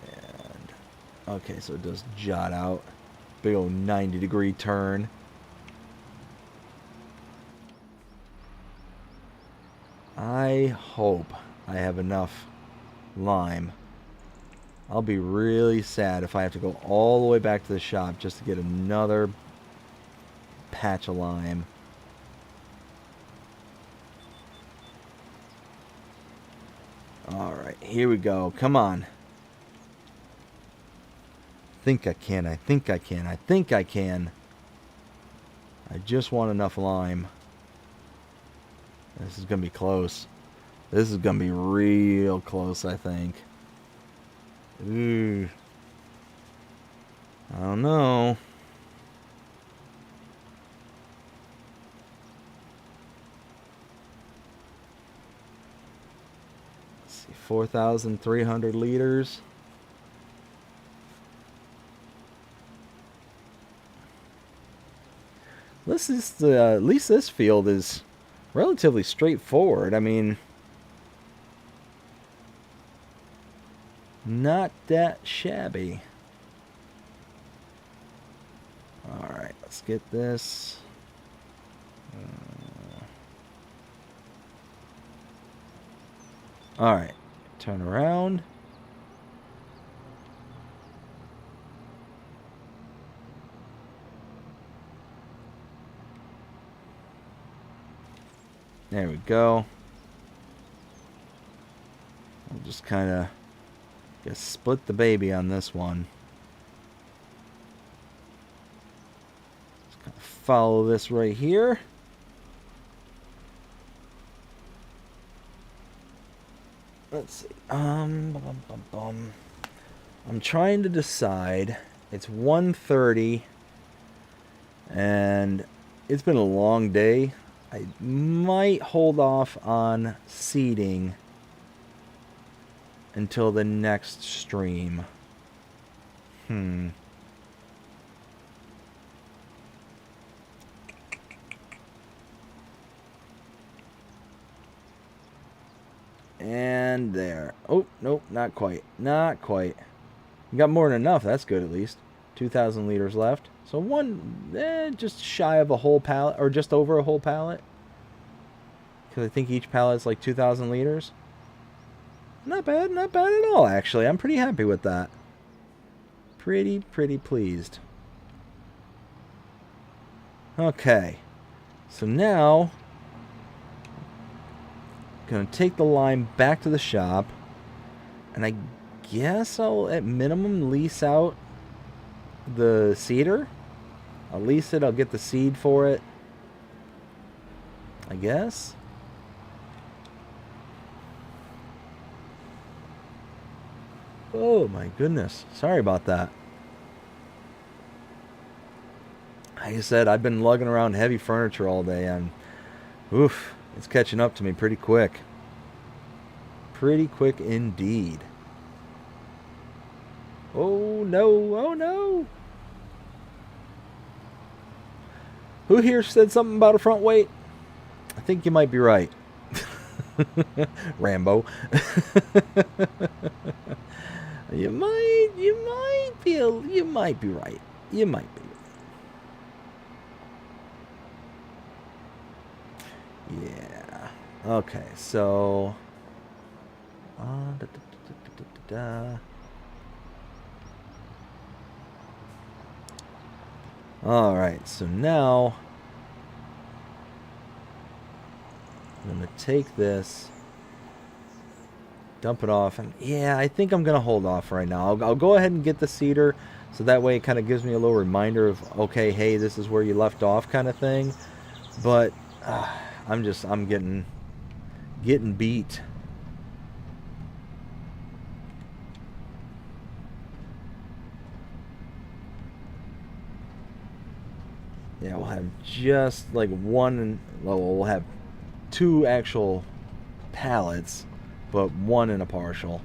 And okay, so it does jot out. Big old 90-degree turn. I hope I have enough lime. I'll be really sad if I have to go all the way back to the shop just to get another patch of lime. Alright, here we go. Come on. I think I can. I think I can. I just want enough lime. This is going to be close. This is going to be real close, I think. Ooh. I don't know. 4,300 liters. This is the, at least this field is relatively straightforward. I mean, not that shabby. Alright, let's get this. Alright, turn around. There we go. I'll just kind of split the baby on this one. Just kind of follow this right here. Let's see. I'm trying to decide. It's 1:30 and it's been a long day. I might hold off on seeding until the next stream. And there. Oh, nope, not quite. Not quite. We got more than enough. That's good at least. 2,000 liters left. So just shy of a whole pallet, or just over a whole pallet. Because I think each pallet is like 2,000 liters. Not bad at all, actually. I'm pretty happy with that. Pretty pleased. Okay. So now, gonna take the lime back to the shop. And I guess I'll, at minimum, lease out the seeder. I'll lease it. I'll get the seed for it, I guess. Oh my goodness. Sorry about that. Like I said, I've been lugging around heavy furniture all day, and oof, it's catching up to me pretty quick. Pretty quick indeed. Oh no, oh no. Who here said something about a front weight? I think you might be right. Rambo. You might be right. You might be right. Yeah. Okay, so all right, so now I'm going to take this, dump it off, and yeah, I think I'm going to hold off right now. I'll go ahead and get the seeder, so that way it kind of gives me a little reminder of, okay, hey, this is where you left off kind of thing. But I'm getting beat. Yeah, we'll have just like one, well, we'll have 2 actual pallets, but 1 in a partial.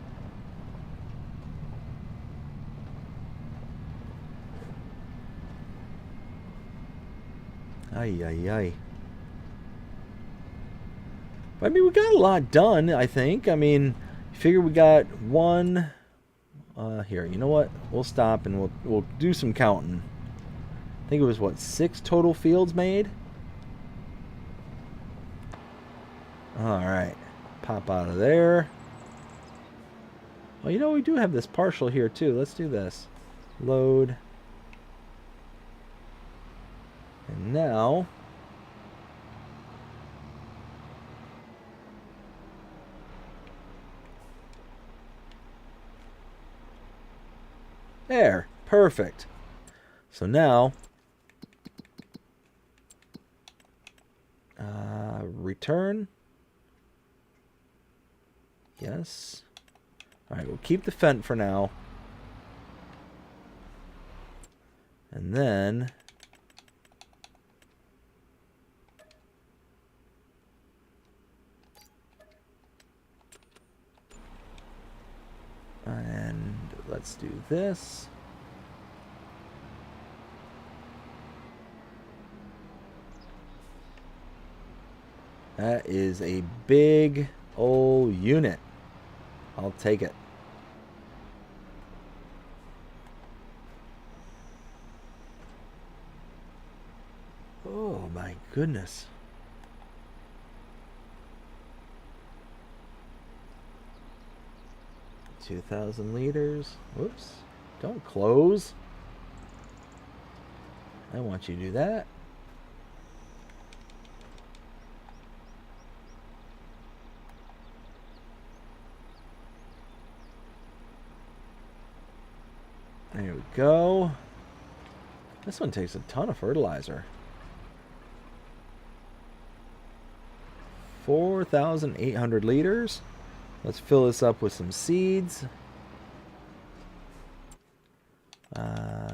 Ay. But, I mean, we got a lot done, I think. I mean, figure we got 1. Here, you know what? We'll stop and we'll do some counting. I think it was, what, 6 total fields made? Alright. Pop out of there. Well, you know, we do have this partial here, too. Let's do this. Load. And now, there. Perfect. So now, return. Yes. All right, we'll keep the fent for now. And then And let's do this. That is a big old unit. I'll take it. Oh my goodness. $2,000. Whoops. Don't close. I want you to do that. There we go. This one takes a ton of fertilizer. 4,800 liters. Let's fill this up with some seeds.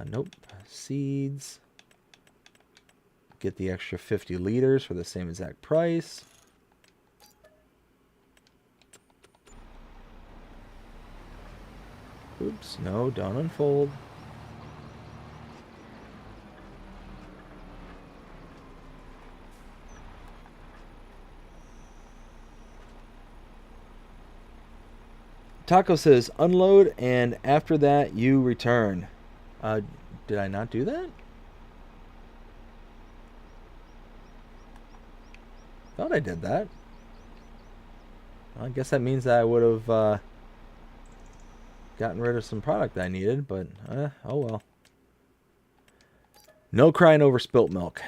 Nope. Seeds. Get the extra 50 liters for the same exact price. Oops, no, don't unfold. Taco says unload and after that you return. Did I not do that? Thought I did that. Well, I guess that means that I would have gotten rid of some product I needed, but oh well. No crying over spilt milk.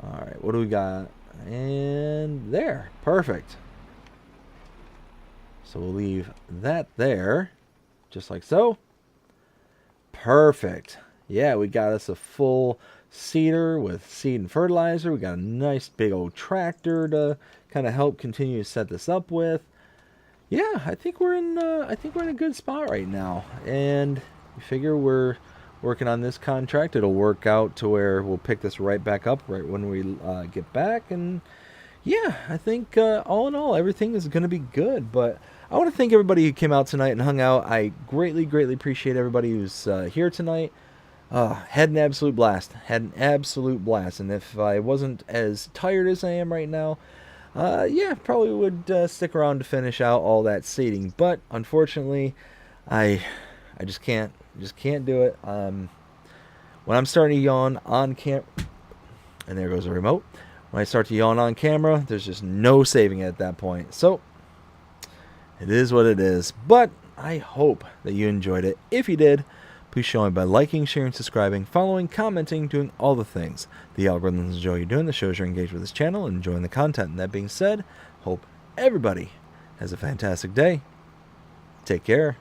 Alright, what do we got? And there. Perfect. So we'll leave that there. Just like so. Perfect. Yeah, we got us a full seeder with seed and fertilizer. We got a nice big old tractor to kind of help continue to set this up with. Yeah, I think we're in a good spot right now. And we figure we're working on this contract. It'll work out to where we'll pick this right back up right when we get back. And yeah, I think all in all, everything is going to be good. But I want to thank everybody who came out tonight and hung out. I greatly, greatly appreciate everybody who's here tonight. Had an absolute blast. And if I wasn't as tired as I am right now, yeah, probably would stick around to finish out all that seeding. But unfortunately, I just can't do it. When I'm starting to yawn on camera, and there goes the remote. When I start to yawn on camera, there's just no saving it at that point. So it is what it is. But I hope that you enjoyed it. If you did, please show me by liking, sharing, subscribing, following, commenting, doing all the things the algorithms enjoy you doing. The shows you're engaged with this channel and enjoying the content. And that being said, hope everybody has a fantastic day. Take care.